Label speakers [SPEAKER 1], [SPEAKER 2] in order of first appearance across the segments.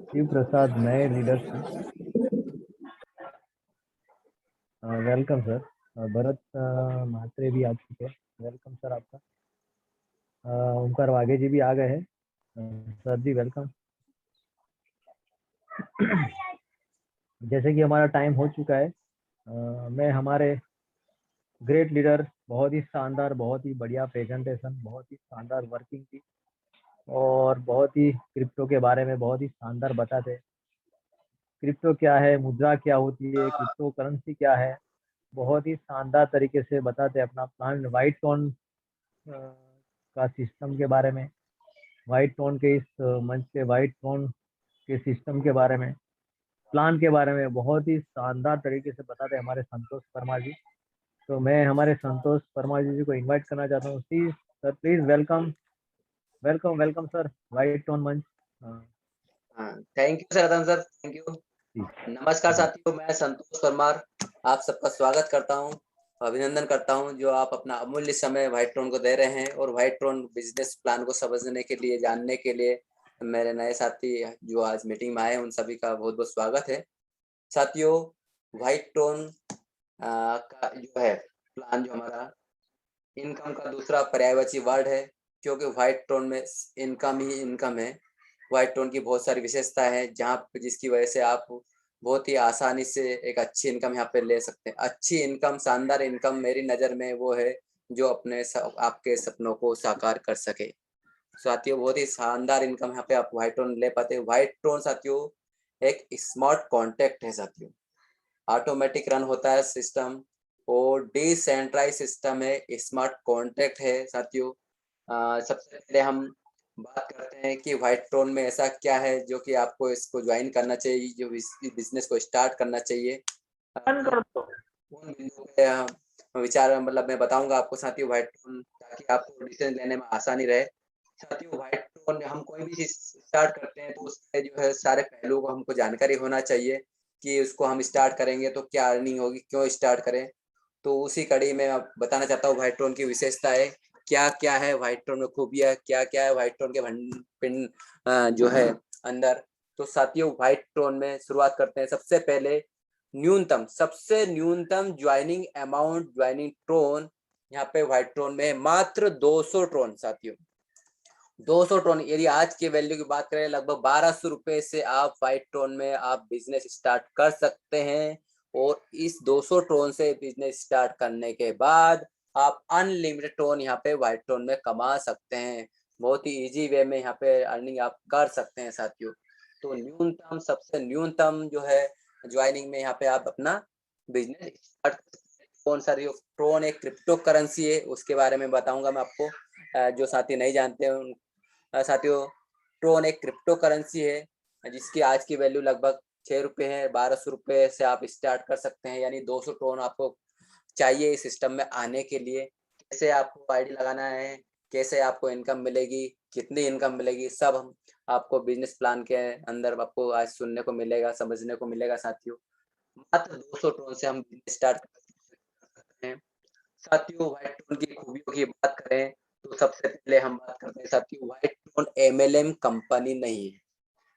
[SPEAKER 1] शिव प्रसाद नए leadership. Welcome sir. Bharat Mhatre भी आ चुके हैं। वेलकम सर आपका। ओमकार वाघे जी भी आ गए हैं। सर जी वेलकम। जैसे कि हमारा टाइम हो चुका है, मैं हमारे ग्रेट लीडर, बहुत ही शानदार, बहुत ही बढ़िया प्रेजेंटेशन, बहुत ही शानदार वर्किंग थी और बहुत ही क्रिप्टो के बारे में बहुत ही शानदार बताते। क्रिप्टो क्या है, मुद्रा क्या होती है, क्रिप्टो करेंसी क्या है, बहुत ही शानदार तरीके से बताते अपना प्लान व्हाइट टोन का सिस्टम के बारे में, व्हाइट टोन के इस मंच पे व्हाइट टोन के सिस्टम के बारे में, प्लान के बारे में बहुत ही शानदार तरीके से बताते हमारे संतोष परमार जी। तो मैं हमारे संतोष परमार जी को इनवाइट करना चाहता हूँ। Please sir, please welcome, welcome welcome sir, white tone मंच।
[SPEAKER 2] हाँ, thank you sir, Ratan sir, thank you.
[SPEAKER 1] जी
[SPEAKER 2] नमस्कार
[SPEAKER 1] जी।
[SPEAKER 2] साथियों, मैं संतोष परमार आप सबका स्वागत करता हूं, अभिनंदन करता हूं जो आप अपना अमूल्य समय व्हाइट ट्रोन को दे रहे हैं और व्हाइट ट्रोन बिजनेस प्लान को समझने के लिए, जानने के लिए मेरे नए साथी जो आज मीटिंग में आए उन सभी का बहुत बहुत स्वागत है। साथियों, व्हाइट ट्रोन का जो है प्लान, जो हमारा इनकम का दूसरा पर्यायवाची वर्ड है, क्योंकि व्हाइट टोन में इनकम ही इनकम है। व्हाइट टोन की बहुत सारी विशेषता है जहाँ जिसकी वजह से आप बहुत ही आसानी से एक अच्छी इनकम यहाँ पे ले सकते हैं। अच्छी इनकम, शानदार इनकम मेरी नज़र में वो है जो अपने आपके सपनों को साकार कर सके। साथियों, बहुत ही शानदार इनकम यहाँ पे आप व्हाइट टोन ले पाते हैं। व्हाइट टोन साथियों एक स्मार्ट कॉन्ट्रैक्ट है साथियों, ऑटोमेटिक रन होता है सिस्टम और डिसेंट्रलाइज सिस्टम है, स्मार्ट कॉन्ट्रैक्ट है साथियों। सबसे पहले हम बात करते हैं कि व्हाइट टोन में ऐसा क्या है जो कि आपको इसको ज्वाइन करना चाहिए, जो बिजनेस को स्टार्ट करना चाहिए। उन बिंदुओं पे विचार मतलब मैं बताऊंगा आपको साथियों व्हाइट टोन, ताकि आपको डिसीजन लेने में आसानी रहे। साथियों, व्हाइट टोन हम कोई भी चीज स्टार्ट करते हैं तो उसके जो है सारे पहलुओं को हमको जानकारी होना चाहिए कि उसको हम स्टार्ट करेंगे तो क्या अर्निंग होगी, क्यों स्टार्ट करें। तो उसी कड़ी में मैं बताना चाहता हूँ व्हाइट टोन की विशेषता है, क्या क्या है व्हाइट टोन में खूबियाँ, क्या क्या है व्हाइट टोन के पिन जो है अंदर। तो साथियों, व्हाइट टोन में शुरुआत करते हैं। सबसे पहले न्यूनतम, सबसे न्यूनतम ज्वाइनिंग अमाउंट, ज्वाइनिंग टोन यहाँ पे व्हाइट टोन में मात्र 200 टोन साथियों। 200 टोन, यदि आज के वैल्यू की बात करें लगभग 1200 रुपए से आप व्हाइट टोन में आप बिजनेस स्टार्ट कर सकते हैं। और इस 200 टोन से बिजनेस स्टार्ट करने के बाद आप अनलिमिटेड टोन यहाँ पे व्हाइट टोन में कमा सकते हैं। बहुत ही इजी वे में यहाँ पे अर्निंग आप कर सकते हैं साथियों। तो न्यूनतम, सबसे न्यूनतम जो है ज्वाइनिंग में यहाँ पे आप अपना बिजनेस स्टार्ट। कौन सा ट्रोन एक क्रिप्टो करेंसी है, उसके बारे में बताऊंगा मैं आपको। जो साथी नहीं जानते हैं साथियों, ट्रोन एक क्रिप्टो करेंसी है जिसकी आज की वैल्यू लगभग 6 रुपये है। 1200 रुपये से आप स्टार्ट कर सकते हैं, यानी 200 ट्रोन आपको चाहिए इस सिस्टम में आने के लिए। कैसे आपको आईडी लगाना है, कैसे आपको इनकम मिलेगी, कितनी इनकम मिलेगी, सब हम आपको बिजनेस प्लान के अंदर आपको आज सुनने को मिलेगा, समझने को मिलेगा साथियों। मात्र 200 टोन से हम बिजनेस स्टार्ट कर सकते हैं। साथियों, व्हाइट टोन की खूबियों की बात करें तो सबसे पहले हम बात करते हैं साथियों, व्हाइट टोन एमएलएम कंपनी नहीं है।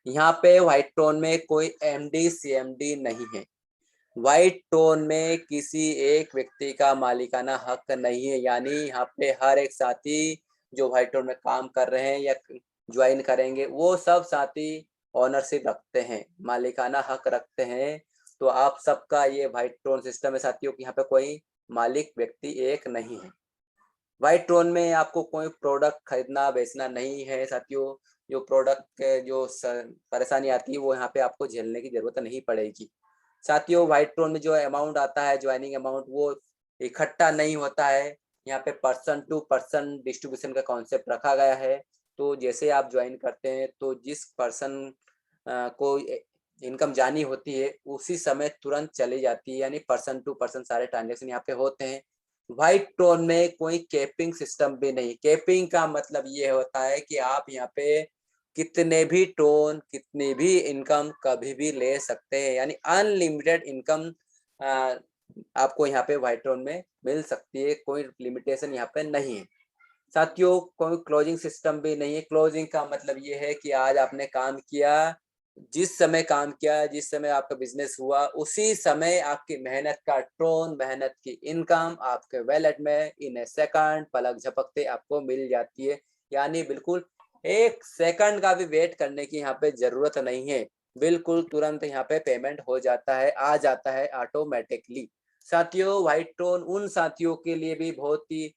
[SPEAKER 2] यहाँ पे व्हाइट टोन में कोई एमडी सीएमडी नहीं है। व्हाइट टोन में किसी एक व्यक्ति का मालिकाना हक नहीं है, यानी यहाँ पे हर एक साथी जो व्हाइट टोन में काम कर रहे हैं या ज्वाइन करेंगे वो सब साथी ओनरशिप रखते हैं, मालिकाना हक रखते हैं। तो आप सबका ये व्हाइट टोन सिस्टम है साथियों कि यहाँ पे कोई मालिक व्यक्ति एक नहीं है। व्हाइट टोन में आपको कोई प्रोडक्ट खरीदना बेचना नहीं है साथियों। जो प्रोडक्ट के जो परेशानी आती है वो यहाँ पे आपको झेलने की जरूरत नहीं पड़ेगी। साथियों, व्हाइट टोन में जो अमाउंट आता है, ज्वाइनिंग अमाउंट, वो इकट्ठा नहीं होता है। यहाँ पे पर्सन टू पर्सन डिस्ट्रीब्यूशन का कॉन्सेप्ट रखा गया है। तो जैसे आप ज्वाइन करते हैं तो जिस पर्सन को इनकम जानी होती है उसी समय तुरंत चली जाती है, यानी पर्सन टू पर्सन सारे ट्रांजेक्शन यहाँ पे होते हैं। व्हाइट टोन में कोई कैपिंग सिस्टम भी नहीं। कैपिंग का मतलब ये होता है कि आप यहाँ पे कितने भी टोन, कितनी भी इनकम कभी भी ले सकते हैं, यानी अनलिमिटेड इनकम आपको यहाँ पे व्हाइट टोन में मिल सकती है। कोई लिमिटेशन यहाँ पे नहीं है साथियों। कोई क्लोजिंग सिस्टम भी नहीं है। क्लोजिंग का मतलब ये है कि आज आपने काम किया जिस समय काम किया, जिस समय आपका बिजनेस हुआ, उसी समय आपकी मेहनत का ट्रोन, मेहनत की इनकम आपके वॉलेट में इन ए सेकंड पलक झपकते आपको मिल जाती है। यानी बिल्कुल 1 सेकंड का भी वेट करने की यहाँ पे ज़रूरत नहीं है। बिल्कुल तुरंत यहाँ पे पेमेंट हो जाता है, आ जाता है ऑटोमैटिकली। साथियों, व्हाइट ट्रोन उन साथियों के लिए भी बहुत ही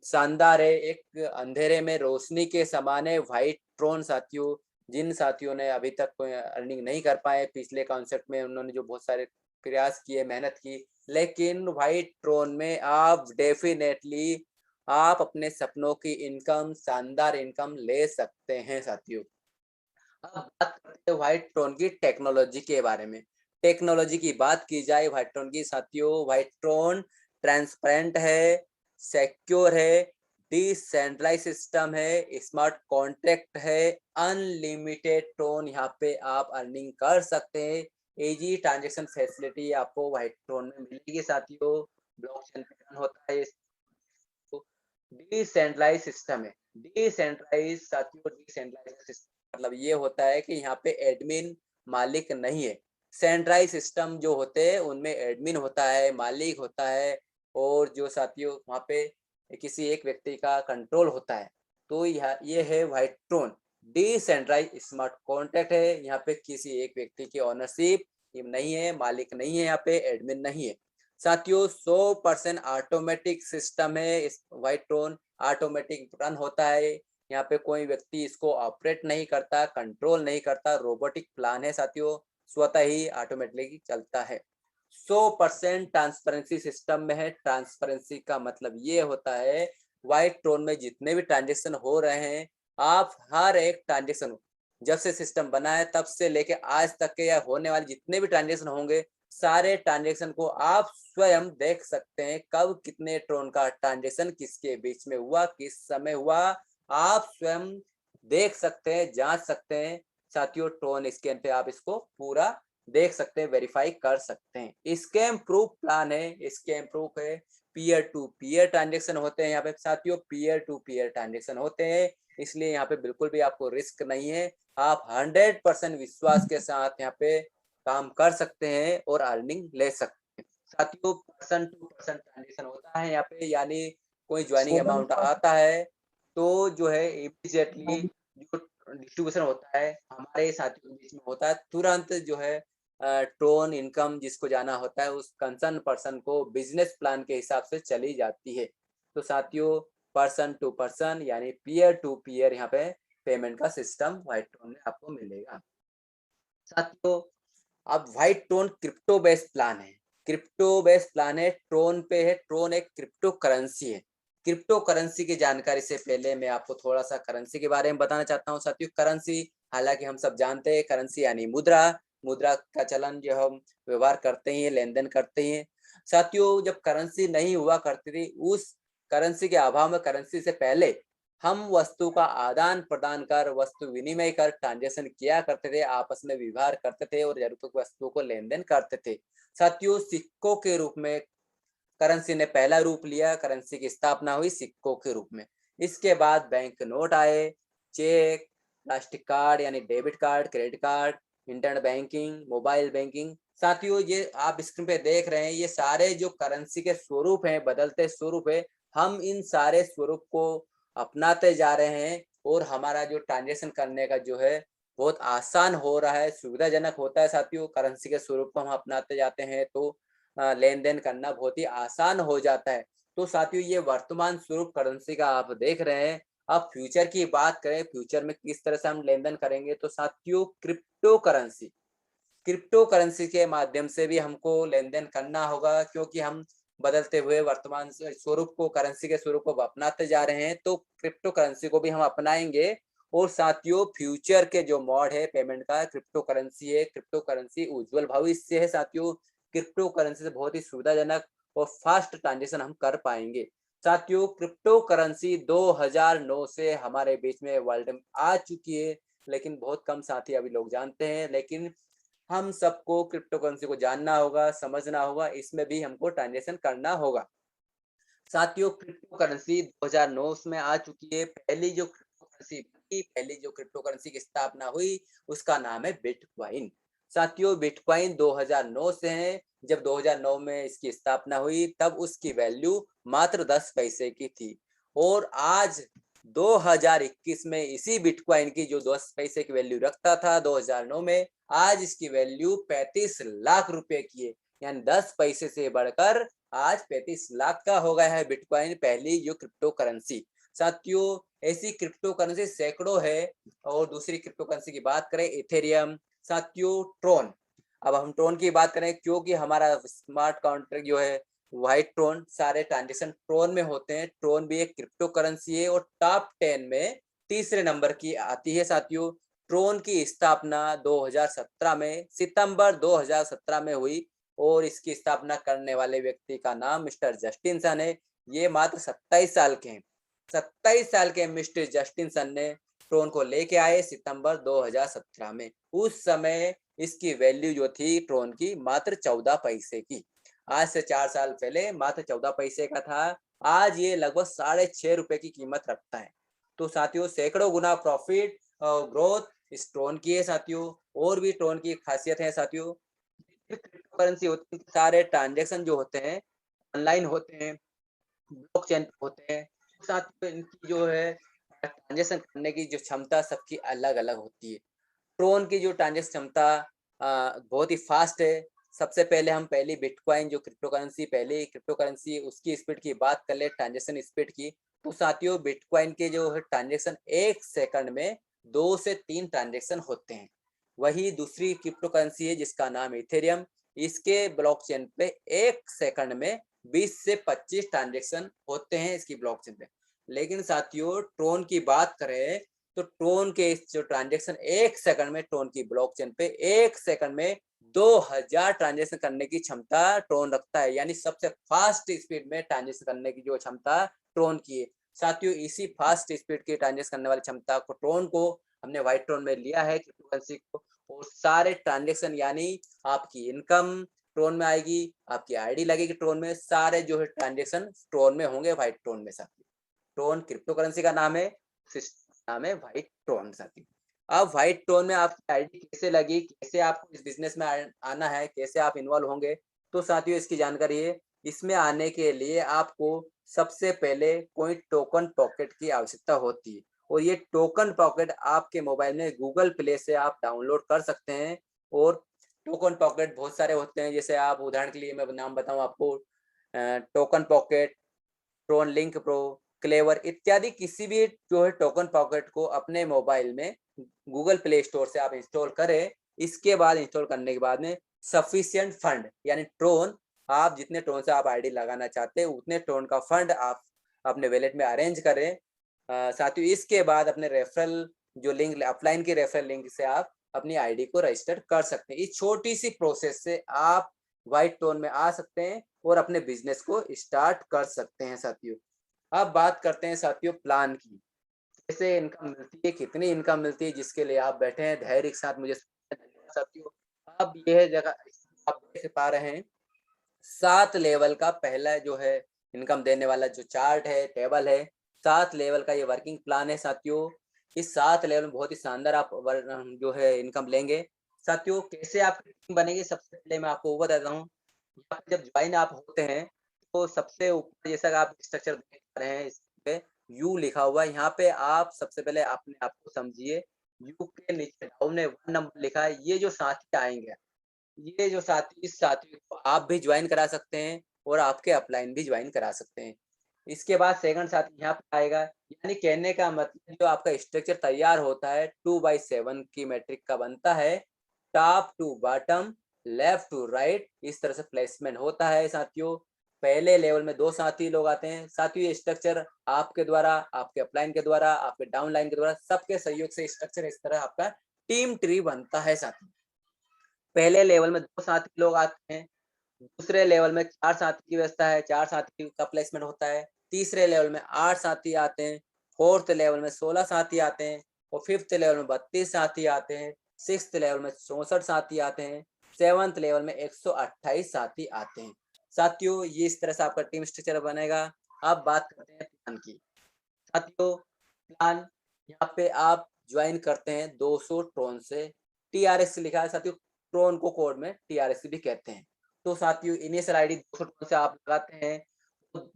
[SPEAKER 2] शानदार है। एक अंधेरे में रोशनी के समान है व्हाइट ट्रोन साथियों। जिन साथियों ने अभी तक कोई अर्निंग नहीं कर पाए, पिछले कॉन्सेप्ट में उन्होंने जो बहुत सारे प्रयास किए, मेहनत की, लेकिन व्हाइट ट्रोन में आप डेफिनेटली आप अपने सपनों की इनकम, शानदार इनकम ले सकते हैं साथियों। अब बात करते हैं व्हाइट ट्रोन की टेक्नोलॉजी के बारे में। टेक्नोलॉजी की बात की जाए व्हाइट ट्रोन की साथियों, व्हाइट ट्रोन ट्रांसपेरेंट है, सिक्योर है, डिसेंट्रलाइज सिस्टम है, स्मार्ट कॉन्ट्रैक्ट है, अनलिमिटेड ट्रोन यहाँ पे आप अर्निंग कर सकते हैं। इजी ट्रांजेक्शन फैसिलिटी आपको व्हाइट ट्रोन में मिलेगी साथियों। ब्लॉकचेन पे रन होता है। डिसेंट्रलाइज सिस्टम है। डिसेंट्रलाइज साथियों, डिसेंट्रलाइज सिस्टम मतलब ये होता है कि यहाँ पे एडमिन मालिक नहीं है। सेंट्रलाइज सिस्टम जो होते हैं उनमें एडमिन होता है, मालिक होता है, और जो साथियों वहाँ पे किसी एक व्यक्ति का कंट्रोल होता है। तो यह ये है white Tron. Decentralise smart contract है, यहाँ पे किसी एक व्यक्ति की ओनरशिप नहीं है, मालिक नहीं है, यहाँ पे एडमिन नहीं है। साथियों 100% ऑटोमेटिक सिस्टम है। इस व्हाइट ट्रोन ऑटोमेटिक रन होता है। यहाँ पे कोई व्यक्ति इसको ऑपरेट नहीं करता, कंट्रोल नहीं करता, रोबोटिक प्लान है साथियों, स्वतः ही ऑटोमेटिकली चलता है। 100% ट्रांसपेरेंसी सिस्टम में है। ट्रांसपेरेंसी का मतलब ये होता है व्हाइट ट्रोन में जितने भी ट्रांजेक्शन हो रहे हैं, आप हर एक ट्रांजेक्शन जब से सिस्टम बना है तब से लेके आज तक के या होने वाले जितने भी ट्रांजेक्शन होंगे, सारे ट्रांजेक्शन को आप स्वयं देख सकते हैं। कब कितने ट्रोन का ट्रांजेक्शन किसके बीच में हुआ, किस समय हुआ, आप स्वयं देख सकते हैं, जांच सकते हैं साथियों। ट्रोन स्कैन पे आप इसको पूरा देख सकते हैं, वेरीफाई कर सकते हैं। स्कैम प्रूफ प्लान है, स्कैम प्रूफ है। पीयर टू पीयर ट्रांजेक्शन होते हैं यहाँ पे साथियों, पीयर टू पीयर ट्रांजेक्शन होते हैं, इसलिए यहाँ पे बिल्कुल भी आपको रिस्क नहीं है। आप 100% विश्वास के साथ यहाँ पे काम कर सकते हैं और अर्निंग ले सकते हैं साथियों। पर्सन टू पर्सन ट्रांजेक्शन होता है यहाँ पे, यानी कोई ज्वाइनिंग अमाउंट आता है तो जो है इमीडिएटली जो डिस्ट्रीब्यूशन होता है हमारे साथियों के बीच में होता है, तुरंत जो है ट्रोन इनकम जिसको जाना होता है उस कंसर्न पर्सन को बिजनेस प्लान के हिसाब से चली जाती है। तो साथियों पर्सन टू पर्सन यानी पीयर टू पीयर यहाँ पे पेमेंट का सिस्टम व्हाइट ट्रोन में आपको मिलेगा साथियों। अब white Tron crypto based plan है। क्रिप्टो बेस्ड प्लान है, ट्रोन पे है। ट्रोन एक क्रिप्टो करेंसी है। क्रिप्टो करेंसी की जानकारी से पहले मैं आपको थोड़ा सा करेंसी के बारे में बताना चाहता हूँ साथियों। करेंसी हालांकि हम सब जानते हैं, करेंसी यानी मुद्रा। मुद्रा का चलन जो हम व्यवहार करते हैं, लेन देन करते हैं साथियों। जब करेंसी नहीं हुआ करती थी, उस करेंसी के अभाव में, करेंसी से पहले हम वस्तु का आदान प्रदान कर, वस्तु विनिमय कर ट्रांजेक्शन किया करते थे, आपस में व्यवहार करते थे और जरूरतों की वस्तुओं को लेन देन करते थे साथियों। सिक्कों के रूप में करेंसी ने पहला रूप लिया, करेंसी की स्थापना हुई सिक्कों के रूप में। इसके बाद बैंक नोट आए, चेक, प्लास्टिक कार्ड यानी debit card, credit card, internet banking, mobile banking साथियों। ये आप स्क्रीन पे देख रहे हैं, ये सारे जो करेंसी के स्वरूप हैं, बदलते स्वरूप है, हम इन सारे स्वरूप को अपनाते जा रहे हैं और हमारा जो ट्रांजेक्शन करने का जो है बहुत आसान हो रहा है, सुविधाजनक होता है साथियों। करेंसी के स्वरूप को हम अपनाते जाते हैं तो लेन देन करना बहुत ही आसान हो जाता है। तो साथियों ये वर्तमान स्वरूप करेंसी का आप देख रहे हैं। अब फ्यूचर की बात करें, फ्यूचर में किस तरह से हम लेन देन करेंगे, तो साथियों क्रिप्टो करेंसी, क्रिप्टो करेंसी के माध्यम से भी हमको लेन देन करना होगा, क्योंकि हम बदलते हुए वर्तमान स्वरूप को, करेंसी के स्वरूप को अपनाते जा रहे हैं, तो क्रिप्टो करेंसी को भी हम अपनाएंगे। और साथियों फ्यूचर के जो मोड है पेमेंट का, क्रिप्टो करेंसी है। क्रिप्टो करेंसी उज्जवल भविष्य है साथियों। क्रिप्टो करेंसी से बहुत ही सुविधाजनक और फास्ट ट्रांजेक्शन हम कर पाएंगे साथियों। क्रिप्टो करेंसी 2009 से हमारे बीच में वर्ल्ड में आ चुकी है, लेकिन बहुत कम साथी अभी लोग जानते हैं। लेकिन हम सबको क्रिप्टो करेंसी को जानना होगा, समझना होगा, इसमें भी हमको ट्रांजेक्शन करना होगा साथियों। क्रिप्टो करेंसी 2009 में आ चुकी है। पहली जो क्रिप्टो करेंसी की पहली जो क्रिप्टो करेंसी की स्थापना हुई उसका नाम है बिटकॉइन। साथियों बिटकॉइन 2009 से है। जब 2009 में इसकी स्थापना हुई तब उसकी वैल्यू मात्र 10 पैसे की थी और आज 2021 में इसी बिटकॉइन की जो 10 पैसे की वैल्यू रखता था 2009 में, आज इसकी वैल्यू 35 लाख रुपए की है। यानी 10 पैसे से बढ़कर आज 35 लाख का हो गया है बिटकॉइन, पहली जो क्रिप्टो करेंसी। साथियों ऐसी क्रिप्टो करेंसी सैकड़ों है। और दूसरी क्रिप्टो करेंसी की बात करें इथेरियम, साथियों ट्रोन। अब हम ट्रोन की बात करें क्योंकि हमारा स्मार्ट कॉन्ट्रैक्ट जो है व्हाइट ट्रोन, सारे ट्रांजेक्शन ट्रोन में होते हैं। ट्रोन भी एक क्रिप्टो करेंसी है और टॉप 10 में तीसरे नंबर की आती है। साथियों ट्रोन की स्थापना 2017 में, सितंबर 2017 में हुई और इसकी स्थापना करने वाले व्यक्ति का नाम मिस्टर जस्टिन सन है। ये मात्र 27 साल के हैं। 27 साल के मिस्टर जस्टिन सन ने ट्रोन को लेके आए सितंबर 2017 में। उस समय इसकी वैल्यू जो थी ट्रोन की मात्र 14 पैसे की। आज से 4 साल पहले मात्र 14 पैसे का था, आज ये लगभग 6.5 रुपए की कीमत रखता है। तो साथियों सैकड़ों गुना प्रॉफिट और ग्रोथ इस ट्रोन की है। साथियों और भी ट्रोन की खासियत है। साथियों क्रिप्टो करेंसी होती है, सारे ट्रांजेक्शन जो होते हैं ऑनलाइन होते हैं, ब्लॉकचेन पे होते हैं। साथ में इनकी जो है ट्रांजेक्शन करने की जो क्षमता सबकी अलग अलग होती है। ट्रोन की जो ट्रांजेक्शन क्षमता बहुत ही फास्ट है। सबसे पहले हम पहली बिटकॉइन जो क्रिप्टो करेंसी, पहली क्रिप्टो करेंसी, उसकी स्पीड की बात कर ले, ट्रांजेक्शन स्पीड की। तो साथियों बिटकॉइन के जो है ट्रांजेक्शन 1 सेकंड में 2 से 3 ट्रांजेक्शन होते हैं। वही दूसरी क्रिप्टो करेंसी है जिसका नाम इथेरियम, इसके ब्लॉकचेन पे 1 सेकंड में 20 से 25 ट्रांजेक्शन होते हैं इसकी ब्लॉकचेन पे। लेकिन साथियों ट्रोन की बात करें तो ट्रोन के जो ट्रांजेक्शन 1 सेकंड में, ट्रोन की ब्लॉकचेन पे 1 सेकंड में 2000 ट्रांजेक्शन करने की क्षमता ट्रोन रखता है। यानी सबसे फास्ट स्पीड में ट्रांजेक्शन करने की जो क्षमता ट्रोन की है। साथियों इसी फास्ट स्पीड की ट्रांजेक्शन करने वाली क्षमता को, ट्रोन को हमने व्हाइट ट्रोन में लिया है क्रिप्टो करेंसी को। और सारे ट्रांजेक्शन यानी आपकी इनकम ट्रोन में आएगी, आपकी आईडी लगेगी ट्रोन में, सारे जो है ट्रांजेक्शन ट्रोन में होंगे व्हाइट ट्रोन में। साथियों ट्रोन क्रिप्टो करेंसी का नाम है, सिस्टम नाम है व्हाइट ट्रोन। साथियों अब व्हाइट ट्रोन में आपकी आईडी कैसे लगी, कैसे आपको इस बिजनेस में आना है, कैसे आप इन्वॉल्व होंगे, तो साथियों इसकी जानकारी है। इसमें आने के लिए आपको सबसे पहले कोई टोकन पॉकेट की आवश्यकता होती है और ये टोकन पॉकेट आपके मोबाइल में गूगल प्ले से आप डाउनलोड कर सकते हैं। और टोकन पॉकेट बहुत सारे होते हैं, जैसे आप उदाहरण के लिए मैं नाम बताऊं आपको, token pocket, Tron link pro, clever इत्यादि। किसी भी जो है टोकन पॉकेट को अपने मोबाइल में गूगल प्ले स्टोर से आप इंस्टॉल करें। इसके बाद इंस्टॉल करने के बाद में सफिशिएंट फंड यानी ट्रोन, आप जितने ट्रोन से आप आईडी लगाना चाहते हैं उतने ट्रोन का फंड आप अपने वॉलेट में अरेंज करें। साथियों इसके बाद अपने रेफरल जो लिंक, अपलाइन की रेफरल लिंक से आप अपनी आईडी को रजिस्टर कर सकते हैं। इस छोटी सी प्रोसेस से आप व्हाइट टोन में आ सकते हैं और अपने बिजनेस को स्टार्ट कर सकते हैं। साथियों अब बात करते हैं साथियों प्लान की, कैसे इनकम मिलती है, कितनी इनकम मिलती है, जिसके लिए आप बैठे हैं धैर्य के साथ मुझे साथियों। अब यह जगह आप देख पा रहे हैं 7 लेवल का पहला जो है इनकम देने वाला जो चार्ट है, टेबल है, 7 लेवल का ये वर्किंग प्लान है। साथियों इस 7 लेवल में बहुत ही शानदार आप जो है इनकम लेंगे। साथियों कैसे आप बनेंगे, सबसे पहले मैं आपको वो बताता हूँ। जब ज्वाइन आप होते हैं तो सबसे ऊपर जैसा आप स्ट्रक्चर देख पा रहे हैं, इस पे यू लिखा हुआ है। यहाँ पे आप सबसे पहले अपने आप को समझिए। यू के नीचे डाउन में 1 नंबर लिखा है। ये जो साथी आएंगे, ये जो साथी, इस साथी को आप भी ज्वाइन करा सकते हैं और आपके अपलाइन भी ज्वाइन करा सकते हैं। इसके बाद सेकंड साथी यहाँ पे आएगा। यानी कहने का मतलब जो आपका स्ट्रक्चर तैयार होता है 2/7 की मैट्रिक का बनता है। Top to bottom, left to right, इस तरह से प्लेसमेंट होता है। साथियों पहले लेवल में 2 साथी लोग आते हैं। साथियों ये स्ट्रक्चर आपके द्वारा, आपके अपलाइन के द्वारा, आपके डाउनलाइन के द्वारा, सबके सहयोग से स्ट्रक्चर इस तरह आपका टीम ट्री बनता है। साथियों पहले लेवल में 2 साथी लोग आते हैं, दूसरे लेवल में 4 साथी की व्यवस्था है, 4 साथी का प्लेसमेंट होता है। तीसरे लेवल में 8 साथी आते हैं, फोर्थ लेवल में 16 साथी आते हैं और फिफ्थ लेवल में 32 साथी आते हैं, सिक्स्थ लेवल में 64 साथी आते हैं, सेवंथ लेवल में 128 साथी आते हैं। साथियों ये इस तरह से आपका टीम स्ट्रक्चर बनेगा। अब बात करते हैं प्लान की। साथियों प्लान यहाँ पे आप ज्वाइन करते हैं 200 ट्रोन से, टीआरएस लिखा है साथियों, ट्रोन को कोड में टीआरएस भी कहते हैं। तो साथियों इनिशियल आईडी 200 ट्रोन से आप लगाते हैं, तो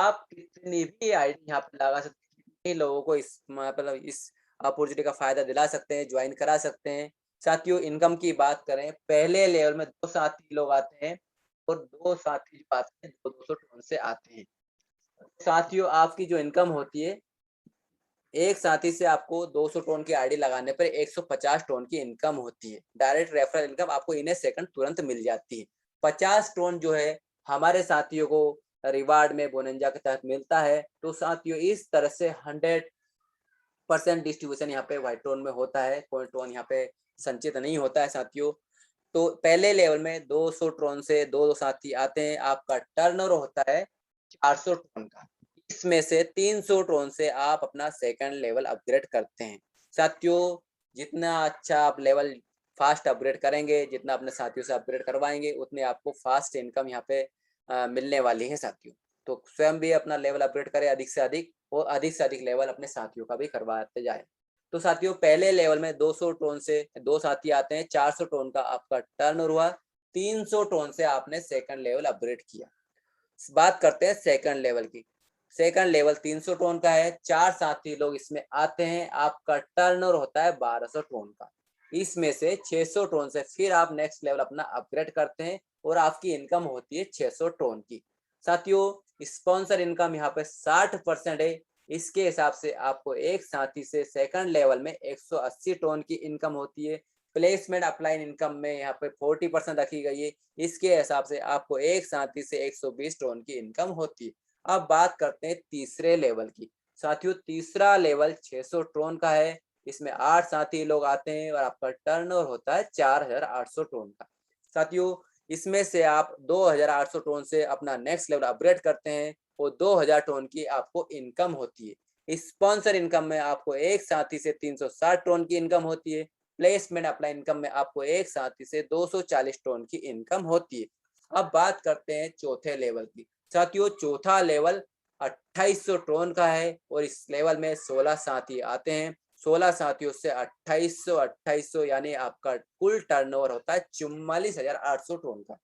[SPEAKER 2] आप कितनी भी आईडी यहाँ पे लगा सकते हैं, कितने लोगों को इस मतलब इस अपॉर्चुनिटी का फायदा दिला सकते हैं, ज्वाइन करा सकते हैं। साथियों इनकम की बात करें, पहले लेवल में 2 साथी लोग आते हैं और 2 साथी जो आते हैं 200 ट्रोन से आते हैं। साथियों आपकी जो इनकम होती है, एक साथी से आपको 200 टोन की आईडी लगाने पर 150 टोन की इनकम होती है। डायरेक्ट रेफरल इनकम आपको इन ए सेकंड तुरंत मिल जाती है। 50 टोन जो है हमारे साथियों को रिवार्ड में बोनंजा के तहत मिलता है। तो साथियों इस तरह से 100% डिस्ट्रीब्यूशन यहाँ पे व्हाइट टोन में होता है, कोई टोन यहाँ पे संचित नहीं होता है साथियों। तो पहले लेवल में 200 ट्रोन से दो साथी आते हैं, आपका टर्नओवर होता है 400 ट्रोन का। इसमें से 300 ट्रोन से आप अपना सेकंड लेवल अपग्रेड करते हैं। साथियों जितना अच्छा आप लेवल फास्ट अपग्रेड करेंगे, जितना अपने साथियों से अपग्रेड करवाएंगे, उतने आपको फास्ट इनकम यहाँ पे मिलने वाली है साथियों। तो स्वयं भी अपना लेवल अपग्रेड करें अधिक से अधिक, और अधिक से अधिक लेवल अपने साथियों का भी करवाते जाए। तो साथियों पहले लेवल में 200 टोन से 2 साथी आते हैं, 400 टोन का आपका टर्नओवर हुआ, 300 टोन से आपने सेकंड लेवल अपग्रेड किया। बात करते हैं सेकंड लेवल की। सेकंड लेवल 300 टोन का है, 4 साथी लोग इसमें आते हैं, आपका टर्नओवर होता है 1200 टोन का। इसमें से 600 टोन से फिर आप नेक्स्ट लेवल अपना अपग्रेड करते हैं और आपकी इनकम होती है 600 टोन की। साथियों स्पॉन्सर इनकम यहाँ पे 60% है। इसके हिसाब से आपको एक साथी से सेकंड लेवल में 180 टोन की इनकम होती है। प्लेसमेंट अपलाइन इनकम में यहाँ पे 40% रखी गई है। इसके हिसाब से आपको एक साथी से 120 टोन की इनकम होती है। अब बात करते हैं तीसरे लेवल की। साथियों तीसरा लेवल 600 टोन का है। इसमें 8 साथी लोग आते हैं और आपका टर्नओवर होता है 4800 टोन का। साथियों इसमें से आप 2800 टोन से अपना नेक्स्ट लेवल अपग्रेड करते हैं और 2000 टोन की आपको इनकम होती है। स्पॉन्सर इनकम में आपको एक साथी से 360 टोन की इनकम होती है। प्लेसमेंट अप्लाई इनकम में आपको एक साथी से 240 टोन की इनकम होती है। अब बात करते हैं चौथे लेवल की। साथियों चौथा लेवल 2800 टोन का है और इस लेवल में 16 साथी आते हैं। 16 साथियों से 2800 यानी आपका कुल टर्नओवर होता है 44,800 टोन का।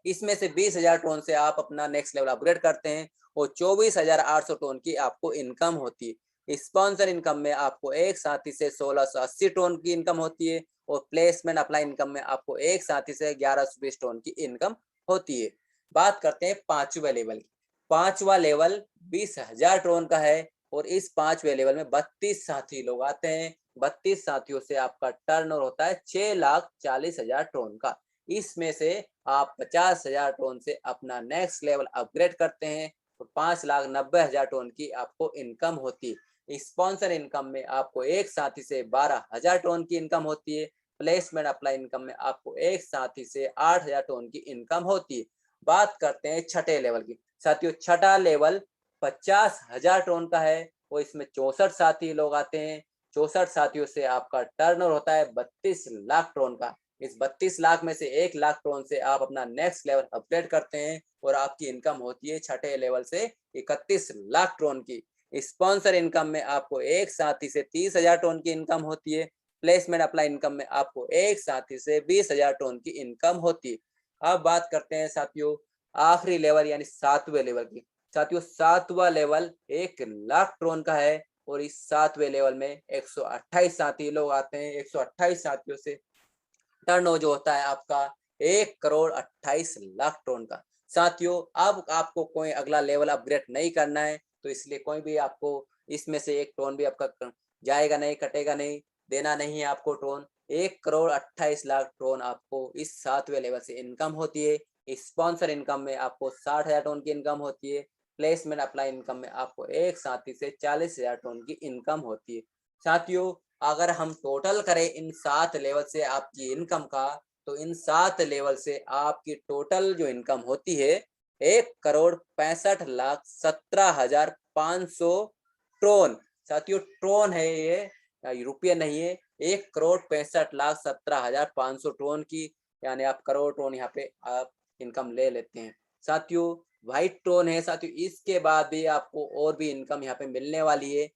[SPEAKER 2] इसमें से 20,000 टोन से आप अपना नेक्स्ट लेवल अपग्रेड करते हैं और 24,800 टोन की आपको इनकम होती है। स्पॉन्सर इनकम में आपको एक साथी से 1680 टोन की इनकम होती है और प्लेसमेंट अप्लाई इनकम में आपको एक साथी से 1120 टोन की इनकम होती है। बात करते हैं पांचवा लेवल की। पांचवा लेवल 20,000 टोन का है और इस पांचवे लेवल में 32 साथी लोग आते हैं। 32 साथियों से आपका टर्नओवर होता है 6,40,000 टोन का। इसमें से आप 50,000 टोन से अपना नेक्स्ट लेवल अपग्रेड करते हैं तो 5,90,000 टोन की आपको इनकम होती है। स्पॉन्सर इनकम में आपको एक साथी से 12,000 टोन की इनकम होती है। प्लेसमेंट अप्लाई इनकम में आपको एक साथी से 8,000 टोन की इनकम होती है। बात करते हैं छठे लेवल की। साथियों छठा लेवल 50,000 टोन का है और इसमें 64 साथी लोग आते हैं। 64 साथियों से आपका टर्नओवर होता है 32 लाख टोन का। इस 32 लाख में से 1 लाख टोन से आप अपना नेक्स्ट लेवल अपग्रेड करते हैं और आपकी इनकम होती है छठे लेवल से 31 लाख टोन की। स्पॉन्सर इनकम में आपको एक साथी से 30,000 टोन की इनकम होती है। प्लेसमेंट अप्लाई इनकम में आपको एक साथी से 20,000 टोन की इनकम होती है। अब बात करते हैं साथियों आखिरी लेवल यानी 7वें लेवल की। साथियों 7वां लेवल 1 लाख टोन का है और इस 7वें लेवल में 128 साथी लोग आते हैं। 128 साथियों से टर्नओवर जो होता है आपका 1,28,00,000 टोन का। साथियों अब आपको कोई अगला लेवल अपग्रेड नहीं करना है, तो इसलिए कोई भी आपको इसमें से एक टोन भी आपका जाएगा नहीं, कटेगा नहीं, देना नहीं है आपको टोन। 1,28,00,000 टोन आपको इस 7वें लेवल से इनकम होती है। स्पॉन्सर इनकम में आपको 60,000 टोन की इनकम होती है। प्लेसमेंट अप्लाई इनकम में आपको एक साथी से 40,000 टोन की इनकम होती है। साथियों अगर हम टोटल करें इन 7 लेवल से आपकी इनकम का, तो इन 7 लेवल से आपकी टोटल जो इनकम होती है 1,65,17,500 ट्रोन। साथियों ट्रोन है ये, रुपये नहीं है। 1,65,17,500 ट्रोन की, यानी आप करोड़ ट्रोन यहाँ पे आप इनकम ले लेते हैं। साथियों व्हाइट ट्रोन है साथियों, इसके बाद भी आपको और भी इनकम यहाँ पे मिलने वाली है।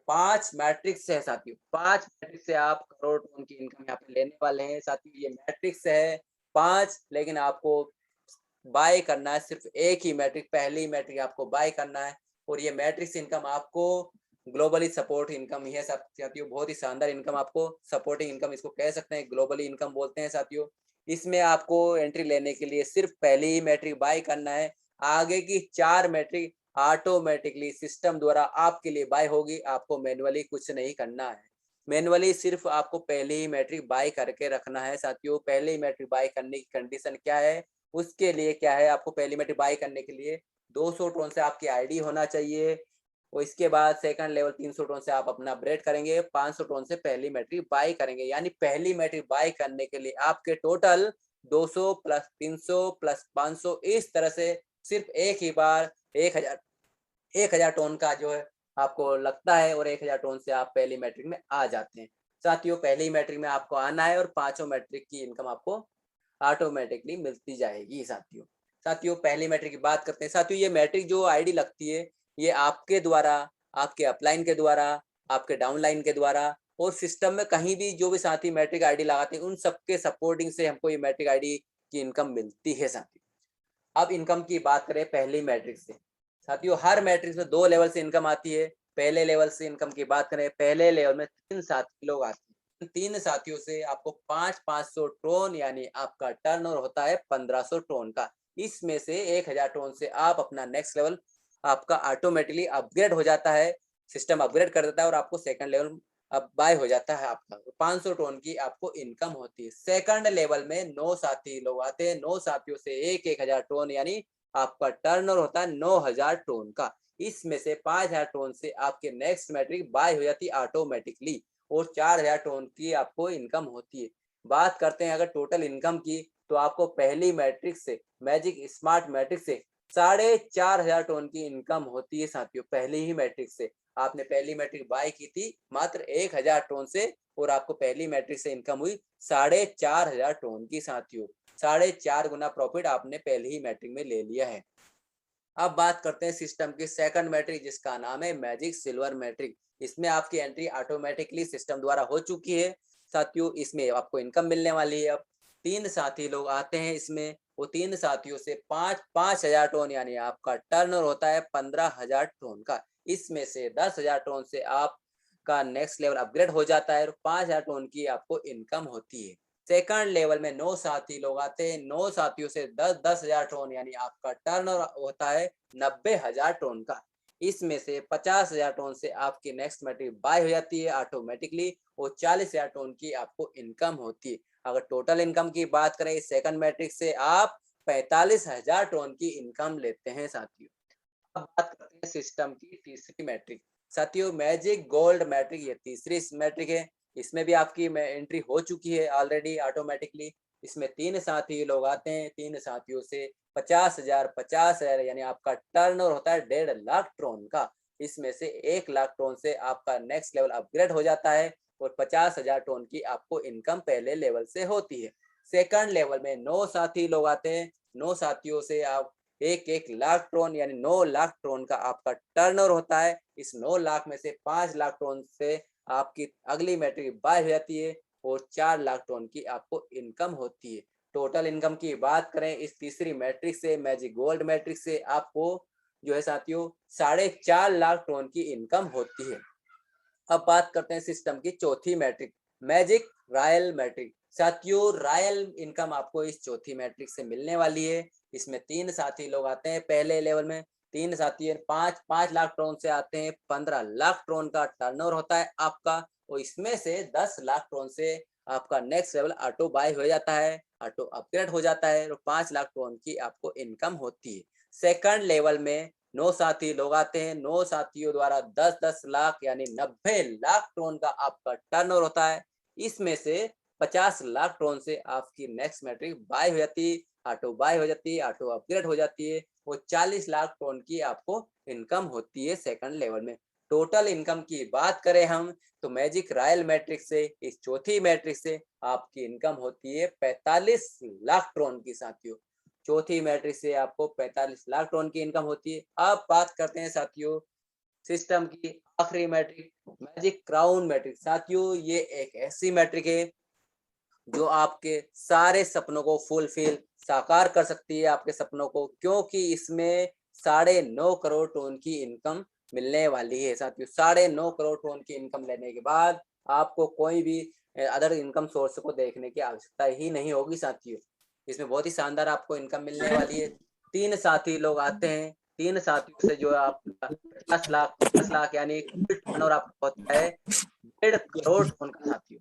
[SPEAKER 2] 5 मैट्रिक्स है साथियों, 5 मैट्रिक्स से आप करोड़ टन की इनकम यहाँ पे लेने वाले हैं साथियों। ये मैट्रिक्स है 5, लेकिन आपको बाय करना है सिर्फ एक ही मैट्रिक, पहली मैट्रिक आपको बाय करना है। और ये मैट्रिक्स इनकम आपको ग्लोबली सपोर्ट इनकम ही है साथियों, बहुत ही शानदार इनकम, आपको सपोर्टिंग इनकम इसको कह सकते हैं, ग्लोबली इनकम बोलते हैं साथियों। इसमें आपको एंट्री लेने के लिए सिर्फ पहली ही मैट्रिक बाय करना है, आगे की 4 मैट्रिक ऑटोमेटिकली सिस्टम द्वारा आपके लिए बाय होगी, आपको मैनुअली कुछ नहीं करना है। मैनुअली सिर्फ आपको पहली ही मैट्रिक बाय करके रखना है साथियों। पहली मैट्रिक बाय करने की कंडीशन क्या है, उसके लिए क्या है, आपको पहली मैट्रिक बाय करने के लिए 200 टोन से आपकी आईडी होना चाहिए, और इसके बाद सेकंड लेवल 300 टोन से आप अपना अपग्रेड करेंगे, 500 टोन से पहली मैट्रिक बाय करेंगे। यानी पहली मैट्रिक बाय करने के लिए आपके टोटल 200 प्लस 300 प्लस 500, इस तरह से सिर्फ एक ही बार 1000 टोन का जो है आपको लगता है, और 1000 टोन से आप पहली मैट्रिक में आ जाते हैं साथियों। पहली मैट्रिक में आपको आना है और 5 मैट्रिक की इनकम आपको ऑटोमेटिकली मिलती जाएगी साथियों। साथियों पहली मैट्रिक की बात करते हैं साथियों। ये मैट्रिक जो आईडी लगती है, ये आपके द्वारा, आपके अपलाइन के द्वारा, आपके डाउनलाइन के द्वारा, और सिस्टम में कहीं भी जो भी साथी मैट्रिक आईडी लगाते हैं, उन सबके सपोर्टिंग से हमको ये मैट्रिक आईडी की इनकम मिलती है साथियों। अब इनकम की बात करें पहली मैट्रिक से साथियों, हर मैट्रिक्स में 2 लेवल से इनकम आती है। पहले लेवल से इनकम की बात करें, पहले लेवल में 3 साथी लोग आते हैं। 3 साथियों से आपको 5-500 टोन, यानी आपका टर्नओवर होता है 1500 टोन का। इसमें से 1000 टोन से आप अपना नेक्स्ट लेवल आपका ऑटोमेटिकली अपग्रेड हो जाता है, सिस्टम अपग्रेड कर देता है, और आपको सेकंड लेवल अब बाय हो जाता है आपका। 500 टोन की आपको इनकम होती है। सेकंड लेवल में 9 साथी लोग आते हैं, 9 साथियों से 1000 टोन, यानी आपका टर्नओवर होता है 9000 टोन का। इसमें से 5000 टोन से आपके नेक्स्ट मैट्रिक बाय हो जाती है ऑटोमेटिकली, और 4000 टोन की आपको इनकम होती है। बात करते हैं अगर टोटल इनकम की, तो आपको पहली मैट्रिक से, मैजिक स्मार्ट मैट्रिक से 4500 टोन की इनकम होती है साथियों। पहली ही मैट्रिक से, आपने पहली मैट्रिक बाय की थी मात्र 1000 टोन से, और आपको पहली मैट्रिक से इनकम हुई 4500 टोन की साथियों। 4.5 गुना प्रॉफिट आपने पहली ही मैट्रिक में ले लिया है। अब बात करते हैं सिस्टम की सेकंड मैट्रिक, जिसका नाम है मैजिक सिल्वर मैट्रिक। इसमें आपकी एंट्री ऑटोमेटिकली सिस्टम द्वारा हो चुकी है साथियों। इसमें आपको इनकम मिलने वाली है। अब 3 साथी लोग आते हैं इसमें, वो 3 साथियों से 5-5000 टोन, यानी आपका टर्नओवर होता है 15000 टोन का। इसमें से 10000 टोन से आपका नेक्स्ट लेवल अपग्रेड हो जाता है, और 5000 टोन की आपको इनकम होती है। सेकंड लेवल में 9 साथी लोग आते हैं, 9 साथियों से 10-10,000 टोन, यानी आपका टर्नओवर होता है 90,000 टोन का। इसमें से 50,000 टोन से आपकी नेक्स्ट मैट्रिक बाय हो जाती है ऑटोमेटिकली, और 40,000 टोन की आपको इनकम होती है। अगर टोटल इनकम की बात करें, सेकंड मैट्रिक से आप 45,000 टोन की इनकम लेते हैं साथियों। अब बात करते हैं सिस्टम की तीसरी मैट्रिक साथियों, मैजिक गोल्ड मैट्रिक। ये तीसरी मैट्रिक है। इसमें भी आपकी एंट्री हो चुकी है ऑलरेडी ऑटोमेटिकली। इसमें 3 साथी लोग आते हैं, 3 साथियों से 50,000 यानी आपका टर्नओवर होता है 1.5 लाख टोन का। इसमें से 1 लाख टोन से आपका नेक्स्ट लेवल अपग्रेड हो जाता है, और 50,000 टोन की आपको इनकम पहले लेवल से होती है। सेकंड लेवल में 9 साथी लोग आते हैं, 9 साथियों से आप 1-1 लाख टोन, यानी 9 लाख टोन का आपका टर्नओवर होता है। इस 9 लाख में से 5 लाख टोन से आपकी अगली मैट्रिक बाय हो जाती है, और 4 लाख टोन की आपको इनकम होती है। टोटल इनकम की बात करें इस तीसरी मैट्रिक से, मैजिक गोल्ड मैट्रिक से, आपको जो है साथियों 4.5 लाख टोन की इनकम होती है। अब बात करते हैं सिस्टम की चौथी मैट्रिक, मैजिक रॉयल मैट्रिक। साथियों रॉयल इनकम आपको इस चौथी मैट्रिक से मिलने वाली है। इसमें 3 साथी लोग आते हैं पहले लेवल में, 3 साथी है 5 लाख टोन से आते हैं, 15 लाख टोन का टर्नओवर होता है आपका, और इसमें से 10 लाख टोन से आपका नेक्स्ट लेवल ऑटो बाय हो जाता है, ऑटो अपग्रेड हो जाता है, और 5 लाख टोन की आपको इनकम होती है। सेकंड लेवल में 9 साथी लोग आते हैं, 9 साथियों द्वारा 10-10 लाख यानी 90 लाख टोन का आपका टर्नओवर होता है। इसमें से 50 लाख टोन से आपकी नेक्स्ट मैट्रिक बाय हो जाती है, ऑटो बाय हो जाती है, ऑटो अपग्रेड हो जाती है, वो 40 लाख टोन की आपको इनकम होती है सेकंड लेवल में। टोटल इनकम की बात करें हम, तो मैजिक रॉयल मैट्रिक से, इस चौथी मैट्रिक से आपकी इनकम होती है 45 लाख टोन की साथियों। चौथी मैट्रिक से आपको 45 लाख टोन की इनकम होती है। अब बात करते हैं साथियों सिस्टम की आखिरी मैट्रिक मैजिक क्राउन मैट्रिक। साथियों ये एक ऐसी मैट्रिक है जो आपके सारे सपनों को फुलफिल साकार कर सकती है, आपके सपनों को, क्योंकि इसमें 9.5 करोड़ टन की इनकम मिलने वाली है साथियों। 9.5 करोड़ टन की इनकम लेने के बाद आपको कोई भी अदर इनकम सोर्स को देखने की आवश्यकता ही नहीं होगी साथियों। इसमें बहुत ही शानदार आपको इनकम मिलने वाली है। 3 साथी लोग आते हैं, 3 साथियों से जो आप 50 लाख यानी कुल टर्नओवर आपका होता है 1.5 करोड़ टन का साथियों।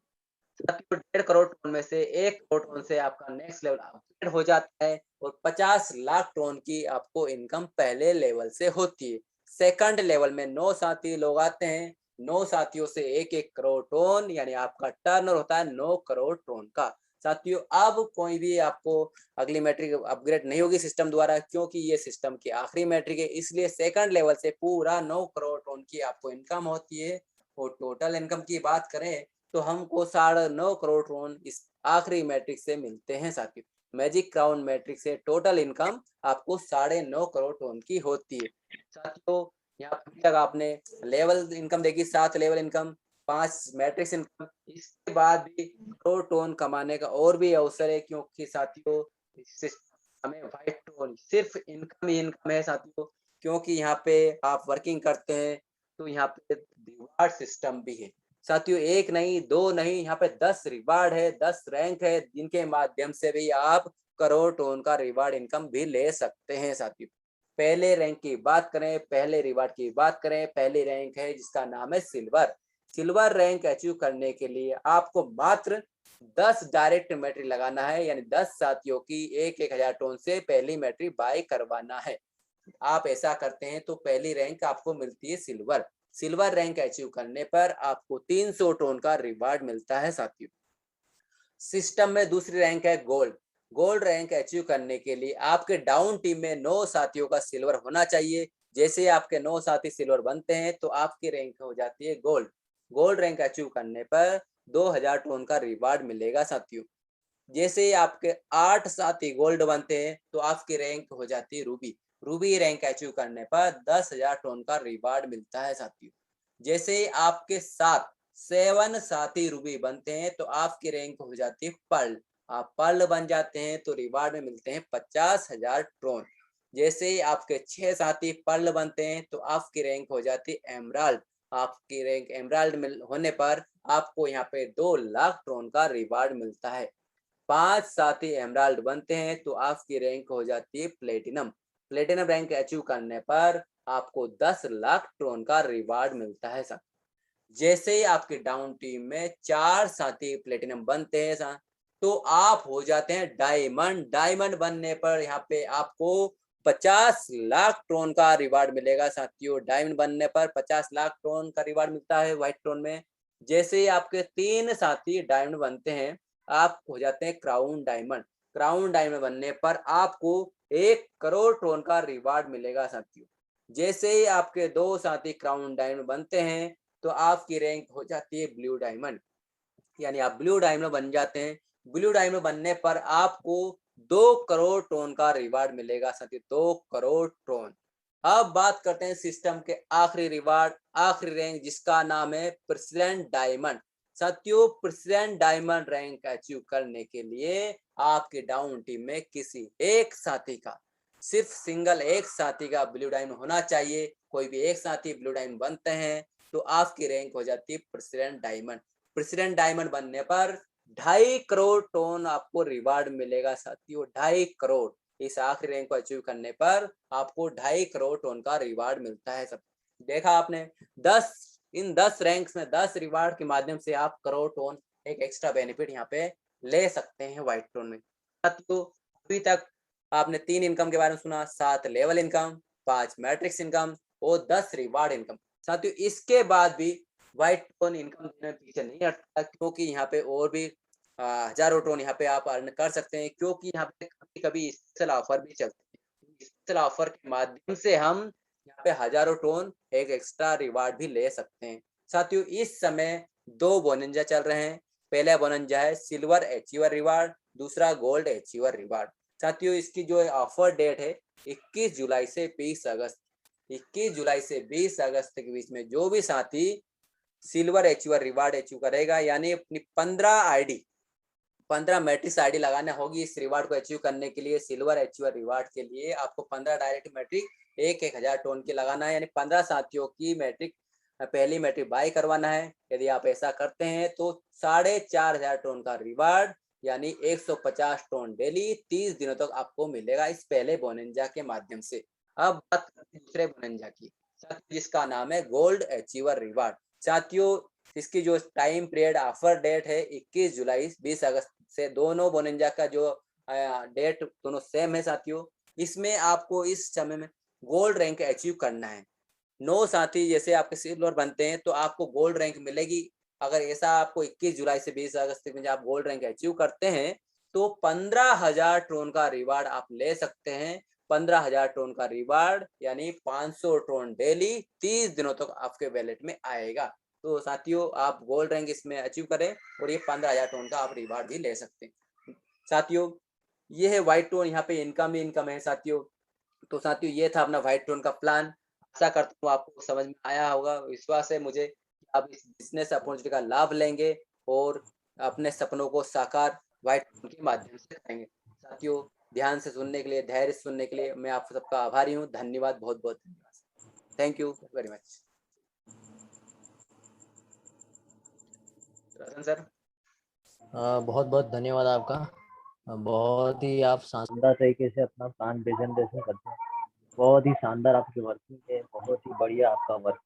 [SPEAKER 2] 1.5 करोड़ टन में से 1 करोड़ टन से आपका नेक्स्ट लेवल अपग्रेड हो जाता है और 50 लाख टन की आपको इनकम पहले लेवल से होती है। सेकंड लेवल में 9 साथी लोग आते हैं, 9 साथियों से 1-1 करोड़ टन यानी आपका टर्नओवर होता है 9 करोड़ टन का। साथियों अब कोई भी आपको अगली मैट्रिक अपग्रेड नहीं होगी सिस्टम द्वारा, क्योंकि ये सिस्टम की आखिरी मैट्रिक है, इसलिए सेकंड लेवल से पूरा 9 करोड़ टन की आपको इनकम होती है। और टोटल इनकम की बात करें तो हमको 9.5 करोड़ टन इस आखिरी मैट्रिक से मिलते हैं साथियों। मैजिक क्राउन मैट्रिक से टोटल इनकम आपको 9.5 करोड़ टन की होती है साथियों। यहाँ तक आपने लेवल इनकम देखी, 7 लेवल इनकम, 5 मैट्रिक्स इनकम। इसके बाद भी करोड़ टन कमाने का और भी अवसर है, क्योंकि साथियों हमें व्हाइट टोन सिर्फ इनकम ही इनकम है साथियों, क्योंकि यहाँ पे आप वर्किंग करते हैं तो यहाँ पे रिवार्ड सिस्टम भी है साथियों। एक नहीं, दो नहीं, यहाँ पे 10 रिवार्ड है, 10 रैंक है, जिनके माध्यम से भी आप करोड़ टन का रिवार्ड इनकम भी ले सकते हैं साथियों। पहले रैंक की बात करें, पहले रिवार्ड की बात करें, पहली रैंक है जिसका नाम है सिल्वर। सिल्वर रैंक अचीव करने के लिए आपको मात्र 10 डायरेक्ट मैट्रिक लगाना है, यानी 10 साथियों की 1-1 हजार टन से पहली मैट्रिक बाय करवाना है। आप ऐसा करते हैं तो पहली रैंक आपको मिलती है सिल्वर। सिल्वर रैंक अचीव करने पर आपको 300 टन का रिवार्ड मिलता है साथियों। सिस्टम में दूसरी रैंक है गोल्ड। गोल्ड रैंक अचीव करने के लिए आपके डाउन टीम में 9 साथियों का सिल्वर होना चाहिए। जैसे आपके 9 साथी सिल्वर बनते हैं तो आपकी रैंक हो जाती है गोल्ड। गोल्ड रैंक अचीव करने पर 2000 टन का रिवार्ड मिलेगा साथियों। जैसे ही आपके 8 साथी गोल्ड बनते हैं तो आपकी रैंक हो जाती है रूबी। रूबी रैंक अचीव करने पर 10,000 टन का रिवार्ड मिलता है साथियों। जैसे ही आपके साथ 7 साथी रूबी बनते हैं तो आपकी रैंक हो जाती है पर्ल। आप पर्ल बन जाते हैं तो रिवार्ड में मिलते हैं 50,000 टन। जैसे ही आपके 6 साथी पर्ल बनते हैं तो आपकी रैंक हो जाती है एमराल्ड। आपकी रैंक एमराल्ड होने पर आपको यहाँ पे 2 लाख टन का रिवार्ड मिलता है। 5 साथी एमराल्ड बनते हैं तो आपकी रैंक हो जाती है प्लेटिनम। प्लेटिनम रैंक अचीव करने पर आपको 10 लाख टन का रिवार्ड मिलता है साथ। जैसे ही आपकी डाउन टीम में 4 साथी प्लेटिनम बनते हैं तो आप हो जाते हैं डायमंड। डायमंड बनने पर यहाँ पे आपको 50 लाख टन का रिवार्ड मिलेगा साथियों। डायमंड बनने पर 50 लाख टन का रिवार्ड मिलता है व्हाइट टोन में। जैसे ही आपके 3 साथी डायमंड बनते हैं आप हो जाते हैं क्राउन डायमंड। क्राउन डायमंड बनने पर आपको 1 करोड़ टन का रिवार्ड मिलेगा साथियों। जैसे ही आपके 2 साथी क्राउन डायमंड बनते हैं तो आपकी रैंक हो जाती है ब्लू डायमंड, यानी आप ब्लू डायमंड बन जाते हैं। ब्लू डायमंड बनने पर आपको 2 करोड़ टन का रिवार्ड मिलेगा साथियों, 2 करोड़ टन। अब बात करते हैं सिस्टम के आखिरी रिवार्ड, आखिरी रैंक, जिसका नाम है प्रेसिडेंट डायमंड। साथियों प्रेसिडेंट डायमंड रैंक अचीव करने के लिए आपके डाउन टीम में किसी एक साथी का, सिर्फ सिंगल एक साथी का ब्लू डायमंड होना चाहिए। कोई भी एक साथी ब्लू डायमंड बनते हैं तो आपकी रैंक हो जाती है प्रेसिडेंट डायमंड। प्रेसिडेंट डायमंड बनने पर 2.5 करोड़ टन आपको रिवार्ड मिलेगा साथियों। 2.5 करोड़, इस आखिरी रैंक को अचीव करने पर आपको 2.5 करोड़ टन का रिवार्ड मिलता है। सब देखा आपने, 10 इन 10 रैंक्स में 10 रिवार्ड के माध्यम से आप करोड़ टन एक एक्स्ट्रा बेनिफिट यहाँ पे ले सकते हैं व्हाइट टोन में। साथियों अभी तक आपने 3 इनकम के बारे में सुना, 7 लेवल इनकम, 5 मैट्रिक्स इनकम और 10 रिवार्ड इनकम। साथियों इसके बाद भी व्हाइट टोन इनकम देने पीछे नहीं हटता, क्योंकि यहाँ पे और भी हजारों टोन यहाँ पे आप अर्न कर सकते हैं, क्योंकि यहाँ पे कभी कभी स्पेशल ऑफर भी चलते हैं। स्पेशल ऑफर के माध्यम से हम यहाँ पे हजारों टोन एक एक्स्ट्रा रिवार्ड भी ले सकते हैं। साथियों इस समय 2 बोनंजा चल रहे हैं। पहला बोनंजा है सिल्वर अचीवर रिवार्ड, दूसरा गोल्ड अचीवर रिवार्ड। साथियों इसकी जो ऑफर डेट है 21 जुलाई से 20 अगस्त। 21 जुलाई से 20 अगस्त के बीच में जो भी साथी सिल्वर अचीवर रिवार्ड अचीव करेगा, यानी अपनी 15 मैट्रिक्स आईडी लगाना होगी इस रिवार्ड को अचीव करने के लिए। सिल्वर अचीवर रिवार्ड के लिए आपको 15 डायरेक्ट मैट्रिक 1000 टोन की लगाना है, यानी 15 साथियों की मैट्रिक पहली मैट्रिक बाय करवाना है। यदि आप ऐसा करते हैं तो 4500 टोन का रिवार्ड यानी 150 टोन डेली 30 दिनों तक आपको मिलेगा इस पहले बोनंजा के माध्यम से। अब बात करते हैं दूसरे बोनंजा की, जिसका नाम है गोल्ड अचीवर रिवार्ड। साथियों, इसकी जो टाइम पीरियड ऑफर डेट है 21 जुलाई 20 अगस्त से, दोनों बोनंजा का जो डेट दोनों सेम है साथियों। इसमें आपको इस समय में गोल्ड रैंक अचीव करना है। 9 साथी जैसे आपके सिल्वर बनते हैं तो आपको गोल्ड रैंक मिलेगी। अगर ऐसा आपको 21 जुलाई से 20 अगस्त तक में आप गोल्ड रैंक अचीव करते हैं तो 15,000 टोन का रिवार्ड आप ले सकते हैं। 15,000 टोन का रिवार्ड यानी 500 टोन डेली 30 दिनों तक आपके वैलेट में आएगा। तो साथियों, आप गोल्ड रैंक इसमें अचीव करें और ये 15,000 टोन का आप रिवार्ड भी ले सकते हैं। साथियों, ये है व्हाइट टोन, यहाँ पे इनकम ही इनकम है साथियों। तो साथियों, ये था अपना व्हाइट टोन का प्लान। आशा करता हूँ आपको समझ में आया होगा। विश्वास है मुझे कि आप इस बिजनेस अपॉर्चुनिटी का लाभ लेंगे और अपने सपनों को साकार व्हाइट टोन के माध्यम से करेंगे। साथियों, ध्यान से सुनने के लिए, धैर्य सुनने के लिए मैं आप सबका आभारी हूँ। धन्यवाद, बहुत बहुत धन्यवाद। Thank you very much. Ratan sir.
[SPEAKER 1] बहुत बहुत धन्यवाद आपका। बहुत ही आप शानदार तरीके से अपना प्लान प्रेजेंटेशन करते हैं। बहुत ही शानदार आपकी वर्किंग है, बहुत ही बढ़िया आपका work.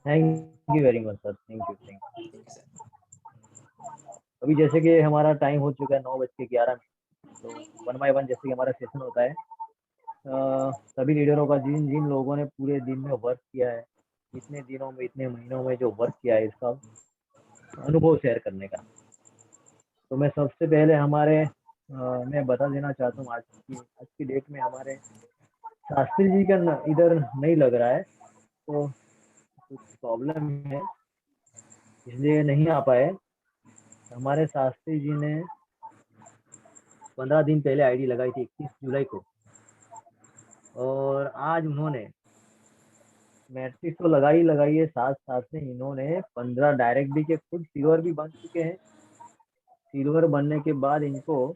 [SPEAKER 1] Thank you very much sir, thank you thank you.
[SPEAKER 2] Thank you sir.
[SPEAKER 1] अभी जैसे कि हमारा टाइम हो चुका है 9:11, तो 1 बाय 1 जैसे कि हमारा सेशन होता है, सभी लीडरों का जिन जिन लोगों ने पूरे दिन में वर्क किया है, इतने दिनों में इतने महीनों में जो वर्क किया है, इसका अनुभव शेयर करने का। तो मैं सबसे पहले मैं बता देना चाहता हूँ, आज की डेट में हमारे शास्त्री जी का इधर नहीं लग रहा है, तो कुछ प्रॉब्लम है इसलिए नहीं आ पाए। हमारे शास्त्री जी ने 15 दिन पहले आईडी लगाई थी 21 जुलाई को, और आज उन्होंने मैट्रिक्स तो लगाई है, साथ साथ में इन्होंने 15 डायरेक्ट भी के खुद सिल्वर भी बन चुके हैं। सिल्वर बनने के बाद इनको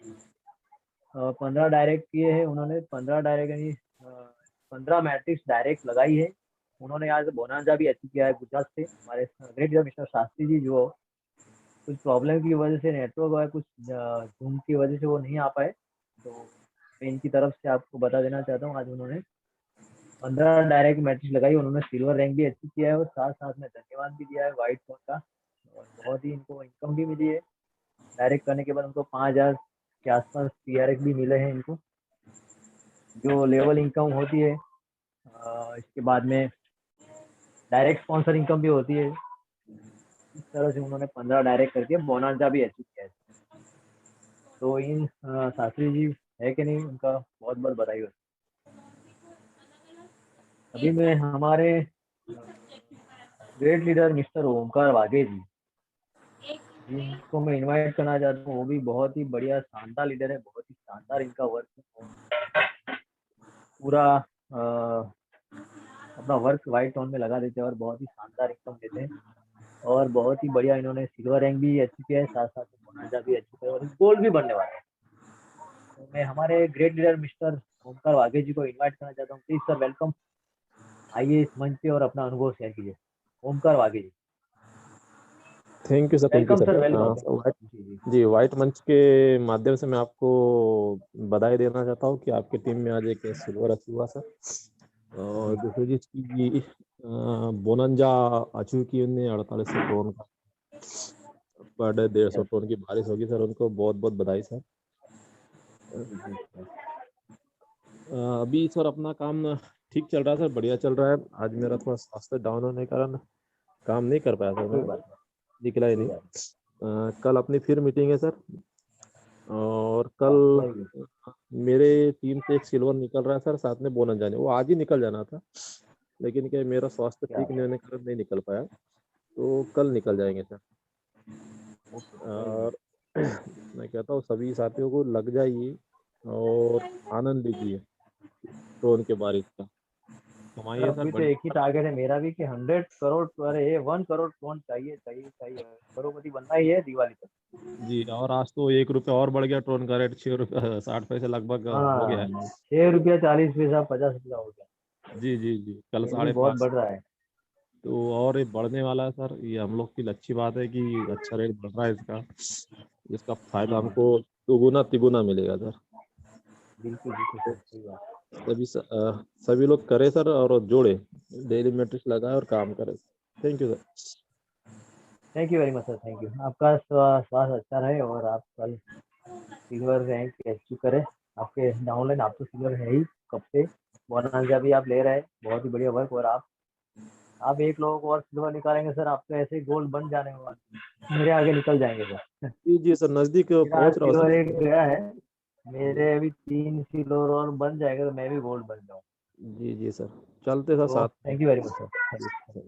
[SPEAKER 1] 15 डायरेक्ट किए हैं उन्होंने। 15 डायरेक्ट यानी 15 मैट्रिक्स डायरेक्ट लगाई है उन्होंने। आज बोनांजा भी अचीव किया है गुजरात से। हमारे ग्रेट मिस्टर शास्त्री जी जो कुछ प्रॉब्लम की वजह से, नेटवर्क और कुछ जूम की वजह से वो नहीं आ पाए, तो मैं इनकी तरफ से आपको बता देना चाहता हूँ, आज उन्होंने 15 डायरेक्ट मैट्रिक्स लगाई, उन्होंने सिल्वर रैंक भी अचीव किया है और साथ साथ में धन्यवाद भी दिया है व्हाइट टोन का। और बहुत ही इनको इनकम भी मिली है। डायरेक्ट करने के बाद उनको 5,000 के आसपास TRX भी मिले हैं इनको, जो लेवल इनकम होती है। इसके बाद में डायरेक्ट स्पॉन्सर इनकम भी होती है। इस तरह से उन्होंने 15 डायरेक्ट करके बोनांजा भी अचीव किया है। तो इन शास्त्री जी है कि नहीं, उनका बहुत बहुत बधाई हो। अभी मैं हमारे great leader mister Omkar Waghe ji, जिनको मैं इनवाइट करना चाहता हूँ, वो भी बहुत ही बढ़िया शानदार लीडर है। बहुत ही शानदार इनका वर्क है, पूरा अपना वर्क व्हाइट टोन में लगा देते हैं और बहुत ही शानदार इनकम देते हैं। और बहुत ही बढ़िया इन्होंने सिल्वर रैंक भी अचीव किया है, साथ साथ में बोनांजा भी अचीव किया है और गोल्ड भी बनने वाला है। तो मैं हमारे great leader mister Omkar Waghe ji को इन्वाइट करना चाहता हूँ। Please sir, welcome. आइए इस मंच पे और अपना अनुभव शेयर कीजिए। Omkar Waghe ji.
[SPEAKER 3] Thank you sir.
[SPEAKER 1] Welcome sir, welcome.
[SPEAKER 3] जी, व्हाइट मंच के माध्यम से मैं आपको बधाई देना चाहता हूँ कि आपकी टीम में आज एक सिल्वर अचीव हुआ सर। और दूसरी चीज की बोनंजा अचीव की उन्हें 4800 टोन का पर डे 150 टोन की बारिश होगी सर। उनको बहुत बहुत बधाई सर। अभी सर अपना काम ठीक चल रहा है सर, बढ़िया चल रहा है। आज मेरा थोड़ा स्वास्थ्य डाउन होने के कारण काम नहीं कर पाया सर, मैं निकला ही नहीं। कल अपनी फिर मीटिंग है सर, और कल मेरे टीम से एक सिल्वर निकल रहा है सर, साथ में बोनस जाने। वो आज ही निकल जाना था, लेकिन क्या मेरा स्वास्थ्य ठीक नहीं होने के कारण नहीं निकल पाया, तो कल निकल जाएंगे सर। और मैं कहता हूँ सभी साथियों को लग जाइए और आनंद लीजिए ड्रोन के बारिश का। कमाइए सर
[SPEAKER 1] अभी तो
[SPEAKER 3] बड़ी।
[SPEAKER 1] एक ही टारगेट है मेरा भी कि 100 करोड़, अरे ये 1 करोड़ फोन चाहिए चाहिए चाहिए, करोड़पति बनना ही है दिवाली तक।
[SPEAKER 3] जी, और आज तो 1 रुपया और बढ़ गया, ट्रोन का रेट 6 रुपया 60 पैसे लगभग हो गया है।
[SPEAKER 1] हाँ, 6 रुपया 40 पैसा 50 रुपया हो गया।
[SPEAKER 3] जी जी जी, कल
[SPEAKER 1] ये भी
[SPEAKER 3] साढ़े
[SPEAKER 1] बहुत
[SPEAKER 3] पाँच
[SPEAKER 1] बढ़ रहा है।
[SPEAKER 3] तो और ये बढ़ने वाला है सर। ये हम लोग की अच्छी बात है कि अच्छा रेट बढ़ रहा है इसका। इसका फायदा
[SPEAKER 1] जी
[SPEAKER 3] हमको दुगुना तिगुना मिलेगा सर।
[SPEAKER 1] बिल्कुल बिल्कुल सर, सही बात।
[SPEAKER 3] सभी लोग करें सर, और जोड़े डेली मैट्रिक्स लगाए और काम करें। Thank you sir.
[SPEAKER 1] Thank you very much sir, thank you. आपका स्वास्थ्य अच्छा रहे और आप कल सिल्वर रैंक अचीव करें। आपके डाउनलाइन आप तो सिल्वर है ही कब से, बोनांजा भी आप ले रहे हैं, बहुत ही बढ़िया वर्क। और आप एक लोगों को और सिल्वर निकालेंगे सर, आप तो ऐसे ही गोल्ड बन जाने वाले, मेरे आगे निकल जाएंगे सर।
[SPEAKER 3] जी जी सर, नजदीक
[SPEAKER 1] मेरा
[SPEAKER 3] पहुंच रहा हूँ
[SPEAKER 1] सिल्वर
[SPEAKER 3] सर।
[SPEAKER 1] एक गया है, मेरे अभी 3 सिल्वर और बन जाएगा तो मैं भी गोल्ड बन जाऊँ।
[SPEAKER 3] जी जी सर, चलते सर
[SPEAKER 1] तो
[SPEAKER 3] साथ
[SPEAKER 1] thank you very much sir.
[SPEAKER 3] में।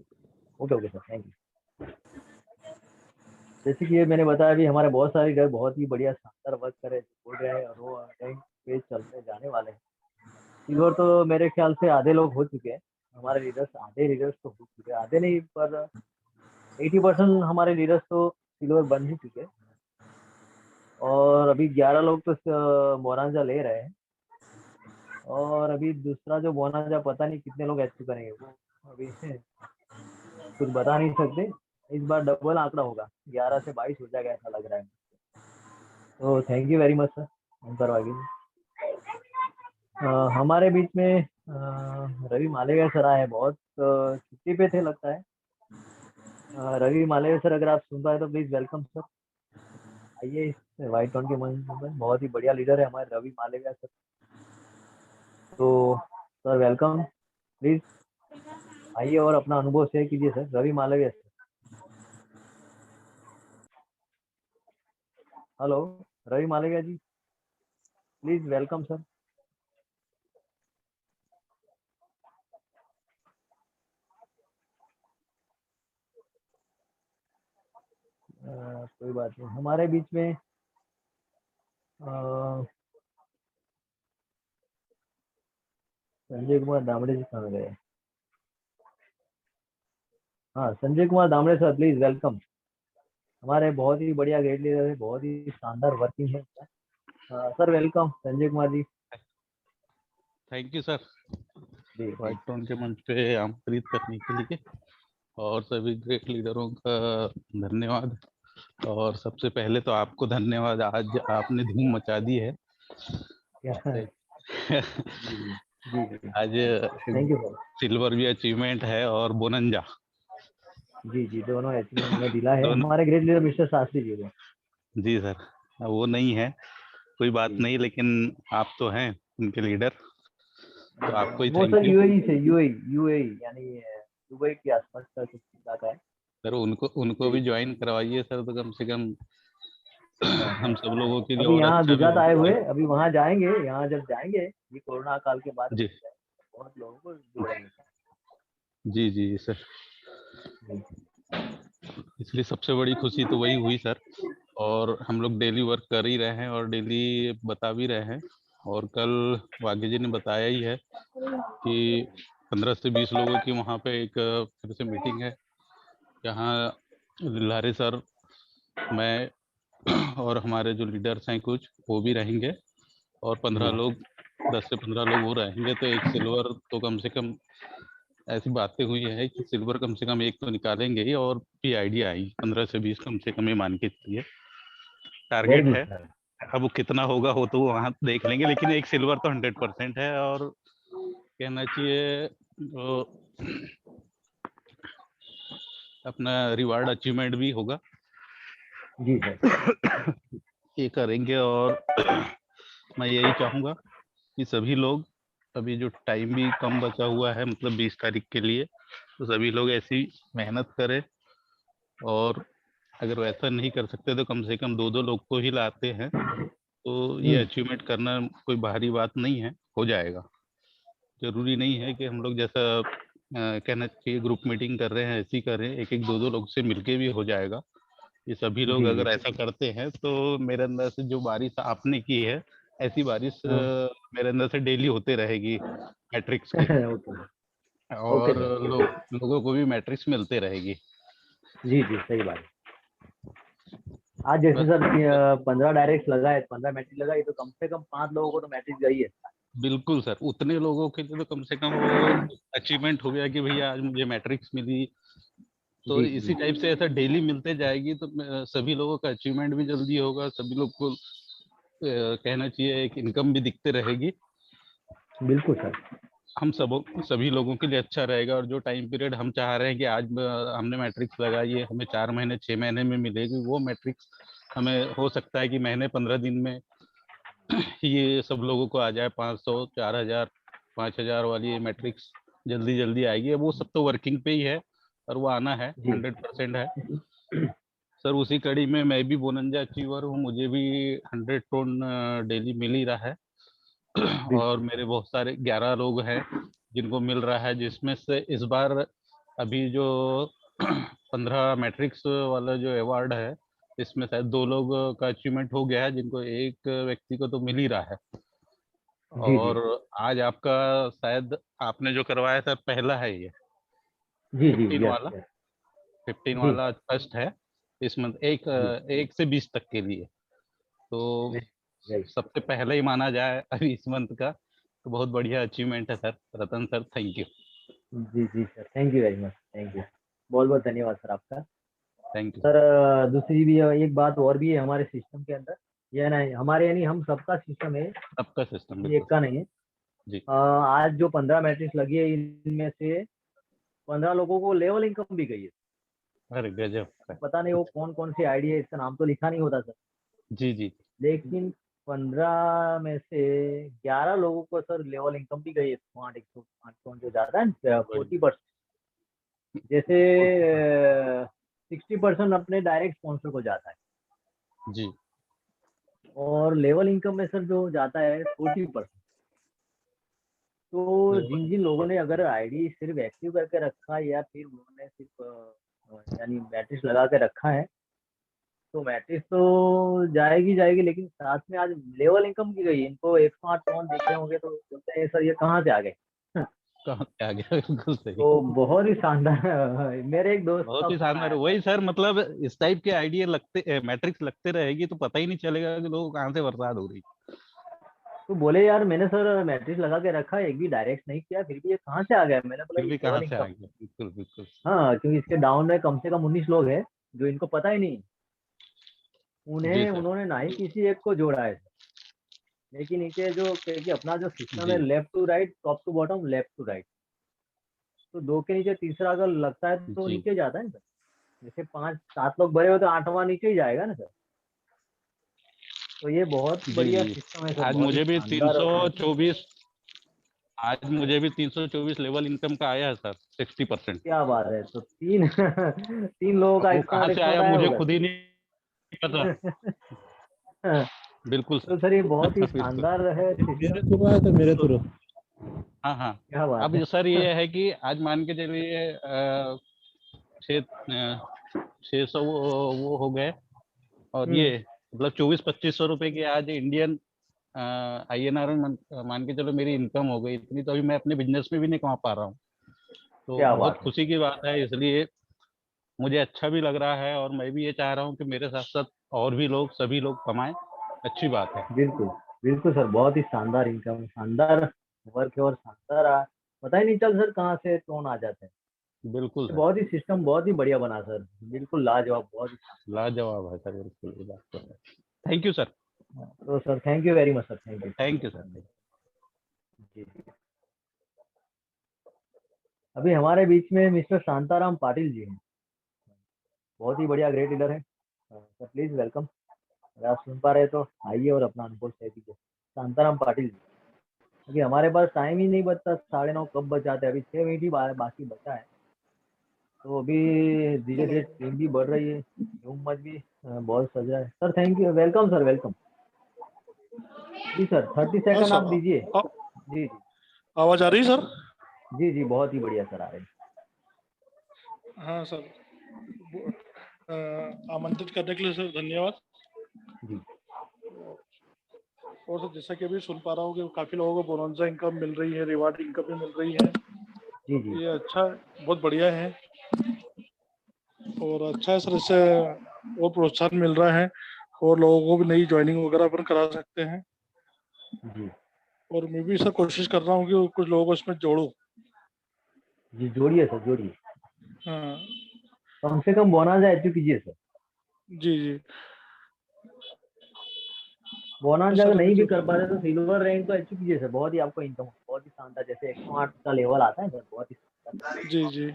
[SPEAKER 1] Okay okay sir, thank you. जैसे कि ये मैंने बताया, अभी हमारे बहुत सारे घर बहुत ही बढ़िया शानदार वर्क करे बोल रहे हैं, और वो रैंक पे चलते जाने वाले हैं। सिल्वर तो मेरे ख्याल से आधे लोग हो चुके हैं, हमारे लीडर्स आधे लीडर्स तो हो चुके हैं, आधे नहीं पर 80% हमारे लीडर्स तो सिल्वर बन ही चुके हैं। और अभी 11 लोग तो मोरांजा ले रहे हैं, और अभी दूसरा जो मोनाजा पता नहीं कितने लोग अचीव करेंगे वो अभी कुछ बता नहीं सकते। इस बार डबल आंकड़ा होगा, 11 से 22 हो जाएगा ऐसा लग रहा है। तो thank you very much sir, करवाइए। हमारे बीच में रवि मालेगा सर आए हैं, बहुत छुट्टी पे थे लगता है। रवि मालेगा सर, अगर आप सुन पाए तो प्लीज वेलकम सर, आइए इस वाइट टोन के मंच में। बहुत ही बढ़िया लीडर है हमारे रवि मालेगा सर। तो सर वेलकम, प्लीज आइए और अपना अनुभव शेयर कीजिए sir, Ravi Malviya sir. Hello Ravi Malviya ji, please welcome sir. कोई बात नहीं, हमारे बीच में संजय कुमार दामड़े जी कहाँ गए? हाँ, Sanjay Kumar Damde sir please welcome. हमारे बहुत ही बढ़िया ग्रेट लीडर है, बहुत ही शानदार वर्किंग है। Sir welcome Sanjay Kumar ji.
[SPEAKER 4] Thank you sir,
[SPEAKER 1] जी
[SPEAKER 4] व्हाइट टोन के मंच पे आमंत्रित करने के लिए, और सभी ग्रेट लीडरों का धन्यवाद। और सबसे पहले तो आपको धन्यवाद, आज आपने धूम मचा दी है।
[SPEAKER 1] जी जी
[SPEAKER 4] आज
[SPEAKER 1] थैंक यू सर।
[SPEAKER 4] सिल्वर भी अचीवमेंट है और बोनंजा
[SPEAKER 1] जी जी, दोनों अचीवमेंट में दिला है
[SPEAKER 4] दोनों।
[SPEAKER 1] हमारे great leader mister Shastri ji को।
[SPEAKER 4] जी सर, वो नहीं है, कोई बात
[SPEAKER 1] जी
[SPEAKER 4] नहीं, लेकिन आप तो हैं उनके लीडर, तो आपको ही
[SPEAKER 1] वो
[SPEAKER 4] थैंक
[SPEAKER 1] सर
[SPEAKER 4] यू।
[SPEAKER 1] यूएई से, यूएई यानी दुबई के आसपास का कुछ इलाका है।
[SPEAKER 4] सर उनको
[SPEAKER 1] जी
[SPEAKER 4] भी ज्वाइन करवाइए सर, तो कम से कम
[SPEAKER 1] हाँ हाँ।
[SPEAKER 4] हम सब लोगों के लिए
[SPEAKER 1] अभी
[SPEAKER 4] और
[SPEAKER 1] यहाँ
[SPEAKER 4] अच्छा भी
[SPEAKER 1] गुजरात आए हुए,
[SPEAKER 4] होगा।
[SPEAKER 1] अभी वहाँ जाएंगे, यहाँ जब जाएंगे ये कोरोना काल के बाद
[SPEAKER 4] जी
[SPEAKER 1] बहुत लोगों को जोड़ेंगे।
[SPEAKER 4] जी जी सर,
[SPEAKER 1] जी
[SPEAKER 4] इसलिए सबसे बड़ी खुशी तो वही हुई सर। और हम लोग डेली वर्क कर ही रहे हैं और डेली बता भी रहे हैं। और कल वाघे जी ने बताया ही है कि 15 से 20 लोगों की वहाँ पे एक फिर से मीटिंग है, जहाँ लारे सर, मैं और हमारे जो लीडर्स हैं कुछ वो भी रहेंगे, और 15 लोग 10 से 15 लोग वो रहेंगे। तो एक सिल्वर तो कम से कम, ऐसी बातें हुई है कि सिल्वर कम से कम एक तो निकालेंगे ही, और भी आइडिया आई 15 से 20 कम से कम ही मान के चलिए
[SPEAKER 1] वेरी
[SPEAKER 4] टारगेट
[SPEAKER 1] गुड
[SPEAKER 4] है।
[SPEAKER 1] सर।
[SPEAKER 4] अब वो कितना होगा हो तो वहां देख लेंगे, लेकिन एक सिल्वर तो 100% है। और कहना चाहिए तो अपना रिवार्ड अचीवमेंट भी होगा,
[SPEAKER 1] जी सर।
[SPEAKER 4] ये करेंगे। और मैं यही चाहूंगा कि सभी लोग, अभी जो टाइम भी कम बचा हुआ है, मतलब 20 तारीख के लिए, तो सभी लोग ऐसी मेहनत करें। और अगर वैसा नहीं कर सकते तो कम से कम 2-2 लोग को ही लाते हैं, तो ये अचीवमेंट करना कोई भारी बात नहीं है, हो जाएगा। जरूरी नहीं है कि हम लोग जैसा कहना चाहिए ग्रुप मीटिंग कर रहे हैं ऐसी करें, एक एक 2-2 लोग से मिलके भी हो जाएगा। ये सभी लोग
[SPEAKER 1] जी जी
[SPEAKER 4] अगर ऐसा करते हैं तो मेरे अंदर से जो बारिश आपने की है, ऐसी बारिश मेरे अंदर से डेली होते रहेगी मैट्रिक्स की।
[SPEAKER 1] ओके
[SPEAKER 4] और
[SPEAKER 1] सर।
[SPEAKER 4] लोगों को भी मैट्रिक्स मिलते रहेगी।
[SPEAKER 1] जी जी सही बात है। आज जैसे
[SPEAKER 4] बस
[SPEAKER 1] सर 15 डायरेक्ट लगाए, 15 मैट्रिक लगाई, तो कम से कम 5 लोगों को तो मैट्रिक गई है।
[SPEAKER 4] बिल्कुल सर, उतने लोगों के लिए तो कम से कम वो अचीवमेंट हो गया कि भैया आज मुझे मैट्रिक्स मिली। तो
[SPEAKER 1] जी
[SPEAKER 4] इसी
[SPEAKER 1] जी
[SPEAKER 4] टाइप से ऐसा डेली मिलते जाएगी तो सभी लोगों का अचीवमेंट भी जल्दी होगा, सभी लोग को कहना चाहिए एक इनकम भी दिखते रहेगी।
[SPEAKER 1] बिल्कुल सर।
[SPEAKER 4] हम सभी लोगों के लिए अच्छा रहेगा। और जो टाइम पीरियड हम चाह रहे हैं कि आज हमने मैट्रिक्स लगाई है, हमें 4 महीने 6 महीने में मिलेगी, वो मैट्रिक्स हमें हो सकता है कि महीने 15 दिन में ये सब लोगों को आ जाए। 500 4000 5000 वाली मैट्रिक्स जल्दी जल्दी आएगी। वो सब तो वर्किंग पे ही है और वो आना है,
[SPEAKER 1] जी
[SPEAKER 4] 100% है सर। उसी कड़ी में मैं भी बोनंजा अचीवर हूँ, मुझे भी 100 टन डेली मिल ही रहा है। और
[SPEAKER 1] बिल्कुल
[SPEAKER 4] मेरे बहुत सारे 11 लोग हैं जिनको मिल रहा है, जिसमें से इस बार अभी जो 15 मैट्रिक्स वाला जो अवार्ड है, इसमें शायद 2 लोग का अचीवमेंट हो गया है, जिनको एक व्यक्ति को तो मिल ही रहा है।
[SPEAKER 1] जी जी
[SPEAKER 4] और आज आपका शायद आपने जो करवाया था पहला है ये
[SPEAKER 1] जी जी
[SPEAKER 4] 15
[SPEAKER 1] यस
[SPEAKER 4] वाला।
[SPEAKER 1] यस
[SPEAKER 4] 15
[SPEAKER 1] जी
[SPEAKER 4] वाला फर्स्ट है इस मंथ, एक
[SPEAKER 1] जी
[SPEAKER 4] 1 से 20 तक के लिए। तो
[SPEAKER 1] राइट।
[SPEAKER 4] सबसे पहले ही माना जाए अभी इस मंथ का, तो बहुत बढ़िया अचीवमेंट है sir. Ratan sir, thank you.
[SPEAKER 1] जी जी sir, thank you very much, thank you. बहुत बहुत धन्यवाद सर आपका।
[SPEAKER 4] थैंक यू
[SPEAKER 1] सर दूसरी भी एक बात और भी है हमारे सिस्टम के अंदर। ये नहीं हमारे, यानी हम सबका सिस्टम है,
[SPEAKER 4] सबका सिस्टम,
[SPEAKER 1] किसी
[SPEAKER 4] बिल्कुल
[SPEAKER 1] एक का नहीं है।
[SPEAKER 4] जी।
[SPEAKER 1] आज जो 15 मैट्रिक्स लगी है, इनमें से 15 लोगों को लेवल इनकम भी गई है।
[SPEAKER 4] अरे गजब है।
[SPEAKER 1] पता नहीं वो कौन कौन सी आईडी है, इसका नाम तो लिखा नहीं होता सर,
[SPEAKER 4] जी जी
[SPEAKER 1] लेकिन 15 में से 11 लोगों को सर लेवल इनकम भी गई है। स्मार्ट 108 जो जाता है
[SPEAKER 4] बढ़िया।
[SPEAKER 1] 40%, जैसे
[SPEAKER 4] बिल्कुल
[SPEAKER 1] 60% अपने डायरेक्ट स्पॉन्सर को जाता है,
[SPEAKER 4] जी
[SPEAKER 1] और लेवल इनकम में सर जो जाता है 40%। तो जिन जिन लोगों ने अगर आईडी सिर्फ एक्टिव करके रखा है, या फिर उन्होंने सिर्फ यानी मैट्रिक्स लगा के रखा है, तो मैट्रिक्स तो जाएगी जाएगी, लेकिन साथ में आज लेवल इनकम की गई। इनको 108 कौन देखे होंगे तो बोलते हैं सर ये कहाँ से आ गए।
[SPEAKER 4] कहाँ से आ गया बिल्कुल सही।
[SPEAKER 1] तो बहुत ही शानदार मेरे एक दोस्त
[SPEAKER 4] बहुत
[SPEAKER 1] का
[SPEAKER 4] ही
[SPEAKER 1] फोन
[SPEAKER 4] शानदार,
[SPEAKER 1] आया था।
[SPEAKER 4] वही सर, मतलब इस टाइप के आइडिया लगते मैट्रिक्स लगते रहेगी तो पता ही नहीं चलेगा कि लोगों कहाँ से बर्बाद हो रही।
[SPEAKER 1] तो बोले यार मैंने सर मैट्रिक्स लगा के रखा है, एक भी डायरेक्ट नहीं किया, फिर भी ये कहाँ से आ गया। मैंने बोला
[SPEAKER 4] फिर
[SPEAKER 1] ये
[SPEAKER 4] भी कहाँ
[SPEAKER 1] लेवल
[SPEAKER 4] से आ
[SPEAKER 1] इनकम।
[SPEAKER 4] गया, बिल्कुल बिल्कुल।
[SPEAKER 1] हाँ, क्योंकि इसके डाउन में कम से कम 19 लोग हैं जो इनको पता ही नहीं।
[SPEAKER 4] जी
[SPEAKER 1] उन्हें
[SPEAKER 4] सर।
[SPEAKER 1] उन्होंने ना ही किसी एक को जोड़ा है, लेकिन नीचे जो क्योंकि अपना जो सिस्टम है
[SPEAKER 4] जी
[SPEAKER 1] left to right, top to bottom, left to right, तो दो के नीचे तीसरा अगर लगता है तो
[SPEAKER 4] जी
[SPEAKER 1] नीचे जाता है ना सर। जैसे 5 7 लोग भरे हो तो 8वां नीचे ही जाएगा ना सर। तो ये बहुत
[SPEAKER 4] जी
[SPEAKER 1] बढ़िया
[SPEAKER 4] जी।
[SPEAKER 1] सिस्टम है सर,
[SPEAKER 4] आज
[SPEAKER 1] बहुत ही
[SPEAKER 4] मुझे भी
[SPEAKER 1] शानदार।
[SPEAKER 4] 324, आज मुझे भी 324 लेवल इनकम का आया है सर, 60%।
[SPEAKER 1] क्या बात है, तो तीन तीन लोगों का
[SPEAKER 4] अब वो कहाँ
[SPEAKER 1] स्मार्ट
[SPEAKER 4] से
[SPEAKER 1] स्मार्ट
[SPEAKER 4] आया
[SPEAKER 1] आया
[SPEAKER 4] मुझे
[SPEAKER 1] होगा
[SPEAKER 4] खुद ही नहीं पता। बिल्कुल
[SPEAKER 1] तो
[SPEAKER 4] सर।
[SPEAKER 1] सर ये बहुत ही
[SPEAKER 4] बिल्कुल।
[SPEAKER 1] शानदार है
[SPEAKER 3] मेरे
[SPEAKER 1] सिस्टम।
[SPEAKER 3] थ्रू आया था, मेरे
[SPEAKER 4] तो
[SPEAKER 3] थ्रू।
[SPEAKER 4] हाँ हाँ।
[SPEAKER 1] क्या बात
[SPEAKER 4] अब
[SPEAKER 1] है।
[SPEAKER 4] सर ये है कि आज मान के चलिए 600 वो हो गए। और
[SPEAKER 1] हम्म।
[SPEAKER 4] ये मतलब 2400-2500 रुपए की आज इंडियन INR में मान के चलो मेरी इनकम हो गई इतनी, तो अभी मैं अपने बिजनेस में भी नहीं कमा पा रहा हूँ। तो
[SPEAKER 1] क्या
[SPEAKER 4] बहुत
[SPEAKER 1] बात है।
[SPEAKER 4] खुशी की बात है, इसलिए मुझे अच्छा भी लग रहा है। और मैं भी ये चाह रहा हूँ कि मेरे साथ साथ और भी लोग, सभी लोग कमाएं। अच्छी बात है।
[SPEAKER 1] बिल्कुल बिल्कुल सर, बहुत ही शानदार इनकम, शानदार वर्क है, और शानदार पता ही नहीं चल सर कहाँ से कौन आ जाते हैं।
[SPEAKER 4] बिल्कुल
[SPEAKER 1] ये
[SPEAKER 4] सर।
[SPEAKER 1] बहुत ही सिस्टम बहुत ही बढ़िया बना सर, बिल्कुल लाजवाब, बहुत ही
[SPEAKER 4] लाजवाब है सर, बिल्कुल ये बात तो है। Thank you sir.
[SPEAKER 1] शानदार। तो sir thank you very much sir, thank you.
[SPEAKER 4] Thank you sir.
[SPEAKER 1] जी जी। अभी हमारे बीच में मिस्टर शांताराम पाटिल जी हैं, बहुत ही बढ़िया ग्रेट लीडर है। Sir please welcome. अगर आप सुन पा रहे हैं तो आइए और अपना अनुभव शेयर कीजिए। शांताराम पाटिल जी, क्योंकि हमारे पास टाइम ही नहीं बचता, 9:30 कब बच जाते हैं, अभी 6 मिनट ही बाकी बचा है। तो अभी धीरे धीरे टीम भी बढ़ रही है, यूम मच भी बहुत सजा है। Sir thank you, welcome sir, welcome. जी सर 30
[SPEAKER 5] हाँ
[SPEAKER 1] सेकंड आप
[SPEAKER 5] सर।
[SPEAKER 1] दीजिए। जी जी
[SPEAKER 5] आवाज आ रही सर?
[SPEAKER 1] जी जी, बहुत ही बढ़िया सर आ रहे हैं।
[SPEAKER 5] हाँ सर। आमंत्रित करने के लिए सर धन्यवाद।
[SPEAKER 1] जी
[SPEAKER 5] और सर जैसा कि अभी सुन पा रहा हूँ कि काफी लोगों को बोनंजा इनकम मिल रही है, रिवार्ड इनकम भी मिल रही है।
[SPEAKER 1] जी जी
[SPEAKER 5] ये अच्छा है, बहुत बढ़िया है और अच्छा है सर। इससे और प्रोत्साहन मिल रहा है और लोगों को भी नई ज्वाइनिंग वगैरह अपन करा सकते हैं।
[SPEAKER 1] जी
[SPEAKER 5] और मैं भी सर कोशिश कर रहा हूँ कि कुछ लोगों को इसमें जोड़ूं।
[SPEAKER 1] जी, जोड़िए सर, जोड़िए।
[SPEAKER 5] हाँ
[SPEAKER 1] कम से कम बोनस अचीव कीजिए सर।
[SPEAKER 5] जी जी।
[SPEAKER 1] बोनस
[SPEAKER 5] तो
[SPEAKER 1] अगर
[SPEAKER 5] सर अभी
[SPEAKER 1] नहीं भी
[SPEAKER 5] जो
[SPEAKER 1] कर पा रहे तो सिल्वर रैंक तो अचीव कीजिए सर। बहुत ही आपको इनकम बहुत ही शानदार, जैसे 108 का लेवल आता है सर, बहुत ही शानदार।
[SPEAKER 5] जी जी।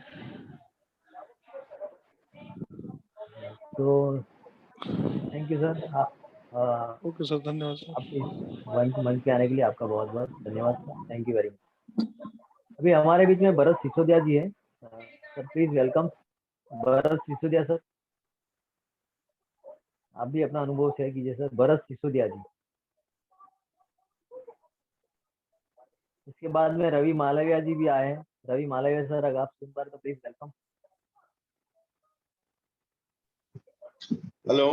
[SPEAKER 1] तो थैंक यू सर। आप
[SPEAKER 5] ओके सर, धन्यवाद
[SPEAKER 1] आपके
[SPEAKER 5] सर।
[SPEAKER 1] मंच पे आने के लिए आपका बहुत बहुत धन्यवाद sir. Thank you very much. अभी हमारे बीच में भरत सिसोदिया जी है। Sir please welcome Bharat Sisodia sir. आप भी अपना अनुभव शेयर कीजिए सर, भरत सिसोदिया जी। इसके बाद में रवि मालविया जी भी आए हैं। रवि मालविया सर, अगर आप सुन पा रहे तो प्लीज वेलकम।
[SPEAKER 6] हेलो।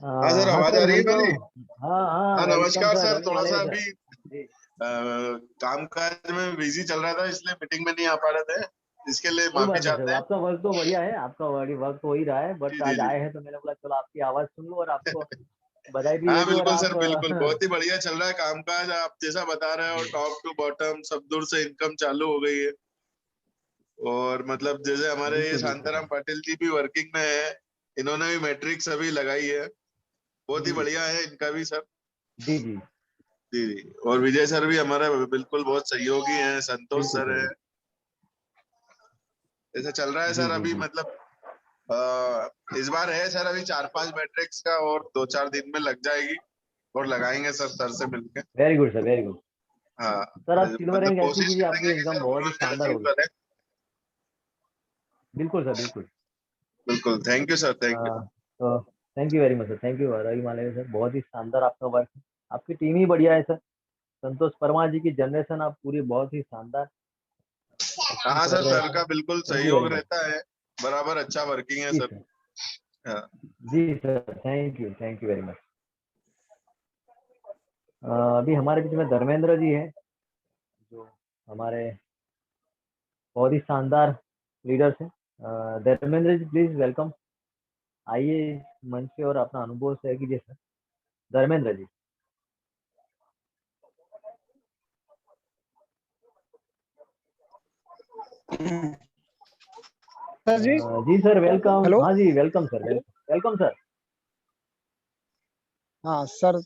[SPEAKER 6] हाँ सर,
[SPEAKER 1] हाँ
[SPEAKER 6] आवाज
[SPEAKER 1] सर
[SPEAKER 6] आ रही है मेरी?
[SPEAKER 1] वेलकम। हाँ हाँ
[SPEAKER 6] हाँ
[SPEAKER 1] वेलकम
[SPEAKER 6] नमस्कार
[SPEAKER 1] सर,
[SPEAKER 6] सर।
[SPEAKER 1] रवि
[SPEAKER 6] थोड़ा सा
[SPEAKER 1] मालविया
[SPEAKER 6] अभी
[SPEAKER 1] सर जी।
[SPEAKER 6] काम काज में बिजी चल रहा था, इसलिए मीटिंग में नहीं आ पा रहे थे। इसके लिए
[SPEAKER 1] कोई
[SPEAKER 6] माफी
[SPEAKER 1] बात नहीं सर,
[SPEAKER 6] चाहते हैं।
[SPEAKER 1] आपका वर्क तो बढ़िया है, आपका वर्क तो हो ही रहा है,
[SPEAKER 6] जी
[SPEAKER 1] बट
[SPEAKER 6] जी
[SPEAKER 1] आज
[SPEAKER 6] जी।
[SPEAKER 1] आए हैं तो मैंने बोला चलो आपकी आवाज सुन लूं और आपको बधाई भी दे
[SPEAKER 6] हाँ
[SPEAKER 1] दूं। और
[SPEAKER 6] बिल्कुल
[SPEAKER 1] आप
[SPEAKER 6] सर, बिल्कुल बहुत ही बढ़िया चल रहा है काम काज। आप जैसा बता रहे हो,
[SPEAKER 1] जी
[SPEAKER 6] टॉप टू बॉटम सब दूर से इनकम चालू हो गई है। और मतलब जैसे हमारे ये
[SPEAKER 1] बिल्कुल बिल्कुल
[SPEAKER 6] शांताराम
[SPEAKER 1] सर।
[SPEAKER 6] पाटिल जी भी वर्किंग में है। इन्होंने भी मैट्रिक्स अभी लगाई है। बहुत ही
[SPEAKER 1] जी
[SPEAKER 6] बढ़िया है इनका भी सर।
[SPEAKER 1] जी जी
[SPEAKER 6] जी जी। और विजय सर भी हमारे बिल्कुल बहुत सहयोगी हैं। संतोष
[SPEAKER 1] बिल्कुल
[SPEAKER 6] सर
[SPEAKER 1] सर।
[SPEAKER 6] है। ऐसा चल रहा है
[SPEAKER 1] जी
[SPEAKER 6] सर
[SPEAKER 1] जी
[SPEAKER 6] अभी
[SPEAKER 1] जी।
[SPEAKER 6] मतलब इस बार है सर अभी 4-5 मैट्रिक्स का, और 2-4 दिन में लग जाएगी। और लगाएंगे सर से मिलके।
[SPEAKER 1] Very good sir, very good.
[SPEAKER 6] हाँ
[SPEAKER 1] सर आप सिल्वर
[SPEAKER 6] मतलब
[SPEAKER 1] रैंक अचीव
[SPEAKER 6] कोशिश
[SPEAKER 1] कीजिए, आपकी
[SPEAKER 6] करेंगे कि
[SPEAKER 1] इनकम
[SPEAKER 6] सर
[SPEAKER 1] बहुत ही
[SPEAKER 6] बोनस
[SPEAKER 1] शानदार
[SPEAKER 6] अचीव
[SPEAKER 1] होगी।
[SPEAKER 6] करें।
[SPEAKER 1] बिल्कुल सर, बिल्कुल।
[SPEAKER 6] बिल्कुल, thank you sir, thank you.
[SPEAKER 1] तो thank you very much sir, thank you Ravi Malviya sir. बहुत ही शानदार आपका वर्क है, आपकी टीम ही बढ़िया है सर। संतोष वर्मा जी की जनरेशन आप पूरी बहुत ही शानदार
[SPEAKER 6] हाँ
[SPEAKER 1] कर
[SPEAKER 6] सर,
[SPEAKER 1] रहे हैं
[SPEAKER 6] सर
[SPEAKER 1] सर।
[SPEAKER 6] का बिल्कुल
[SPEAKER 1] थैंक यू
[SPEAKER 6] सहयोग
[SPEAKER 1] वेरी मच।
[SPEAKER 6] रहता है। बराबर अच्छा वर्किंग है
[SPEAKER 1] जी
[SPEAKER 6] सर।
[SPEAKER 1] सर।
[SPEAKER 6] हाँ।
[SPEAKER 1] जी sir, thank you very much. अभी हमारे बीच में धर्मेंद्र जी है, जो हमारे बहुत ही शानदार लीडर्स हैं। धर्मेंद्र जी प्लीज वेलकम, आइए मंच पे और अपना अनुभव शेयर कीजिए सर। धर्मेंद्र जी।
[SPEAKER 7] सर जी।
[SPEAKER 1] जी सर वेलकम।
[SPEAKER 7] हेलो।
[SPEAKER 1] हाँ जी वेलकम सर, वेलकम सर।
[SPEAKER 7] हाँ सर।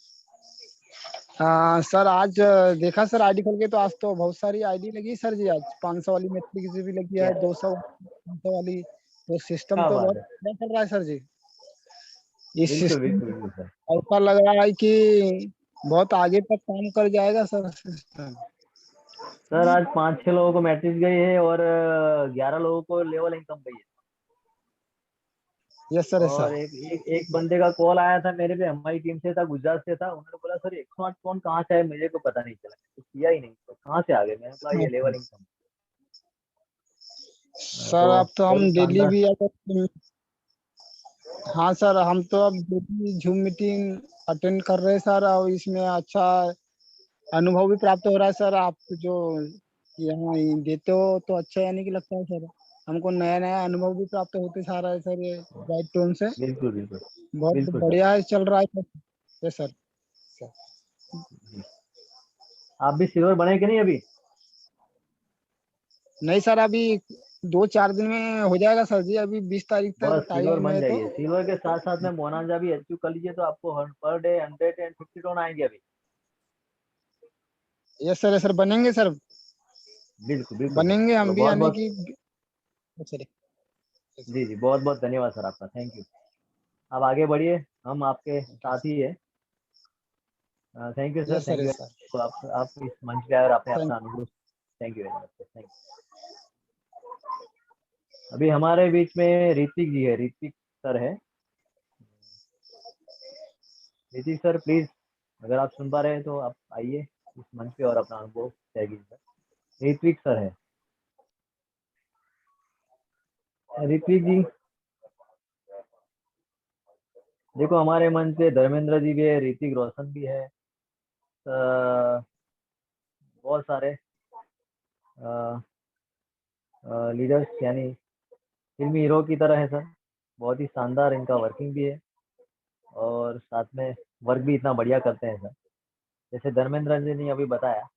[SPEAKER 7] सर आज देखा सर आईडी खोल के, तो आज तो बहुत सारी आईडी लगी सर जी। आज 500 वाली मैट्रिक्स भी लगी है,
[SPEAKER 1] क्या
[SPEAKER 7] 200 500 वाली। तो सिस्टम
[SPEAKER 1] क्या
[SPEAKER 7] तो
[SPEAKER 1] बात
[SPEAKER 7] बहुत
[SPEAKER 1] है।
[SPEAKER 7] अच्छा चल रहा है सर जी। इस
[SPEAKER 1] बिल्कुल
[SPEAKER 7] सिस्टम
[SPEAKER 1] बिल्कुल बिल्कुल सर।
[SPEAKER 7] ऐसा लग रहा है कि बहुत आगे तक काम कर जाएगा सर सिस्टम।
[SPEAKER 1] सर आज 5-6 लोगों को मैट्रिक्स गई है और 11 लोगों को लेवल इनकम गई है।
[SPEAKER 7] यस सर,
[SPEAKER 1] और
[SPEAKER 7] सर।
[SPEAKER 1] एक बंदे का कॉल आया था मेरे पे, हमारी टीम से था, गुजरात से था। उन्होंने बोला सर 108 कौन कहाँ से है, मुझे को पता नहीं चला, कुछ किया ही नहीं, तो कहाँ से आ गए। मैंने बोला ये लेवल इनकम।
[SPEAKER 7] सर
[SPEAKER 1] तो
[SPEAKER 7] अब तो
[SPEAKER 1] बहुत ही
[SPEAKER 7] हम डेली
[SPEAKER 1] शानदार।
[SPEAKER 7] भी अगर, हाँ सर, हम तो अब डेली जूम मीटिंग अटेंड कर रहे हैं सर, और इसमें अच्छा अनुभव भी प्राप्त हो रहा है सर। आप जो यहाँ देते हो तो अच्छा, यानी कि लगता है सर, हमको नया नया अनुभव भी प्राप्त होते सारा है सर, ये गाइड टोन से।
[SPEAKER 1] बिल्कुल बिल्कुल
[SPEAKER 7] बहुत
[SPEAKER 1] बिल्कुल सर।
[SPEAKER 7] बढ़िया है, चल रहा है सर। Yes sir.
[SPEAKER 1] जी। आप भी सिल्वर बने कि नहीं अभी?
[SPEAKER 7] नहीं सर, अभी 2-4 दिन में हो जाएगा सर जी। अभी 20 तारीख तक
[SPEAKER 1] बस सिल्वर
[SPEAKER 7] टाइम
[SPEAKER 1] बन
[SPEAKER 7] है तो।
[SPEAKER 1] जाइए। सिल्वर के साथ साथ में बोनांजा भी अचीव कर लीजिए, तो आपको पर डे 150 टोन आएंगे अभी।
[SPEAKER 7] यस सर, सर बनेंगे सर।
[SPEAKER 1] बिल्कुल बिल्कुल सर।
[SPEAKER 7] बनेंगे
[SPEAKER 1] चलो
[SPEAKER 7] हम भी,
[SPEAKER 1] बहुत
[SPEAKER 7] यानी
[SPEAKER 1] बहुत।
[SPEAKER 7] कि सर।
[SPEAKER 1] जी जी, बहुत बहुत धन्यवाद सर आपका, थैंक यू। आप आगे बढ़िए, हम आपके साथ ही है। Thank you sir,
[SPEAKER 7] yes
[SPEAKER 1] thank
[SPEAKER 7] sir,
[SPEAKER 1] you.
[SPEAKER 7] Sir.
[SPEAKER 1] आप इस मंच पे आए और आपने
[SPEAKER 7] थैंक
[SPEAKER 1] अपना अनुभव। Thank you very much sir, thank you. अभी हमारे बीच में ऋतिक जी है, ऋतिक सर है। ऋतिक सर प्लीज, अगर आप सुन पा रहे हैं तो आप आइए इस मंच पे और अपना अनुभव शेयर कीजिए सर। ऋत्विक सर है। ऋत्विक जी देखो, हमारे मंच पे धर्मेंद्र जी भी है, ऋतिक रोशन भी है, बहुत सारे लीडर्स यानी फिल्मी हीरो की तरह है सर। बहुत ही शानदार इनका वर्किंग भी है और साथ में वर्क भी इतना बढ़िया करते हैं सर। जैसे धर्मेंद्र जी ने अभी बताया,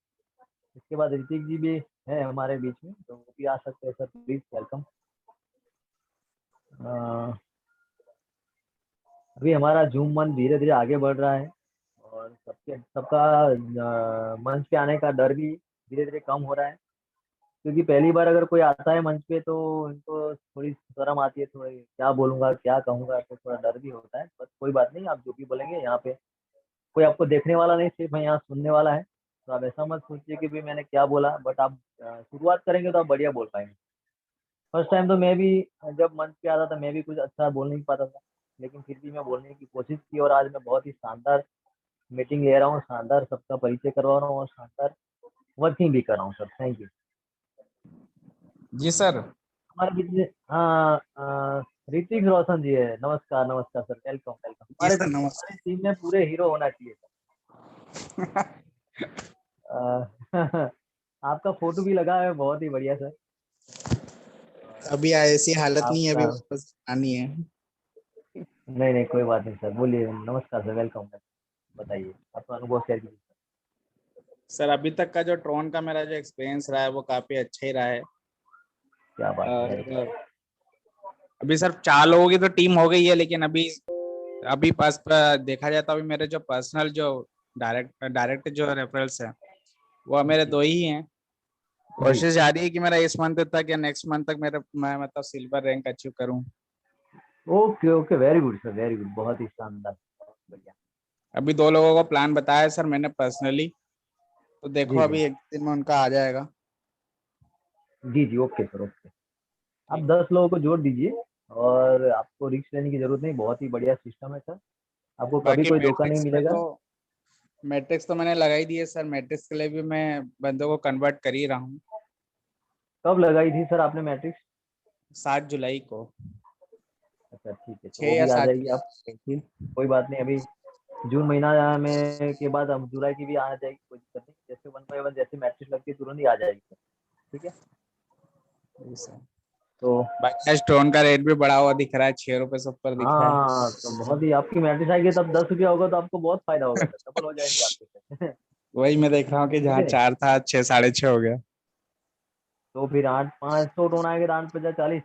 [SPEAKER 1] इसके बाद ऋतिक जी भी है हमारे बीच में, तो वो भी आ सकते हैं सर, प्लीज वेलकम। अभी हमारा जूम मन धीरे धीरे आगे बढ़ रहा है और सबका मंच पे आने का डर भी धीरे धीरे कम हो रहा है, क्योंकि पहली बार अगर कोई आता है मंच पे तो इनको थोड़ी शर्म आती है, थोड़ी क्या बोलूंगा क्या कहूंगा, तो थोड़ा डर भी होता है। बस कोई बात नहीं, आप जो भी बोलेंगे यहाँ पे कोई आपको देखने वाला नहीं, सिर्फ यहाँ सुनने वाला है। तो आप ऐसा मत सोचिए कि भाई मैंने क्या बोला, बट आप शुरुआत करेंगे तो आप बढ़िया बोल पाएंगे। फर्स्ट टाइम तो मैं भी जब मंच पे आता था मैं भी कुछ अच्छा बोल नहीं पाता था, लेकिन फिर भी मैं बोलने की कोशिश की और आज मैं बहुत ही शानदार मीटिंग ले रहा हूँ, शानदार सबका परिचय करवा रहा हूँ और शानदार वर्किंग भी कर रहा हूँ सर। Thank you.
[SPEAKER 8] जी सर।
[SPEAKER 1] हमारे बीच में हाँ ऋतिक रोशन जी है। नमस्कार नमस्कार सर, वेलकम वेलकम।
[SPEAKER 8] जी
[SPEAKER 1] हमारे
[SPEAKER 8] सर नमस्कार।
[SPEAKER 1] हमारी टीम में पूरे हीरो होना चाहिए सर। आपका फोटो भी लगा है, बहुत ही बढ़िया सर।
[SPEAKER 8] अभी ऐसी हालत नहीं है, अभी
[SPEAKER 1] आपका
[SPEAKER 8] वापस आनी है।
[SPEAKER 1] नहीं नहीं कोई बात नहीं सर, बोलिए। नमस्कार सर, वेलकम। बताइए आपका अनुभव शेयर कीजिए।
[SPEAKER 8] सर अभी तक का जो ट्रोन का मेरा जो एक्सपीरियंस रहा है वो काफी अच्छा ही रहा है।
[SPEAKER 1] क्या बात है, very good।
[SPEAKER 8] और अभी सर 4 लोगों की तो टीम हो गई है, लेकिन अभी अभी पास पर देखा जाए तो अभी मेरे जो पर्सनल जो डायरेक्ट जो रेफरल्स है वो मेरे 2 ही हैं। कोशिश जारी है कि मेरा इस मंथ तक या नेक्स्ट मंथ तक मैं मतलब सिल्वर रैंक अचीव करूं।
[SPEAKER 1] Okay okay, very good sir, very good, बहुत ही शानदार, बहुत बढ़िया।
[SPEAKER 8] अभी 2 लोगों को प्लान बताया है सर मैंने पर्सनली, तो देखो
[SPEAKER 1] जी
[SPEAKER 8] अभी
[SPEAKER 1] जी
[SPEAKER 8] एक दिन में उनका आ जाएगा।
[SPEAKER 1] जी जी, ओके सर, ओके। आप 10 लोगों को जोड़ दीजिए और आपको रिस्क लेने की जरूरत नहीं, बहुत ही बढ़िया सिस्टम है सर, आपको कभी
[SPEAKER 8] बाकी
[SPEAKER 1] कोई धोखा नहीं मिलेगा।
[SPEAKER 8] मैट्रिक्स तो मैंने लगाई दी है सर। मैट्रिक्स के लिए भी मैं बंदों को कन्वर्ट कर ही रहा हूँ।
[SPEAKER 1] कब लगाई थी सर आपने मैट्रिक्स?
[SPEAKER 8] 7 जुलाई को।
[SPEAKER 1] अच्छा ठीक है, तो
[SPEAKER 8] 6
[SPEAKER 1] वो
[SPEAKER 8] या
[SPEAKER 1] भी आ
[SPEAKER 8] 7
[SPEAKER 1] जाएगी आप,
[SPEAKER 8] जुलाई।
[SPEAKER 1] कोई बात नहीं। अभी जून महीना में के बाद अब जुलाई की भी आ जाएगी, कोई दिक्कत नहीं। जैसे 1 बाय 1 जैसे मैट्रिक्स लगती है तुरंत ही आ जाएगी सर, ठीक है।
[SPEAKER 8] जी सर।
[SPEAKER 1] तो
[SPEAKER 8] बाकी आज ड्रोन का रेट भी बढ़ा हुआ दिख रहा है, 6 रुपए से ऊपर दिख रहा है।
[SPEAKER 1] हाँ, तो बहुत ही आपकी मैट्रिक्स आएगी तब 10 रुपया होगा तो आपको बहुत फायदा होगा सर, डबल हो जाएंगे आपके सर।
[SPEAKER 8] वही मैं देख रहा हूँ कि जहाँ
[SPEAKER 1] समझे?
[SPEAKER 8] 4 था 6 6.5 हो गया।
[SPEAKER 1] तो फिर 8 500 टोन आएंगे तो 8 50 40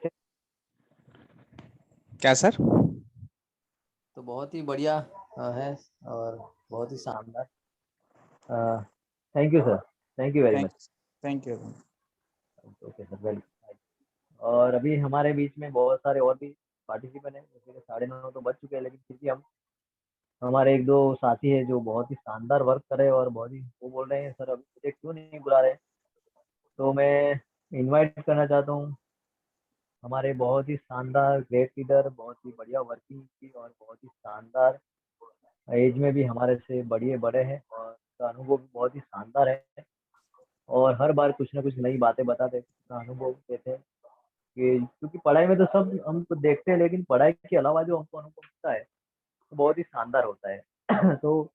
[SPEAKER 8] क्या सर?
[SPEAKER 1] तो बहुत ही बढ़िया है और बहुत ही शानदार। Thank you sir, thank you very much.
[SPEAKER 8] Thank you.
[SPEAKER 1] Okay sir, welcome. और अभी हमारे बीच में बहुत सारे और भी पार्टिसिपेंट हैं, जैसे कि 9:30 तो बज चुके हैं, लेकिन फिर भी हम हमारे 1 2 साथी है जो बहुत ही शानदार वर्क कर रहे हैं और बहुत ही वो बोल रहे हैं सर अभी मुझे क्यों नहीं बुला रहे। तो मैं इनवाइट करना चाहता हूँ हमारे बहुत ही शानदार ग्रेट लीडर, बहुत ही बढ़िया वर्किंग की और बहुत ही शानदार एज में भी हमारे से बड़े हैं और उनका अनुभव भी बहुत ही शानदार है और हर बार कुछ ना कुछ नई बातें बताते हैं, अपना अनुभव देते हैं कि क्योंकि पढ़ाई में तो सब हम तो देखते हैं, लेकिन पढ़ाई के अलावा जो हमको अनुभव मिलता है वो बहुत ही शानदार होता है। तो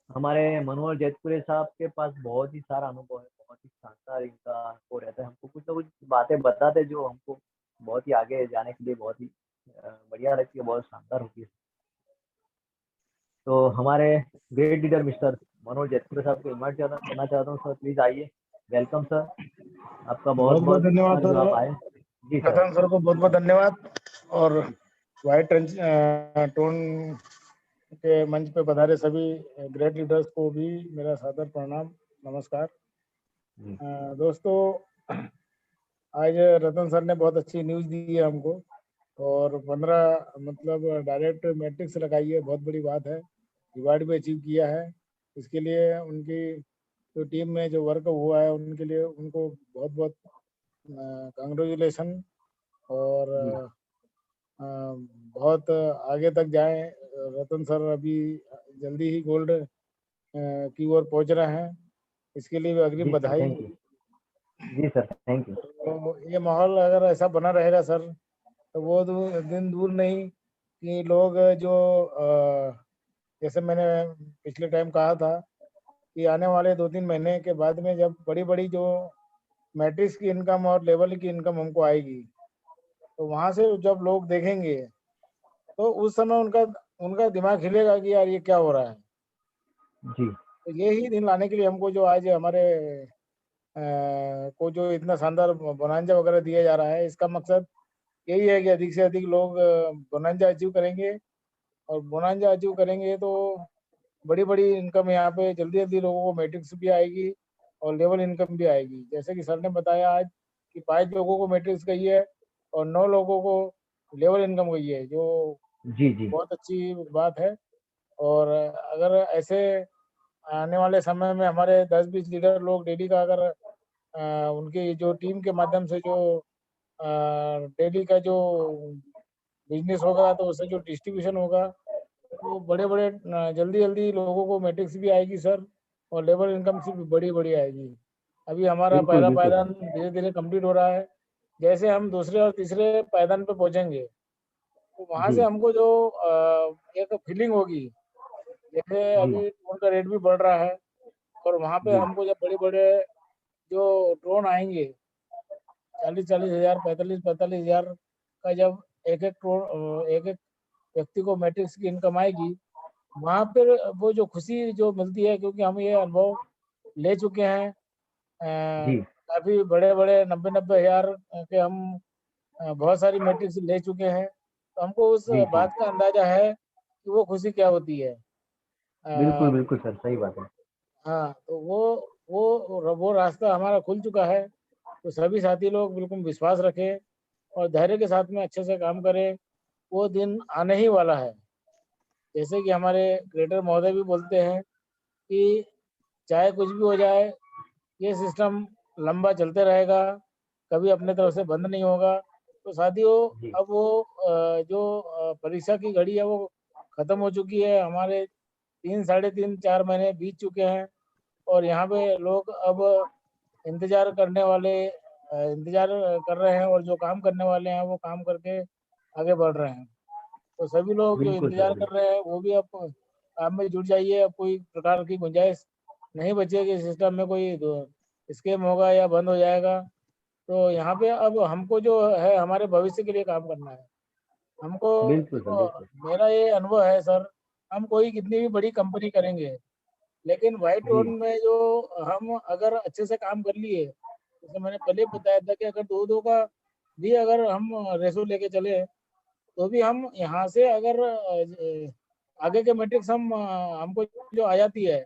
[SPEAKER 1] हमारे मनोहर जैतपुरे साहब के पास बहुत ही सारा अनुभव है, बहुत ही शानदार इनका वो रहता है, हमको कुछ ना कुछ बातें बताते हैं जो हमको बहुत ही आगे जाने के लिए बहुत ही बढ़िया लगती है, बहुत शानदार होती है। तो हमारे ग्रेट लीडर मिस्टर मनोहर जैतपुरे साहब को इन्वाइट करना चाहता हूँ सर, प्लीज आइए। वेलकम सर, आपका बहुत
[SPEAKER 5] बहुत बहुत
[SPEAKER 1] बहुत
[SPEAKER 5] धन्यवाद
[SPEAKER 1] जो आप
[SPEAKER 5] सर।
[SPEAKER 1] आए। जी सर।
[SPEAKER 5] रतन सर को बहुत बहुत धन्यवाद। और व्हाइट टोन के मंच पे पधारे सभी ग्रेट लीडर्स को भी मेरा सादर प्रणाम, नमस्कार। दोस्तों, आज रतन सर ने बहुत अच्छी न्यूज़ दी है हमको और 15 मतलब डायरेक्ट मैट्रिक्स लगाई है, बहुत बड़ी बात है। रिवार्ड भी अचीव किया है, इसके लिए उनकी जो टीम में जो वर्क हुआ है उनके लिए उनको बहुत बहुत कांग्रेचुलेसन। और बहुत आगे तक जाएं। रतन सर अभी जल्दी ही गोल्ड की ओर पहुंच रहे हैं, इसके लिए भी अग्रिम
[SPEAKER 1] जी सर,
[SPEAKER 5] बधाई।
[SPEAKER 1] Thank you. जी सर, थैंक यू।
[SPEAKER 5] तो ये माहौल अगर ऐसा बना रहेगा सर तो वो दिन दूर नहीं कि लोग जो जैसे मैंने पिछले टाइम कहा था कि आने वाले 2-3 महीने के बाद में जब बड़ी बड़ी जो मैट्रिक्स की इनकम और लेवल की इनकम हमको आएगी, तो वहां से जब लोग देखेंगे तो उस समय उनका उनका दिमाग हिलेगा कि यार ये क्या हो रहा है।
[SPEAKER 1] जी
[SPEAKER 5] तो यही दिन लाने के लिए हमको जो आज हमारे को जो इतना शानदार बोनांजा वगैरह दिया जा रहा है, इसका मकसद यही है कि अधिक से अधिक लोग बोनांजा अचीव करेंगे, और बोनांजा अचीव करेंगे तो बड़ी बड़ी इनकम यहाँ पे जल्दी जल्दी लोगों को मैट्रिक्स भी आएगी और लेवल इनकम भी आएगी। जैसे कि सर ने बताया आज कि 5 लोगों को मैट्रिक्स गई है और 9 लोगों को लेवल इनकम गई है, जो
[SPEAKER 1] जी जी
[SPEAKER 5] बहुत अच्छी बात है। और अगर ऐसे आने वाले समय में हमारे 10-20 लीडर लोग डेली का अगर उनकी जो टीम के माध्यम से जो डेली का जो बिजनेस होगा, तो उससे जो डिस्ट्रीब्यूशन होगा, तो बड़े बड़े जल्दी जल्दी लोगों को मैट्रिक्स भी आएगी सर, और लेबर इनकम से भी बड़ी बड़ी आएगी। अभी हमारा
[SPEAKER 1] बिल्कुल
[SPEAKER 5] पहला
[SPEAKER 1] बिल्कुल
[SPEAKER 5] पायदान धीरे धीरे कंप्लीट हो रहा है। जैसे हम दूसरे और तीसरे पायदान पे पहुंचेंगे, तो वहां
[SPEAKER 1] जी
[SPEAKER 5] से हमको जो एक फीलिंग होगी, जैसे
[SPEAKER 1] जी
[SPEAKER 5] अभी ड्रोन का रेट भी बढ़ रहा है, और वहां पे
[SPEAKER 1] जी
[SPEAKER 5] हमको जब बड़े बड़े जो ड्रोन आएंगे 40-40 हजार 45-45 हजार का, जब एक एक ड्रोन एक एक व्यक्ति को मैट्रिक्स की इनकम आएगी, वहां पर वो जो खुशी जो मिलती है, क्योंकि हम ये अनुभव ले चुके हैं।
[SPEAKER 1] जी
[SPEAKER 5] काफी बड़े बड़े 90-90 हजार के हम बहुत सारी मैट्रिक्स ले चुके हैं, तो हमको उस
[SPEAKER 1] जी जी
[SPEAKER 5] बात का अंदाजा है कि वो खुशी क्या होती है।
[SPEAKER 1] बिल्कुल
[SPEAKER 5] अ,
[SPEAKER 1] बिल्कुल सर, सही बात है।
[SPEAKER 5] हाँ, तो वो रास्ता हमारा खुल चुका है। तो सभी साथी लोग बिल्कुल विश्वास रखें और धैर्य के साथ में अच्छे से काम करें, वो दिन आने ही वाला है। जैसे कि हमारे क्रिएटर महोदय भी बोलते हैं कि चाहे कुछ भी हो जाए, ये सिस्टम लंबा चलते रहेगा, कभी अपने तरफ से बंद नहीं होगा। तो साथियों,
[SPEAKER 1] जी
[SPEAKER 5] अब वो जो परीक्षा की घड़ी है वो खत्म हो चुकी है। हमारे 3 साढ़े 3-4 महीने बीत चुके हैं, और यहाँ पे लोग अब इंतजार करने वाले इंतजार कर रहे हैं, और जो काम करने वाले हैं वो काम करके आगे बढ़ रहे हैं। तो सभी लोग जो
[SPEAKER 1] बिल्कुल सर
[SPEAKER 5] इंतजार कर
[SPEAKER 1] बिल्कुल।
[SPEAKER 5] रहे हैं वो भी अब काम में जुट जाइए। अब कोई प्रकार की गुंजाइश नहीं बचेगी, सिस्टम में कोई स्कैम होगा या बंद हो जाएगा। तो यहाँ पे अब हमको जो है हमारे भविष्य के लिए काम करना है। हमको
[SPEAKER 1] बिल्कुल सर
[SPEAKER 5] देखो,
[SPEAKER 1] बिल्कुल।
[SPEAKER 5] मेरा ये अनुभव है सर, हम कोई कितनी भी बड़ी कंपनी करेंगे, लेकिन व्हाइट
[SPEAKER 1] जी
[SPEAKER 5] ड्रोन में जो हम अगर अच्छे से काम कर लिए, जैसे मैंने पहले बताया था कि अगर दो का भी अगर हम रेशो लेके चले, तो भी हम यहाँ से अगर आगे के मैट्रिक्स हमको जो आ जाती है,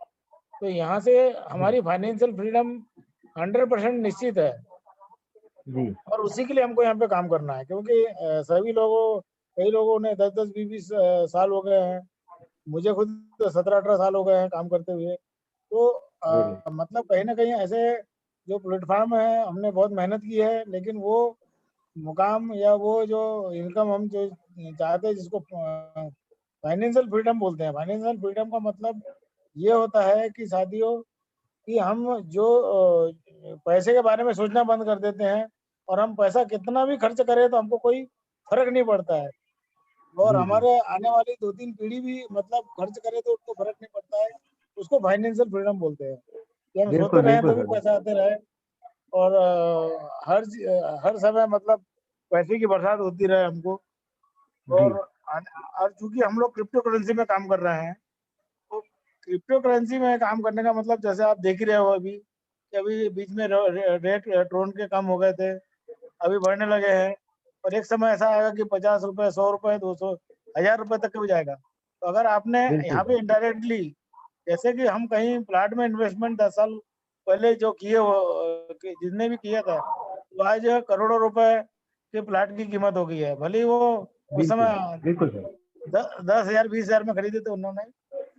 [SPEAKER 5] तो यहाँ से
[SPEAKER 1] जी
[SPEAKER 5] हमारी फाइनेंशियल फ्रीडम 100% निश्चित है।
[SPEAKER 1] जी
[SPEAKER 5] और उसी के लिए हमको यहाँ पे काम करना है, क्योंकि कई लोगों ने 10-10 20-20 साल हो गए हैं। मुझे खुद 17-18 साल हो गए हैं काम करते हुए। तो
[SPEAKER 1] वेरी
[SPEAKER 5] मतलब कहीं ना कहीं ऐसे जो प्लेटफॉर्म है, हमने बहुत मेहनत की है, लेकिन वो मुकाम या वो जो इनकम हम जो चाहते हैं, जिसको फाइनेंशियल फ्रीडम बोलते हैं, फाइनेंशियल फ्रीडम का मतलब ये होता है कि साथियों, कि हम जो पैसे के बारे में सोचना बंद कर देते हैं, और हम पैसा कितना भी खर्च करें तो हमको कोई फर्क नहीं पड़ता है। और
[SPEAKER 1] जी जी
[SPEAKER 5] हमारे आने वाली 2-3 पीढ़ी भी मतलब खर्च करे तो उनको फर्क नहीं पड़ता है। उसको फाइनेंशियल फ्रीडम बोलते हैं, कि हम सोते
[SPEAKER 1] बिल्कुल
[SPEAKER 5] रहें
[SPEAKER 1] बिल्कुल
[SPEAKER 5] तो भी
[SPEAKER 1] सर।
[SPEAKER 5] पैसा आते रहे, और हर समय मतलब पैसे की बरसात होती रहे हमको।
[SPEAKER 1] जी
[SPEAKER 5] और चूंकि हम लोग क्रिप्टो करेंसी में काम कर रहे हैं, तो क्रिप्टो करेंसी में काम करने का मतलब, जैसे आप देख ही रहे हो अभी कि अभी बीच में रेट ट्रोन के कम हो गए थे, अभी बढ़ने लगे हैं, और एक समय ऐसा आएगा कि 50 रुपए, 100 रुपए, 200, 1000 रुपए तक भी जाएगा। तो अगर आपने
[SPEAKER 1] बिल्कुल
[SPEAKER 5] यहाँ पे
[SPEAKER 1] सर।
[SPEAKER 5] इनडायरेक्टली, जैसे कि हम कहीं प्लाट में इन्वेस्टमेंट 10 साल पहले जो किए हो, जिसने भी किया था, तो आज करोड़ों रुपए के प्लाट की कीमत हो गई है। भले ही वो उस
[SPEAKER 1] बिल्कुल
[SPEAKER 5] समय
[SPEAKER 1] बिल्कुल सर।
[SPEAKER 5] 10,000 20,000 में खरीदे थे उन्होंने,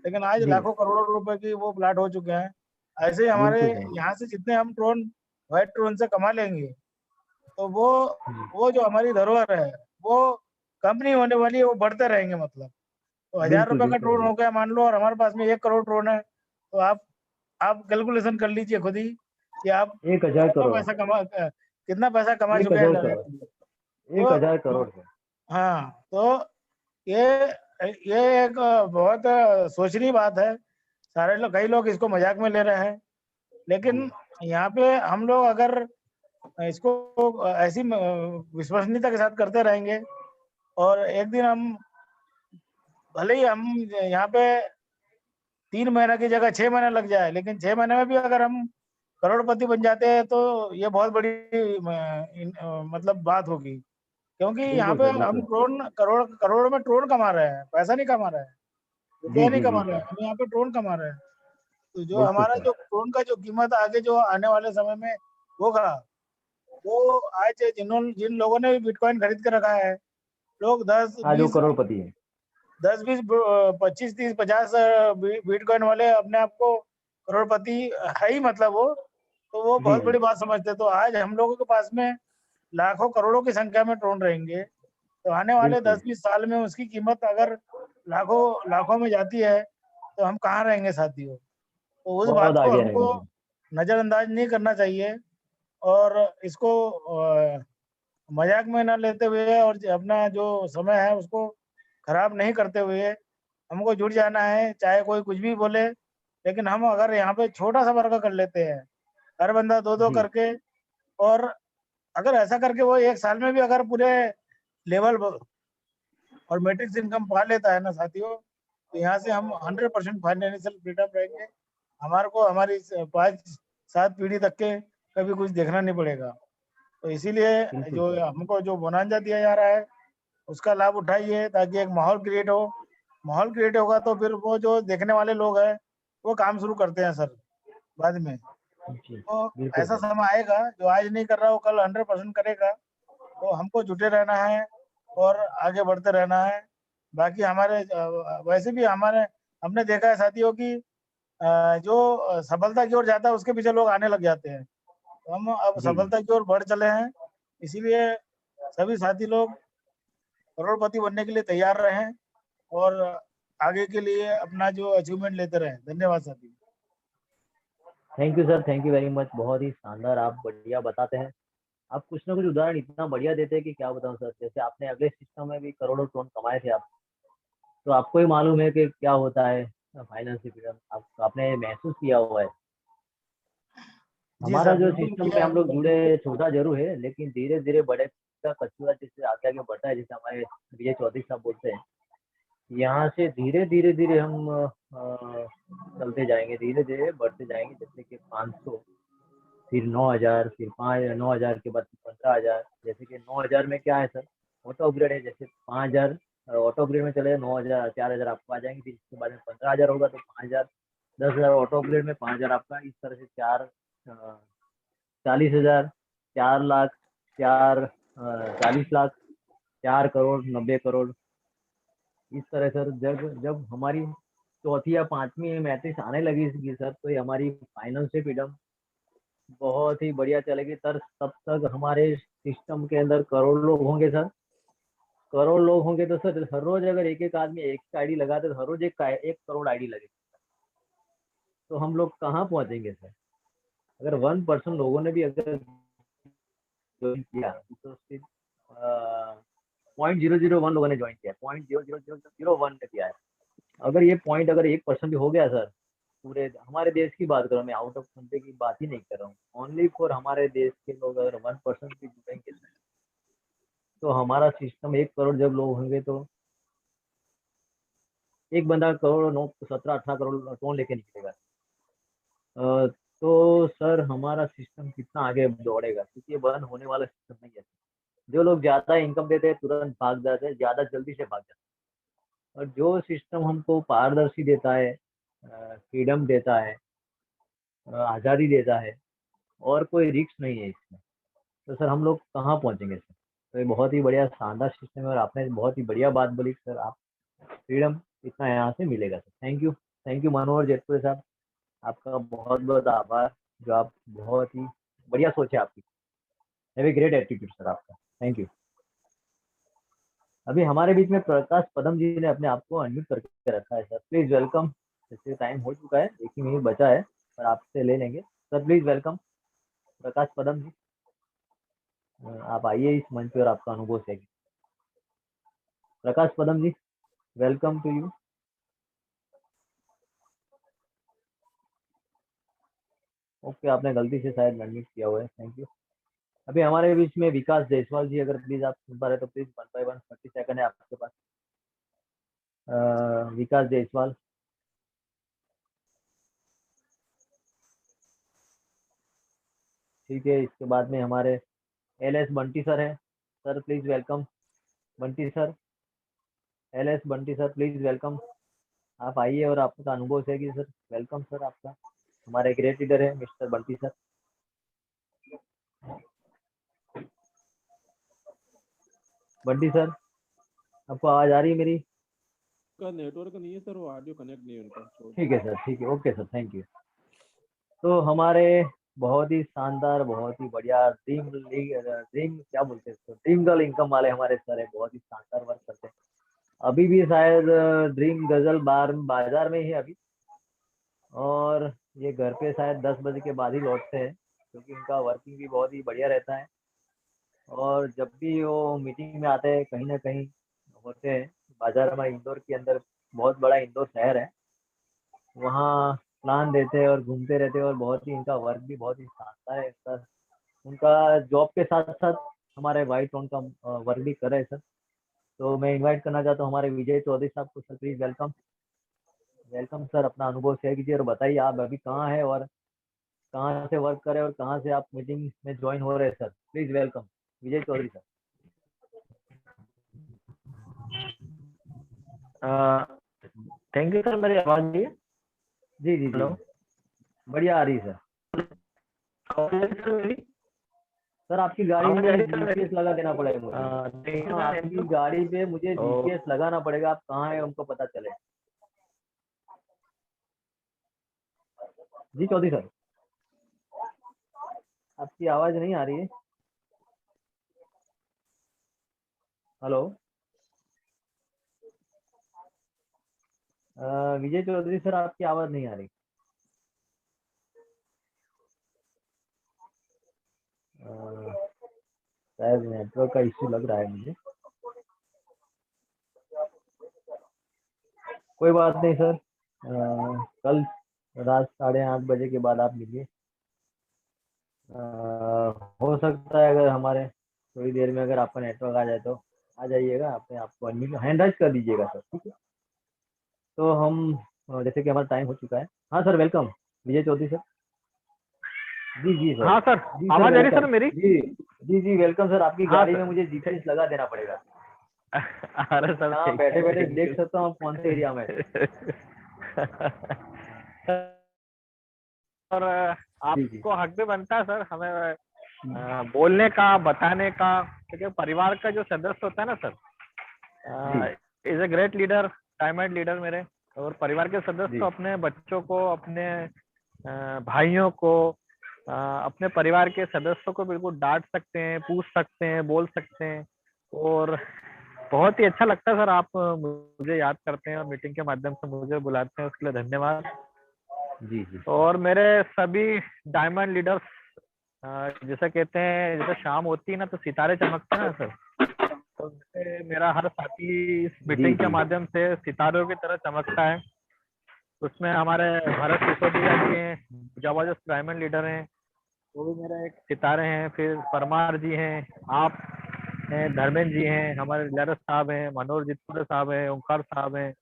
[SPEAKER 5] लेकिन आज
[SPEAKER 1] जी
[SPEAKER 5] लाखों करोड़ों रुपए की वो प्लाट हो चुके हैं। ऐसे ही हमारे
[SPEAKER 1] बिल्कुल सर।
[SPEAKER 5] यहाँ से जितने हम व्हाइट ड्रोन से कमा लेंगे, तो
[SPEAKER 1] जी
[SPEAKER 5] वो जो हमारी धरोहर है, वो कम नहीं होने वाली है, वो बढ़ते रहेंगे। मतलब तो 1000
[SPEAKER 1] बिल्कुल
[SPEAKER 5] रुपए का
[SPEAKER 1] बिल्कुल
[SPEAKER 5] ड्रोन
[SPEAKER 1] सर।
[SPEAKER 5] हो गया मान लो, और हमारे पास में 1 करोड़ ड्रोन है, तो आप कैलकुलेशन कर लीजिए खुद ही कि आप
[SPEAKER 1] 1000 करोड़।
[SPEAKER 5] कितना पैसा कमा
[SPEAKER 1] एक
[SPEAKER 5] चुके हैं
[SPEAKER 1] हजार करोड़
[SPEAKER 5] डायरेक्टली।
[SPEAKER 1] एक
[SPEAKER 5] तो
[SPEAKER 1] हजार करोड़ सर।
[SPEAKER 5] हाँ, तो ये ये एक बहुत सोचनीय बात है। सारे लोग, कई लोग इसको मजाक में ले रहे हैं,
[SPEAKER 1] जी
[SPEAKER 5] लेकिन यहाँ पे हम लोग अगर इसको ऐसी विश्वसनीयता के साथ करते रहेंगे और एक दिन हम भले ही हम यहाँ पे 3 महीने की जगह 6 महीने लग जाए, लेकिन 6 महीने में भी अगर हम करोड़पति बन जाते हैं तो ये बहुत बड़ी मतलब बात होगी, क्योंकि यहाँ
[SPEAKER 1] बिल्कुल
[SPEAKER 5] पे
[SPEAKER 1] सर,
[SPEAKER 5] हम
[SPEAKER 1] बिल्कुल।
[SPEAKER 5] करोड़ में ट्रोन कमा रहे हैं, पैसा नहीं कमा रहे हैं,
[SPEAKER 1] जी
[SPEAKER 5] रुपया नहीं
[SPEAKER 1] जी जी
[SPEAKER 5] कमा रहे हैं,
[SPEAKER 1] सर,
[SPEAKER 5] हम यहाँ पे ट्रोन कमा रहे हैं। तो जो
[SPEAKER 1] बिल्कुल
[SPEAKER 5] हमारा
[SPEAKER 1] सर।
[SPEAKER 5] जो ट्रोन का जो कीमत आगे जो आने वाले समय में होगा, वो आज जिन लोगों ने भी बिटकॉइन खरीद के रखा है, लोग 10
[SPEAKER 1] आज वो
[SPEAKER 5] 20
[SPEAKER 1] करोड़पति है।
[SPEAKER 5] 10 20 25 30 50 बिटकॉइन वाले अपने आप को करोड़पति है ही, मतलब वो तो वो
[SPEAKER 1] जी
[SPEAKER 5] बहुत
[SPEAKER 1] जी
[SPEAKER 5] बड़ी बात समझते हैं। तो आज हम लोगों के पास में लाखों करोड़ों की संख्या में ड्रोन रहेंगे, तो आने वाले
[SPEAKER 1] बिल्कुल।
[SPEAKER 5] 10-20 साल में उसकी कीमत अगर लाखों में जाती है तो हम कहाँ रहेंगे साथियों। तो उस
[SPEAKER 1] बहुत
[SPEAKER 5] बात को
[SPEAKER 1] आगे
[SPEAKER 5] हमको
[SPEAKER 1] रहेंगे सर।
[SPEAKER 5] नजरअंदाज नहीं करना चाहिए और इसको मजाक में ना लेते हुए और अपना जो समय है उसको खराब नहीं करते हुए हमको जुट जाना है, चाहे कोई कुछ भी बोले। लेकिन हम अगर यहाँ पे छोटा सा वर्क कर लेते हैं, हर बंदा 2-2
[SPEAKER 1] जी
[SPEAKER 5] करके, और अगर ऐसा करके वो 1 साल में भी अगर पूरे लेवल और मैट्रिक्स इनकम पा लेता है ना साथियों, तो यहाँ से हम 100% फाइनेंशियल फ्रीडम रहेंगे। हमारे को हमारी 5-7 पीढ़ी तक के कभी कुछ देखना नहीं पड़ेगा। तो इसीलिए
[SPEAKER 1] बिल्कुल
[SPEAKER 5] जो
[SPEAKER 1] सर।
[SPEAKER 5] हमको जो बोनांजा दिया जा रहा है उसका लाभ उठाइए, ताकि एक माहौल क्रिएट हो। माहौल क्रिएट होगा तो फिर वो जो देखने वाले लोग हैं वो काम शुरू करते हैं सर बाद में।
[SPEAKER 1] जी
[SPEAKER 5] तो
[SPEAKER 1] बिल्कुल
[SPEAKER 5] ऐसा
[SPEAKER 1] सर।
[SPEAKER 5] समय आएगा जो आज नहीं कर रहा वो कल 100% करेगा। तो हमको जुटे रहना है और आगे बढ़ते रहना है। बाकी हमारे वैसे भी हमारे हमने देखा है साथियों की जो सफलता की ओर जाता है उसके पीछे लोग आने लग जाते हैं। तो हम अब
[SPEAKER 1] जी जी
[SPEAKER 5] सफलता की ओर बढ़ चले हैं, इसीलिए सभी साथी लोग करोड़पति बनने के लिए तैयार रहें और आगे के लिए अपना जो अचीवमेंट लेते रहें। धन्यवाद साथी।
[SPEAKER 1] Thank you sir, thank you very much. बहुत ही शानदार, आप बढ़िया बताते हैं। आप कुछ ना कुछ उदाहरण इतना बढ़िया देते हैं कि क्या बताऊं सर। जैसे आपने अगले सिस्टम में भी करोड़ों टोन कमाए थे आप, तो आपको ही मालूम है कि क्या होता है फाइनेंशियल फ्रीडम। आपने महसूस किया हुआ है।
[SPEAKER 5] जी
[SPEAKER 1] हमारा
[SPEAKER 5] सर,
[SPEAKER 1] जो
[SPEAKER 5] बिल्कुल
[SPEAKER 1] सिस्टम पे
[SPEAKER 5] किया
[SPEAKER 1] हम
[SPEAKER 5] है।
[SPEAKER 1] लोग जुड़े, छोटा जरूर है लेकिन धीरे धीरे बढ़ेगा कछुआ, जिससे आगे आगे बढ़ता है, जैसे हमारे विजय चौधरी साहब बोलते हैं। यहाँ से धीरे धीरे धीरे हम चलते जाएंगे, धीरे धीरे बढ़ते जाएंगे। जैसे कि 500, फिर 9,000, फिर 9,000 के बाद 15,000। जैसे कि 9,000 में क्या है सर, ऑटो अपग्रेड है। जैसे 5,000 ऑटो अपग्रेड में चले, 9,000 4,000 आपको आ जाएंगे। फिर इसके बाद में 15,000 होगा तो 5,000, 10,000 ऑटो अपग्रेड में 5,000 आपका। इस तरह से 40,000, 4 लाख, 40 लाख, 4 करोड़, 90 करोड़। इस तरह सर जब जब हमारी चौथी या पांचवी मैट्रिक्स आने लगेगी सर, तो ये हमारी फाइनेंशियल फ्रीडम बहुत ही बढ़िया चलेगी सर। तब तक हमारे सिस्टम के अंदर करोड़ लोग होंगे सर। करोड़ लोग होंगे तो सर हर रोज अगर एक एक आदमी एक आईडी लगाते तो हर रोज एक करोड़ आईडी लगे, तो हम लोग कहाँ पहुंचेंगे सर। अगर 1% लोगों ने भी अगर ज्वाइन किया तो सिर्फ 0.001 लोगों ने ज्वाइन किया, 0.00001 ने किया है। अगर ये पॉइंट अगर 1% भी हो गया सर, पूरे हमारे देश की बात कर रहा हूँ मैं, आउट ऑफ कंट्री की बात ही नहीं कर रहा हूँ, ओनली फॉर हमारे देश के लोग अगर 1% भी जुड़ेंगे तो हमारा सिस्टम 1 करोड़ जब लोग होंगे तो एक बंदा करोड़ 17-18 करोड़ टोन लेके निकलेगा। तो सर हमारा सिस्टम कितना आगे दौड़ेगा, क्योंकि ये बंद होने वाला सिस्टम नहीं है। जो लोग ज्यादा इनकम देते हैं तुरंत भाग जाते हैं, ज्यादा जल्दी से भाग जाते हैं। और जो सिस्टम हमको पारदर्शी देता है, फ्रीडम देता है, आज़ादी देता है, और कोई रिस्क नहीं है इसमें, तो सर हम लोग कहाँ पहुँचेंगे सर। तो ये बहुत ही बढ़िया शानदार सिस्टम है और आपने बहुत ही बढ़िया बात बोली सर। आप फ्रीडम इतना यहाँ से मिलेगा सर। थैंक यू मनोहर जेटपुरे साहब, आपका बहुत बहुत आभार। जो आप बहुत ही बढ़िया सोच है आपकी। Have a great attitude sir आपका। Thank you. अभी हमारे बीच में प्रकाश पदम जी ने अपने आप को अनम्यूट करके रखा है सर, प्लीज वेलकम। जैसे टाइम हो चुका है, 1 ही मिनट बचा है, पर आपसे ले लेंगे sir. Please welcome Prakash Padam ji. आप आइए इस मंच पर और आपका अनुभव share. Prakash Padam ji, welcome to you. Okay, आपने गलती से शायद अनम्यूट किया हुआ है। Thank you. अभी हमारे बीच में विकास जायसवाल जी, अगर प्लीज आप सुन पा रहे तो प्लीज 1 by 1 30 सेकंड है आपके पास। विकास जायसवाल। ठीक है, इसके बाद में हमारे LS बंटी सर है। Sir please welcome. Bunty sir, LS Bunty sir please welcome. आप आइए और आपका अनुभव है कि सर वेलकम सर आपका। हमारे ग्रेट लीडर है mister Bunty sir. Bunty sir, आपको आवाज आ रही है मेरी?
[SPEAKER 3] का नेटवर्क नहीं है सर, वो ऑडियो कनेक्ट नहीं है उनका।
[SPEAKER 1] ठीक है सर, ठीक है, ओके सर, थैंक यू। तो हमारे बहुत ही शानदार, बहुत ही बढ़िया ड्रीम क्या बोलते हैं इसको, ड्रीम गर्ल इनकम वाले हमारे सर है, बहुत ही शानदार वर्क करते हैं। अभी भी शायद ड्रीम गजल बाजार में ही है अभी, और ये घर पे शायद 10 बजे के बाद ही लौटते हैं, क्योंकि उनका वर्किंग भी बहुत ही बढ़िया रहता है। और जब भी वो मीटिंग में आते हैं कहीं ना कहीं होते हैं। बाजार हमारे इंदौर के अंदर बहुत बड़ा इंदौर शहर है, वहाँ प्लान देते हैं और घूमते रहते हैं, और बहुत ही इनका वर्क भी बहुत ही शानदार है सर। उनका जॉब के साथ साथ हमारे वाइट टोन का वर्क भी कर रहे हैं सर। तो मैं इनवाइट करना चाहता हूँ हमारे विजय चौधरी साहब को। Sir please welcome. Welcome sir, अपना अनुभव शेयर कीजिए और बताइए आप अभी कहाँ हैं और कहाँ से वर्क कर रहे हैं और कहाँ से आप मीटिंग में ज्वाइन हो रहे हैं sir. Please welcome Vijay Chaudhary sir.
[SPEAKER 9] Thank you sir. मेरी आवाज नहीं है?
[SPEAKER 1] जी जी जी,
[SPEAKER 9] हेलो,
[SPEAKER 1] बढ़िया आ रही है सर।
[SPEAKER 9] आवाज आ रही है सर मेरी?
[SPEAKER 1] सर आपकी गाड़ी
[SPEAKER 9] आवाज आ
[SPEAKER 1] में
[SPEAKER 9] रही है सर मेरी?
[SPEAKER 1] जीपीएस लगा देना पड़ेगा मुझे।
[SPEAKER 9] देखिए
[SPEAKER 1] हाँ,
[SPEAKER 9] सर
[SPEAKER 1] आपकी गाड़ी पे मुझे
[SPEAKER 9] तो
[SPEAKER 1] जीपीएस लगाना पड़ेगा, आप कहाँ हैं उनको पता चले। जी चौधरी सर, आपकी आवाज नहीं आ रही है। हेलो, विजय चौधरी सर, आपकी आवाज नहीं आ रही। शायद नेटवर्क का इश्यू लग रहा है मुझे। कोई बात नहीं सर, कल रात 8:30 बजे के बाद आप मिलिए। हो सकता है अगर हमारे थोड़ी देर में अगर आपका नेटवर्क आ जाए तो आ जाइएगा, अपने आपको हैंड राइज कर दीजिएगा सर, ठीक है। तो हम जैसे कि हमारा टाइम हो चुका है। हाँ sir, welcome Vijay Chaudhary sir. जी जी सर।
[SPEAKER 9] हाँ सर,
[SPEAKER 1] जी सर
[SPEAKER 9] आवाज आ रही है सर
[SPEAKER 1] वेलकम।
[SPEAKER 9] मेरी?
[SPEAKER 1] जी जी जी वेलकम सर। आपकी
[SPEAKER 9] हाँ
[SPEAKER 1] गाड़ी में
[SPEAKER 9] सर।
[SPEAKER 1] मुझे जीपीएस लगा देना पड़ेगा।
[SPEAKER 9] अरे सर,
[SPEAKER 1] यहाँ
[SPEAKER 9] ठीक
[SPEAKER 1] बैठे
[SPEAKER 9] है,
[SPEAKER 1] बैठे
[SPEAKER 9] थैंक
[SPEAKER 1] देख
[SPEAKER 9] यू।
[SPEAKER 1] सकता हूँ आप कौन से एरिया में।
[SPEAKER 9] और
[SPEAKER 1] जी जी
[SPEAKER 9] आपको हक भी बनता है सर हमें बोलने का, बताने का, क्योंकि परिवार का जो सदस्य होता है ना सर,
[SPEAKER 1] जी
[SPEAKER 9] is a great leader, diamond leader मेरे। और परिवार के सदस्य
[SPEAKER 1] जी
[SPEAKER 9] तो अपने बच्चों को, अपने भाइयों को, अपने परिवार के सदस्यों को बिल्कुल डांट सकते हैं, पूछ सकते हैं, बोल सकते हैं। और बहुत ही अच्छा लगता है सर, आप मुझे याद करते हैं और मीटिंग के माध्यम से मुझे बुलाते हैं, उसके लिए धन्यवाद।
[SPEAKER 1] जी जी
[SPEAKER 9] और मेरे सभी डायमंड लीडर्स, जैसे कहते हैं, जैसे शाम होती है ना तो सितारे चमकते हैं ना सर, तो जैसे मेरा हर साथी इस
[SPEAKER 1] जी
[SPEAKER 9] मीटिंग के
[SPEAKER 1] जी
[SPEAKER 9] माध्यम से सितारों की तरह चमकता है। उसमें हमारे भरत सिसोदिया जी हैं, जबरदस्त डायमंड लीडर हैं, वो भी मेरे एक सितारे हैं। फिर परमार जी हैं, आप हैं, धर्मेंद्र जी हैं, हमारे लरस साहब हैं, मनोज जितपुरे साहब हैं, ओंकार साहब हैं,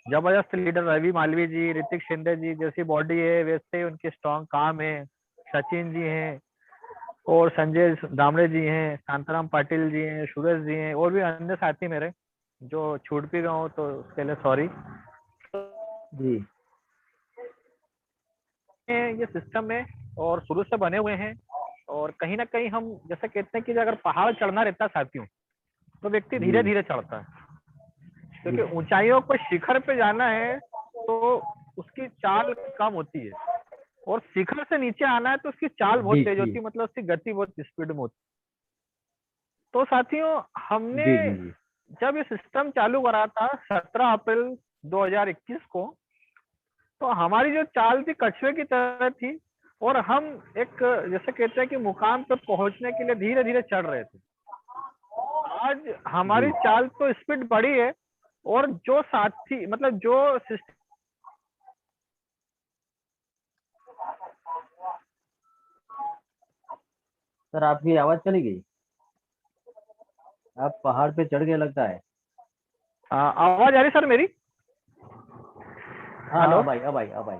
[SPEAKER 9] जबरदस्त लीडर रवि मालवी जी, ऋतिक शिंदे जी। जैसी बॉडी है वैसे ही उनके स्ट्रॉन्ग काम है। सचिन जी हैं, और संजय दामड़े जी हैं, शांताराम पाटिल जी हैं, सुरेश जी हैं, और भी अन्य साथी मेरे जो छूट भी गए हो तो उसके लिए सॉरी।
[SPEAKER 1] जी
[SPEAKER 9] ये सिस्टम में और शुरू से बने हुए हैं, और कहीं ना कहीं हम जैसे कहते हैं कि अगर पहाड़ चढ़ना रहता है साथियों, तो व्यक्ति धीरे
[SPEAKER 1] जी
[SPEAKER 9] धीरे चढ़ता है, क्योंकि ऊंचाइयों को शिखर पे जाना है तो उसकी चाल कम होती है, और शिखर से नीचे आना है तो उसकी चाल बहुत
[SPEAKER 1] जी
[SPEAKER 9] तेज
[SPEAKER 1] जी
[SPEAKER 9] होती है, मतलब उसकी गति बहुत स्पीड में होती है। तो साथियों, हमने
[SPEAKER 1] जी जी जी
[SPEAKER 9] जब ये सिस्टम चालू करा था 17 अप्रैल 2021 को, तो हमारी जो चाल थी कछुए की तरह थी, और हम एक जैसे कहते हैं कि मुकाम पर पहुंचने के लिए धीरे धीरे चढ़ रहे थे। आज हमारी
[SPEAKER 1] जी
[SPEAKER 9] चाल तो स्पीड बढ़ी है, और जो साथी मतलब जो
[SPEAKER 1] सर आपकी आवाज चली गई, आप पहाड़ पे चढ़ गए लगता है।
[SPEAKER 9] आवाज आ रही सर मेरी?
[SPEAKER 1] हाँ
[SPEAKER 9] हेलो।
[SPEAKER 1] हाँ भाई, अब आई अब आई।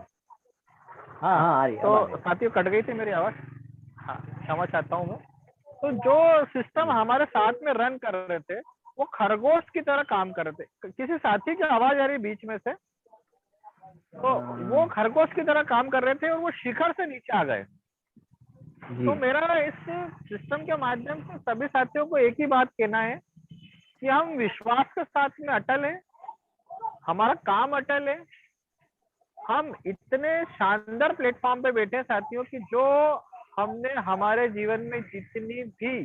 [SPEAKER 1] हाँ हाँ आ रही, अब आ
[SPEAKER 9] तो
[SPEAKER 1] रही।
[SPEAKER 9] साथियों कट गई थी मेरी आवाज। हाँ, क्षमा चाहता हूँ मैं। तो जो सिस्टम हमारे साथ में रन कर रहे थे वो खरगोश की तरह काम कर रहे थे। किसी साथी की आवाज आ रही है बीच में से? तो वो खरगोश की तरह काम कर रहे थे और वो शिखर से नीचे आ गए।
[SPEAKER 1] जी
[SPEAKER 9] तो मेरा इस सिस्टम के माध्यम से सभी साथियों को एक ही बात कहना है कि हम विश्वास के साथ में अटल हैं, हमारा काम अटल है। हम इतने शानदार प्लेटफॉर्म पे बैठे हैं साथियों कि जो हमने हमारे जीवन में जितनी भी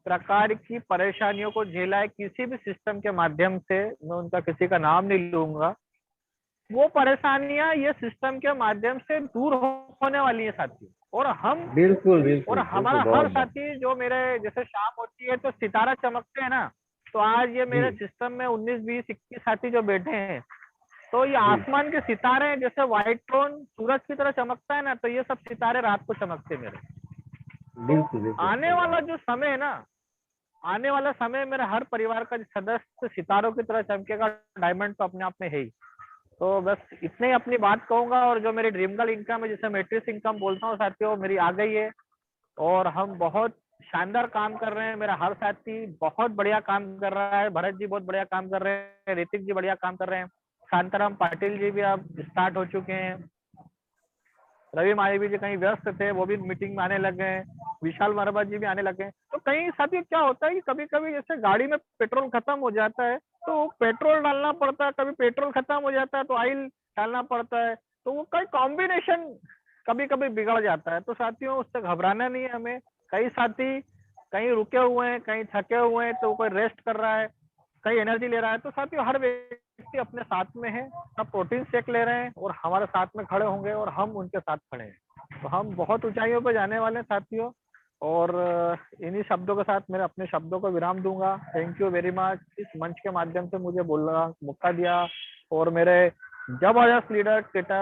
[SPEAKER 9] प्रकार की परेशानियों को झेला है किसी भी सिस्टम के माध्यम से, मैं उनका किसी का नाम नहीं लूंगा, वो परेशानियां ये सिस्टम के माध्यम से दूर होने वाली है साथियों। और हम
[SPEAKER 1] बिल्कुल
[SPEAKER 9] और
[SPEAKER 1] बिल्कुल
[SPEAKER 9] हमारा
[SPEAKER 1] बिल्कुल,
[SPEAKER 9] हर
[SPEAKER 1] बहुत बहुत।
[SPEAKER 9] साथी जो मेरे जैसे शाम होती है तो सितारा चमकते हैं ना, तो आज ये मेरे
[SPEAKER 1] जी
[SPEAKER 9] सिस्टम में 19 20 21 साथी जो बैठे हैं, तो ये
[SPEAKER 1] जी
[SPEAKER 9] आसमान के सितारे हैं। जैसे व्हाइट टोन सूरज की तरह चमकता है ना, तो ये सब सितारे रात को चमकते हैं मेरे। तो
[SPEAKER 1] बिल्कुल बिल्कुल
[SPEAKER 9] आने
[SPEAKER 1] सही
[SPEAKER 9] वाला
[SPEAKER 1] बात।
[SPEAKER 9] जो समय है ना, आने वाला समय मेरे हर परिवार का सदस्य सितारों की तरह चमकेगा। डायमंड तो अपने आप में है ही। तो बस इतने ही अपनी बात कहूंगा। और जो मेरी ड्रीम गर्ल इनकम है, जिसे मैट्रिक्स इनकम बोलता हूँ साथियों, मेरी आ गई है और हम बहुत शानदार काम कर रहे हैं। मेरा हर साथी बहुत बढ़िया काम कर रहा है। भरत जी बहुत बढ़िया काम कर रहे हैं, ऋतिक जी बढ़िया काम कर रहे हैं, शांताराम पाटिल जी भी अब स्टार्ट हो चुके हैं, रवि मायावी जी कहीं व्यस्त थे, वो भी मीटिंग में आने लग गए हैं, विशाल वर्मा जी भी आने लगे हैं। तो कहीं साथी क्या होता है कि कभी कभी जैसे गाड़ी में पेट्रोल खत्म हो जाता है तो पेट्रोल डालना पड़ता है, कभी पेट्रोल खत्म हो जाता है तो ऑयल डालना पड़ता है। तो वो कई कॉम्बिनेशन कभी कभी बिगड़ जाता है। तो साथियों उससे घबराना नहीं है हमें। कई साथी कहीं रुके हुए हैं, कहीं थके हुए हैं, तो कोई रेस्ट कर रहा है, कहीं एनर्जी ले रहा है। तो साथियों हर व्यक्ति अपने साथ में है, सब प्रोटीन शेक ले रहे हैं और हमारे साथ में खड़े होंगे और हम उनके साथ खड़े हैं। तो हम बहुत ऊंचाइयों पर जाने वाले हैं साथियों। और इन्हीं शब्दों के साथ मेरे अपने शब्दों को विराम दूंगा। थैंक यू वेरी मच इस मंच के माध्यम से मुझे बोलना मौका दिया। और मेरे जबरदस्त लीडर टेटा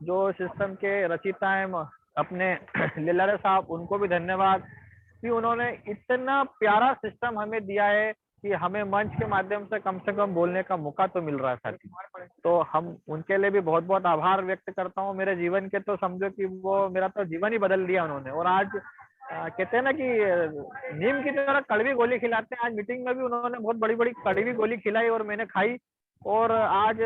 [SPEAKER 9] जो सिस्टम के रचिता हैं अपने लिलारे साहब, उनको भी धन्यवाद कि उन्होंने इतना प्यारा सिस्टम हमें दिया है कि हमें मंच के माध्यम से कम बोलने का मौका तो मिल रहा है साथी। तो हम उनके लिए भी बहुत बहुत आभार व्यक्त करता हूँ। मेरे जीवन के तो समझो कि वो मेरा तो जीवन ही बदल दिया उन्होंने। और आज कहते हैं ना कि नीम की तरह कड़वी गोली खिलाते हैं, आज मीटिंग में भी उन्होंने बहुत बड़ी बड़ी कड़वी गोली खिलाई और मैंने खाई। और आज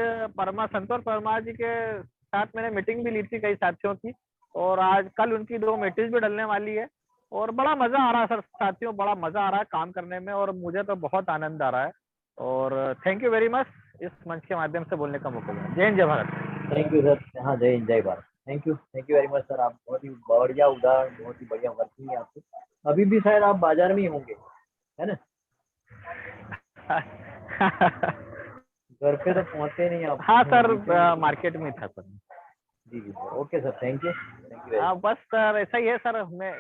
[SPEAKER 9] संतोष परमार जी के साथ मैंने मीटिंग भी ली थी कई साथियों की, और आज कल उनकी 2 मैट्रिक्स भी डलने वाली है। और बड़ा मजा आ रहा है सर साथियों, बड़ा मजा आ रहा है काम करने में और मुझे तो बहुत आनंद आ रहा है। और थैंक यू वेरी मच इस मंच के माध्यम से बोलने का मौका दिया। जय हिंद जय भारत।
[SPEAKER 1] Thank you sir. हाँ जय हिंद जय Bharat. Thank you very much sir. आप बहुत ही बढ़िया उदाहरण, बहुत ही बढ़िया वर्किंग है आपकी। अभी भी शायद आप बाजार में ही होंगे, है ना? घर पे तो पहुंचते नहीं आप।
[SPEAKER 9] हाँ सर,
[SPEAKER 1] मीटिंग।
[SPEAKER 9] मार्केट में था सर।
[SPEAKER 1] जी जी sir, okay sir, thank you very
[SPEAKER 9] हाँ बस सर ऐसा ही है सर। मैं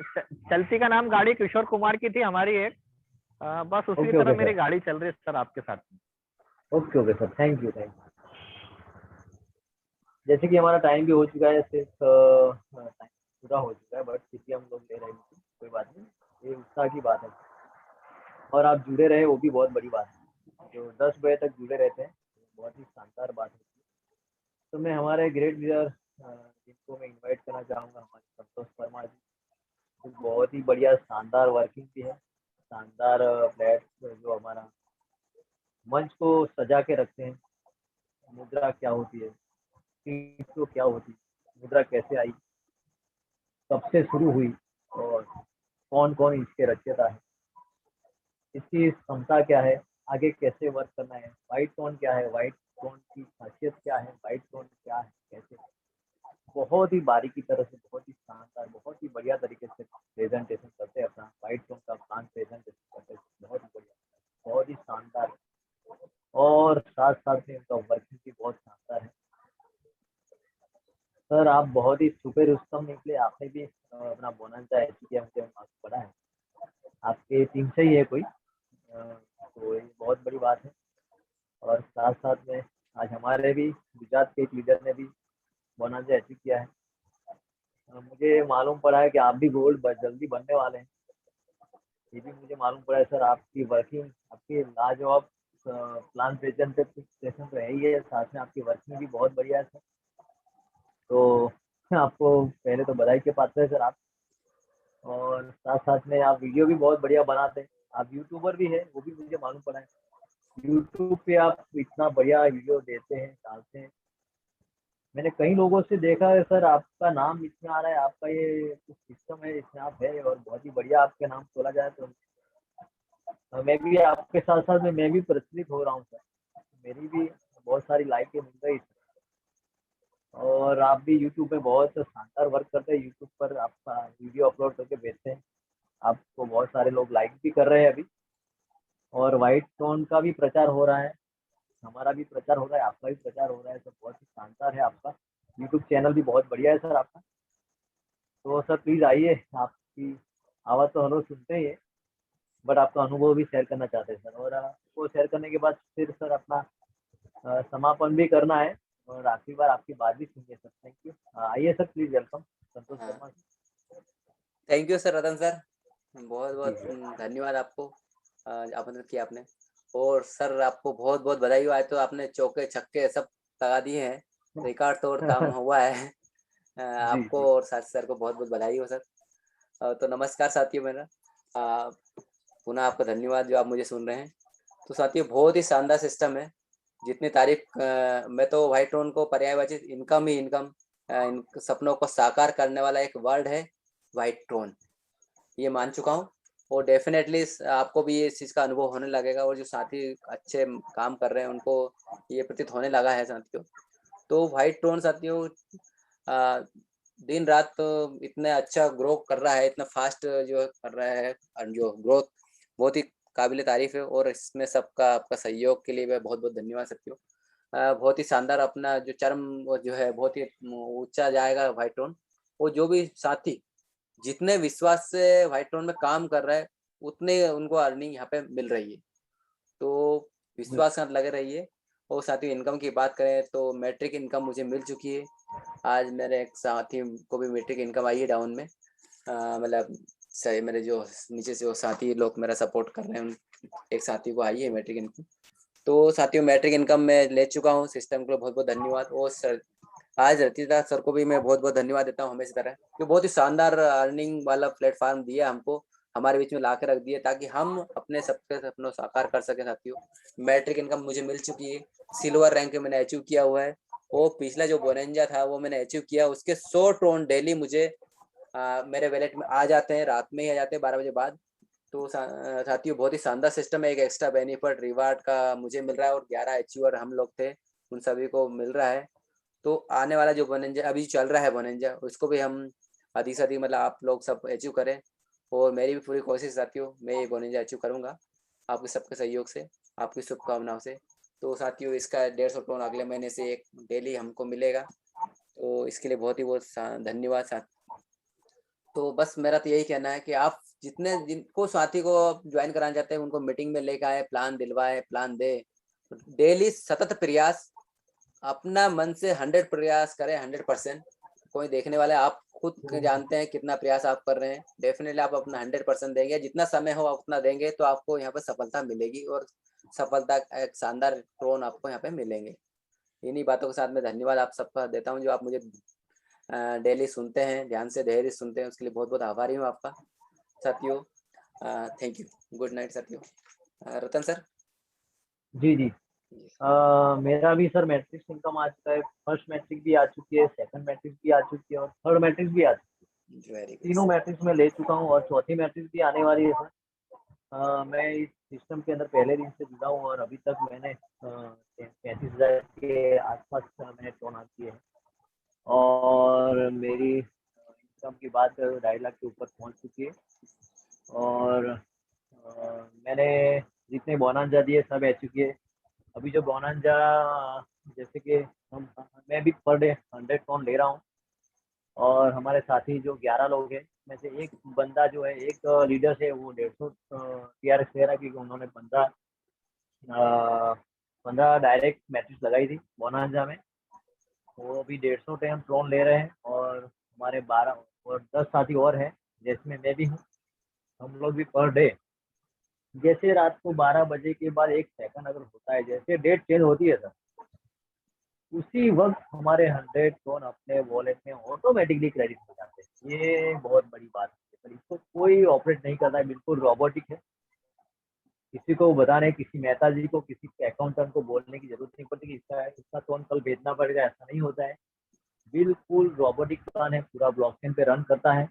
[SPEAKER 9] चलती का नाम गाड़ी किशोर कुमार की थी हमारी एक, बस
[SPEAKER 1] मच।
[SPEAKER 9] उसी
[SPEAKER 1] ओके
[SPEAKER 9] तरह
[SPEAKER 1] ओके
[SPEAKER 9] मेरी
[SPEAKER 1] सर,
[SPEAKER 9] गाड़ी चल रही है सर आपके साथ में।
[SPEAKER 1] Okay sir, thank you. जैसे कि हमारा टाइम भी हो चुका है, सिर्फ टाइम पूरा हो चुका है, बट क्योंकि हम लोग ले रहे हैं, कोई बात नहीं, ये उत्साह की बात है। और आप जुड़े रहे वो भी बहुत बड़ी बात है। जो 10 बजे तक जुड़े रहते हैं बहुत ही शानदार बात होती है। तो मैं हमारे ग्रेट लीडर जिनको मैं इनवाइट करना चाहूँगा, हमारे संतोष वर्मा जी, तो बहुत ही बढ़िया शानदार वर्किंग भी है, शानदार फ्लैट जो हमारा मंच को सजा के रखते हैं। मुद्रा क्या होती है, तो क्या होती, मुद्रा कैसे आई, कब से शुरू हुई, और कौन कौन इसके रचयिता है, इसकी क्षमता क्या है, आगे कैसे वर्क करना है, वाइट टोन क्या है, वाइट टोन की खासियत क्या है, वाइट टोन क्या है, कैसे, बहुत ही बारीकी तरह से, बहुत ही शानदार, बहुत ही बढ़िया तरीके से प्रेजेंटेशन करते हैं अपना वाइट टोन का प्लान प्रेजेंटेशन करते हैं, बहुत ही बढ़िया, बहुत ही शानदार। और साथ साथ में उनका वर्किंग भी बहुत शानदार है। सर आप बहुत ही सुपर रुस्तम निकले, आपने भी अपना बोनस मुझे मार्क्स पड़ा है, आपके टीम से ही है कोई, तो ये बहुत बड़ी बात है। और साथ साथ में आज हमारे भी गुजरात के एक लीडर ने भी बोनस अचीव किया है। मुझे मालूम पड़ा है कि आप भी गोल्ड जल्दी बनने वाले हैं, ये भी मुझे मालूम पड़ा है सर। आपकी वर्किंग, आपकी लाजवाब प्लान प्रेजेंटेशन तो है ही है, साथ में आपकी वर्किंग भी बहुत बढ़िया है सर। तो आपको पहले तो बधाई के पात्र है सर आप। और साथ साथ में आप वीडियो भी बहुत बढ़िया बनाते हैं। आप यूट्यूबर भी है, वो भी मुझे मालूम पड़ा है। यूट्यूब पे आप इतना बढ़िया वीडियो देते हैं, डालते हैं। मैंने कई लोगों से देखा है सर, आपका नाम इसमें आ रहा है, आपका ये कुछ सिस्टम है इसमें आप है, और बहुत ही बढ़िया आपके नाम खोला जाए तो मैं भी आपके साथ साथ में मैं भी प्रचलित हो रहा हूँ सर। मेरी भी बहुत सारी लाइकें मिल रही सर। और आप भी यूट्यूब पे बहुत शानदार वर्क करते हैं। यूट्यूब पर आपका वीडियो अपलोड करके भेजते हैं, आपको बहुत सारे लोग लाइक भी कर रहे हैं अभी। और वाइट टोन का भी प्रचार हो रहा है, हमारा भी प्रचार हो रहा है, आपका भी प्रचार हो रहा है सर। बहुत ही शानदार है आपका यूट्यूब चैनल भी, बहुत बढ़िया है सर आपका। तो सर प्लीज़ आइए, आपकी आवाज़ तो हम लोग सुनते ही है, बट आपका अनुभव भी शेयर करना चाहते हैं सर। और वो शेयर करने के बाद फिर सर अपना समापन भी करना है, और आखिरी बार आपकी बात भी सुनिए सर। Thank you. आइए सर, प्लीज़ वेलकम संतोष
[SPEAKER 2] हाँ।
[SPEAKER 1] Sharma.
[SPEAKER 2] Thank you sir Ratan sir, बहुत
[SPEAKER 1] जी
[SPEAKER 2] बहुत
[SPEAKER 1] सर।
[SPEAKER 2] धन्यवाद आपको, आमंत्रित किया आपने। और सर आपको बहुत बहुत बधाई हो, आज तो आपने चौके छक्के सब लगा दिए हैं, रिकॉर्ड तोड़ काम हुआ है।
[SPEAKER 1] जी
[SPEAKER 2] आपको
[SPEAKER 1] जी
[SPEAKER 2] और साथ सर को बहुत बहुत बधाई हो सर। तो नमस्कार साथियों मेरा, पुनः आपका धन्यवाद जो आप मुझे सुन रहे हैं। तो साथियों बहुत ही शानदार सिस्टम है, जितनी तारीफ मैं तो व्हाइट टोन को पर्यायवाची इनकम ही इनकम, इन सपनों को साकार करने वाला एक वर्ड है व्हाइट टोन, ये मान चुका हूँ। और डेफिनेटली आपको भी इस चीज़ का अनुभव होने लगेगा, और जो साथी अच्छे काम कर रहे हैं उनको ये प्रतीत होने लगा है साथियों। तो व्हाइट टोन साथियों दिन रात तो इतना अच्छा ग्रो कर रहा है, इतना फास्ट जो कर रहा है, जो ग्रोथ बहुत ही काबिल तारीफ है। और इसमें सबका आपका सहयोग के लिए मैं बहुत बहुत धन्यवाद साथियों। बहुत ही शानदार अपना जो चरम वो जो है बहुत ही ऊंचा जाएगा व्हाइट टोन। वो जो भी साथी जितने विश्वास से व्हाइट टोन में काम कर रहा है, उतने उनको अर्निंग यहाँ पे मिल रही है। तो विश्वास के साथ लगे रहिए। और साथ ही इनकम की बात करें तो मैट्रिक इनकम मुझे मिल चुकी है। आज मेरे एक साथी को भी मैट्रिक इनकम आई है डाउन में, मतलब सही मेरे जो नीचे से वो साथी लोग मेरा सपोर्ट कर रहे हैं, एक साथी को आई है मैट्रिक इनकम। तो साथियों मैट्रिक इनकम मैं ले चुका हूँ, सिस्टम को बहुत बहुत धन्यवाद। और सर आज रतिदा सर को भी मैं बहुत बहुत धन्यवाद देता हूँ हमेशा तरह, जो बहुत ही शानदार अर्निंग वाला प्लेटफॉर्म दिया हमको, हमारे बीच में ला के रख दिए, ताकि हम अपने सबके सपनों साकार कर सके साथियों। मैट्रिक इनकम मुझे मिल चुकी है, सिल्वर रैंक मैंने अचीव किया हुआ है। वो पिछला जो बोनेंजा था वो मैंने अचीव किया, उसके 100 टोन डेली मुझे मेरे वैलेट में आ जाते हैं, रात में ही आ जाते हैं 12 बजे बाद। तो साथियों बहुत ही शानदार सिस्टम है, एक एक्स्ट्रा बेनिफिट रिवार्ड का मुझे मिल रहा है, और 11 अचीवर हम लोग थे उन सभी को मिल रहा है। तो आने वाला जो बोनेंजा अभी चल रहा है बोनेंजा, उसको भी हम अधिक से अधिक मतलब आप लोग सब अचीव करें। और मेरी भी पूरी कोशिश साथियों, मैं ये बोनेंजा अचीव करूँगा आपके सबके सहयोग से, आपकी शुभकामनाओं से। तो साथियों इसका 150 टोन अगले महीने से एक डेली हमको मिलेगा, तो इसके लिए बहुत ही बहुत धन्यवाद साथ। तो बस मेरा तो यही कहना है कि आप जितने जिनको साथी को ज्वाइन कराना चाहते हैं उनको मीटिंग में लेकर आए, प्लान दिलवाए, प्लान दे, डेली सतत प्रयास, अपना मन से 100 प्रयास करें, 100%। कोई देखने वाला है, आप खुद जानते हैं कितना प्रयास आप कर रहे हैं। डेफिनेटली आप अपना 100% देंगे, जितना समय हो उतना देंगे, तो आपको यहाँ पर सफलता मिलेगी, और सफलता एक शानदार टोन आपको यहाँ पे मिलेंगे। इन्हीं बातों के साथ मैं धन्यवाद आप सबका देता हूँ, जो आप मुझे डेली सुनते हैं, ध्यान से धैर्य सुनते हैं, उसके लिए बहुत बहुत आभारी हूँ आपका साथियों। थैंक यू, गुड नाइट साथियों। रतन सर।
[SPEAKER 1] जी जी। मेरा भी सर मैट्रिक्स इनकम आ चुका है। फर्स्ट मैट्रिक भी आ चुकी है, सेकंड मैट्रिक भी आ चुकी है, और थर्ड मैट्रिक भी आ चुकी है।
[SPEAKER 2] Very good.
[SPEAKER 1] तीनों मैट्रिक्स में ले चुका हूँ, और चौथी मैट्रिक भी आने वाली है सर। मैं इस सिस्टम के अंदर पहले दिन से जुड़ा हूँ, और अभी तक मैंने 35,000 के आसपास मैंने टोन किए हैं। और मेरी इनकम की बात 2.5 लाख के ऊपर पहुँच चुकी है। और मैंने जितने बोनांजा दिए सब एच चुकी है। अभी जो बोनांजा जैसे कि हम मैं भी पर डे 100 टोन ले रहा हूँ, और हमारे साथी जो 11 लोग हैं में से एक बंदा जो है, एक लीडर है, वो 150 TRX ले रहा है, क्योंकि उन्होंने 15 डायरेक्ट मैट्रिक्स लगाई थी बोनांजा में। वो अभी 150 टन टोन ले रहे हैं, और हमारे 12 और 10 साथी और हैं, जिसमें मैं भी हूँ। हम लोग भी पर डे जैसे रात को 12 बजे के बाद 1 सेकंड अगर होता है, जैसे डेट चेंज होती है सर, उसी वक्त हमारे 100 टोन अपने वॉलेट में ऑटोमेटिकली क्रेडिट हो जाते हैं। ये बहुत बड़ी बात है सर, इसको कोई ऑपरेट नहीं करता है, बिल्कुल रोबोटिक है। किसी को बताने, किसी मेहता जी को, किसी अकाउंटेंट को बोलने की जरूरत नहीं पड़ती कि इसका टोन कल भेजना पड़ेगा, ऐसा नहीं होता है। बिल्कुल रोबोटिक प्लान है, पूरा ब्लॉकचेन पे रन करता है।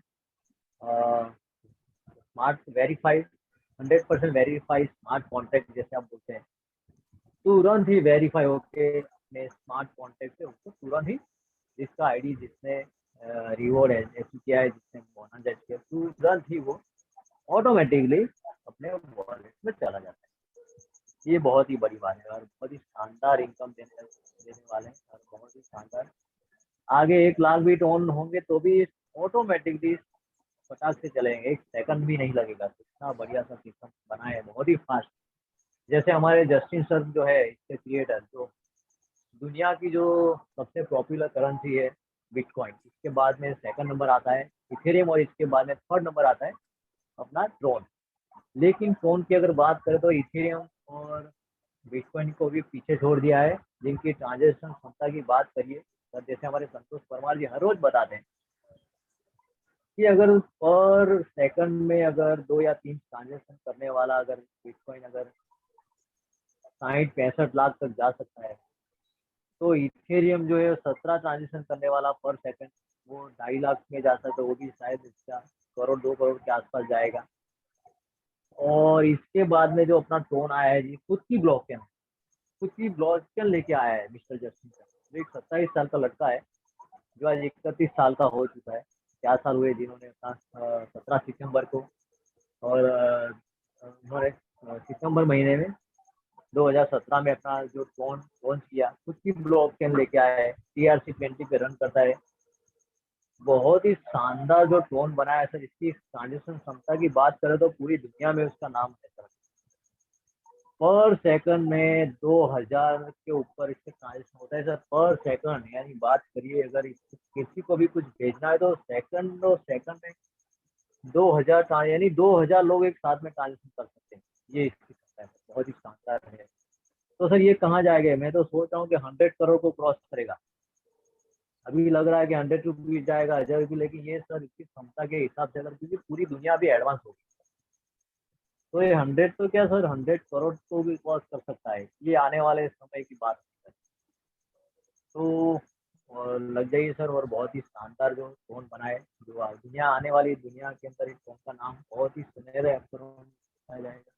[SPEAKER 1] Smart verified, 100% verified smart contract जैसे आप बोलते हैं, तुरंत ही वेरीफाई होके अपने स्मार्ट कॉन्ट्रैक्ट से उसको तुरंत ही, जिसका आईडी, जिसने रिवॉर्ड ऐसी किया है, जिसने बोनस ऐड किया, तुरंत ही वो ऑटोमेटिकली अपने वॉलेट में चला जाता है। ये बहुत ही बड़ी बात है और बहुत ही शानदार इनकम देने वाले हैं और बहुत ही शानदार। आगे 1 लाख भी टोन होंगे तो भी ऑटोमेटिकली फटाक से चलेंगे, 1 सेकंड भी नहीं लगेगा। इतना बढ़िया सा सिस्टम बना है, बहुत ही फास्ट। जैसे हमारे जस्टिन सर जो है, इसके क्रिएटर, जो दुनिया की जो सबसे पॉपुलर करेंसी है बिटकॉइन, इसके बाद में सेकंड नंबर आता है इथेरियम और इसके बाद में थर्ड नंबर आता है अपना ट्रोन। लेकिन ट्रोन की अगर बात करें तो इथेरियम और बिटकॉइन को भी पीछे छोड़ दिया है। जिनकी ट्रांजेक्शन क्षमता की बात करिए सर, जैसे हमारे संतोष परमार जी हर रोज बताते हैं कि अगर पर सेकंड में अगर 2 या 3 ट्रांजेक्शन करने वाला अगर बिटकॉइन अगर 60-65 लाख तक जा सकता है, तो इथेरियम जो है 17 ट्रांजेक्शन करने वाला पर सेकंड, वो 2.5 लाख में जा सकता है, वो भी शायद इसका करोड़ 2 करोड़ के आसपास जाएगा। और इसके बाद में जो अपना टोन आया है जी, खुद की ब्लॉकचेन लेके आया है मिस्टर जस्टिन सर। जो एक 27 साल का लड़का है, जो आज 31 साल का हो चुका है। 4 साल हुए जिन्होंने अपना 17 सितंबर को, और उन्होंने सितंबर महीने में 2017 में अपना जो टोन लॉन्च किया, खुद की ब्लॉकचेन लेके आया है, TRC20 पे रन करता है। बहुत ही शानदार जो टोन बनाया है सर, इसकी ट्रांजेक्शन क्षमता की बात करें तो पूरी दुनिया में उसका नाम है सर। पर सेकंड में 2000 के ऊपर इससे ट्रांजेक्शन होता है सर, पर सेकंड। यानी बात करिए, अगर किसी को भी कुछ भेजना है तो सेकंड में 2000 यानी 2000 लोग एक साथ में ट्रांजेक्शन कर सकते हैं। ये इसकी क्षमता है, बहुत ही शानदार है। तो सर ये कहाँ जाएगा? मैं तो सोच रहा हूँ कि 100 करोड़ को क्रॉस करेगा। अभी लग रहा है कि 100 रुपीज जाएगा, 1000 रुपये, लेकिन ये सर इसकी क्षमता के हिसाब से अगर, क्योंकि पूरी दुनिया भी एडवांस होगी, तो ये 100 तो क्या सर, 100 करोड़ को भी क्रॉस कर सकता है। ये आने वाले समय की बात है। तो लग जाइए सर, और बहुत ही शानदार जो फोन बनाए, जो दुनिया आने वाली दुनिया के अंदर इस फोन का नाम बहुत ही सुनहरे अक्षरों में लिखा जाएगा।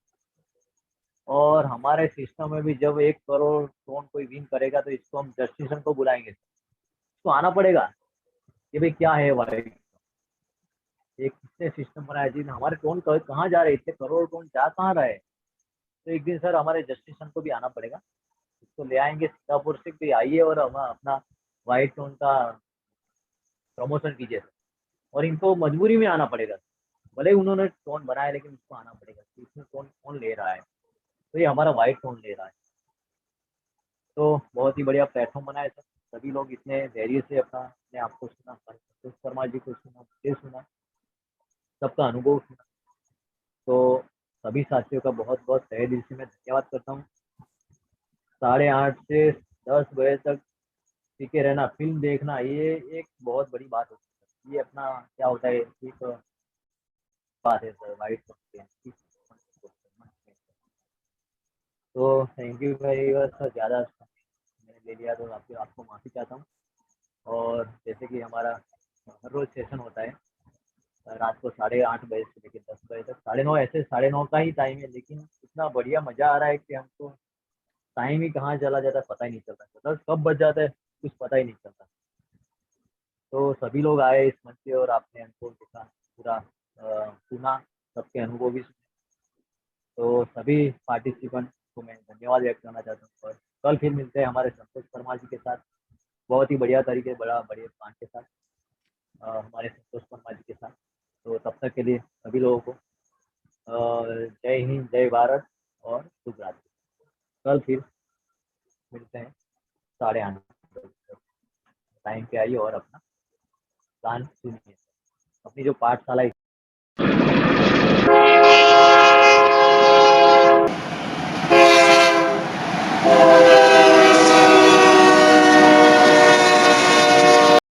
[SPEAKER 1] और हमारे सिस्टम में भी जब 1 करोड़ टोन कोई विन करेगा तो इसको हम जस्टिसन को बुलाएंगे। इसको आना पड़ेगा कि भाई क्या है भाई, एक किसने सिस्टम बनाया जी, हमारे टोन कहाँ जा रहे हैं, इतने करोड़ टोन जा कहाँ रहे हैं। तो एक दिन सर हमारे जस्टिसन को भी आना पड़ेगा, इसको ले आएंगे सिंगापुर से कि आइए और हम अपना वाइट टोन का प्रमोशन कीजिए। और इनको मजबूरी में आना पड़ेगा, भले ही उन्होंने टोन बनाया, लेकिन इसको आना पड़ेगा कि इसमें टोन कौन ले रहा है। तो ये हमारा वाइट टोन ले रहा है। तो बहुत ही बढ़िया प्लेटफॉर्म बनाया सर। सभी लोग इतने धैर्य से अपने आप को सुना, संतोष शर्मा जी को सुना, मुझे सुना, सबका अनुभव सुना। तो सभी साथियों का बहुत बहुत तहे दिल से मैं धन्यवाद करता हूँ। 8:30 से 10 बजे तक टिके रहना, फिल्म देखना, ये एक बहुत बड़ी बात होती है। ये अपना क्या होता है, एक बात है सर, वाइट तो thank you very much sir. ज़्यादा मैंने ले लिया तो आपको माफ़ी चाहता हूँ। और जैसे कि हमारा हर रोज़ सेशन होता है रात को 8:30 बजे से लेकर 10 बजे तक, 9:30 ऐसे 9:30 का ही टाइम है, लेकिन इतना बढ़िया मज़ा आ रहा है कि हमको टाइम ही कहाँ चला जाता है पता ही नहीं चलता, 10 कब बज जाता है कुछ पता ही नहीं चलता। तो सभी लोग आए इस मंच पे और आपने अनुभव देखा, पूरा सुना, सबके अनुभव भी सुने। तो सभी पार्टिसिपेंट को मैं धन्यवाद व्यक्त करना चाहता हूँ। और कल फिर मिलते हैं हमारे संतोष शर्मा जी के साथ, बहुत ही बढ़िया तरीके, बड़े प्लान के साथ, हमारे संतोष शर्मा जी के साथ। तो तब तक के लिए सभी लोगों को जय हिंद, जय भारत और शुभ रात्रि। कल फिर मिलते हैं 8:30 टाइम पे आइए और अपना प्लान सुनिए। अपनी जो पाठशाला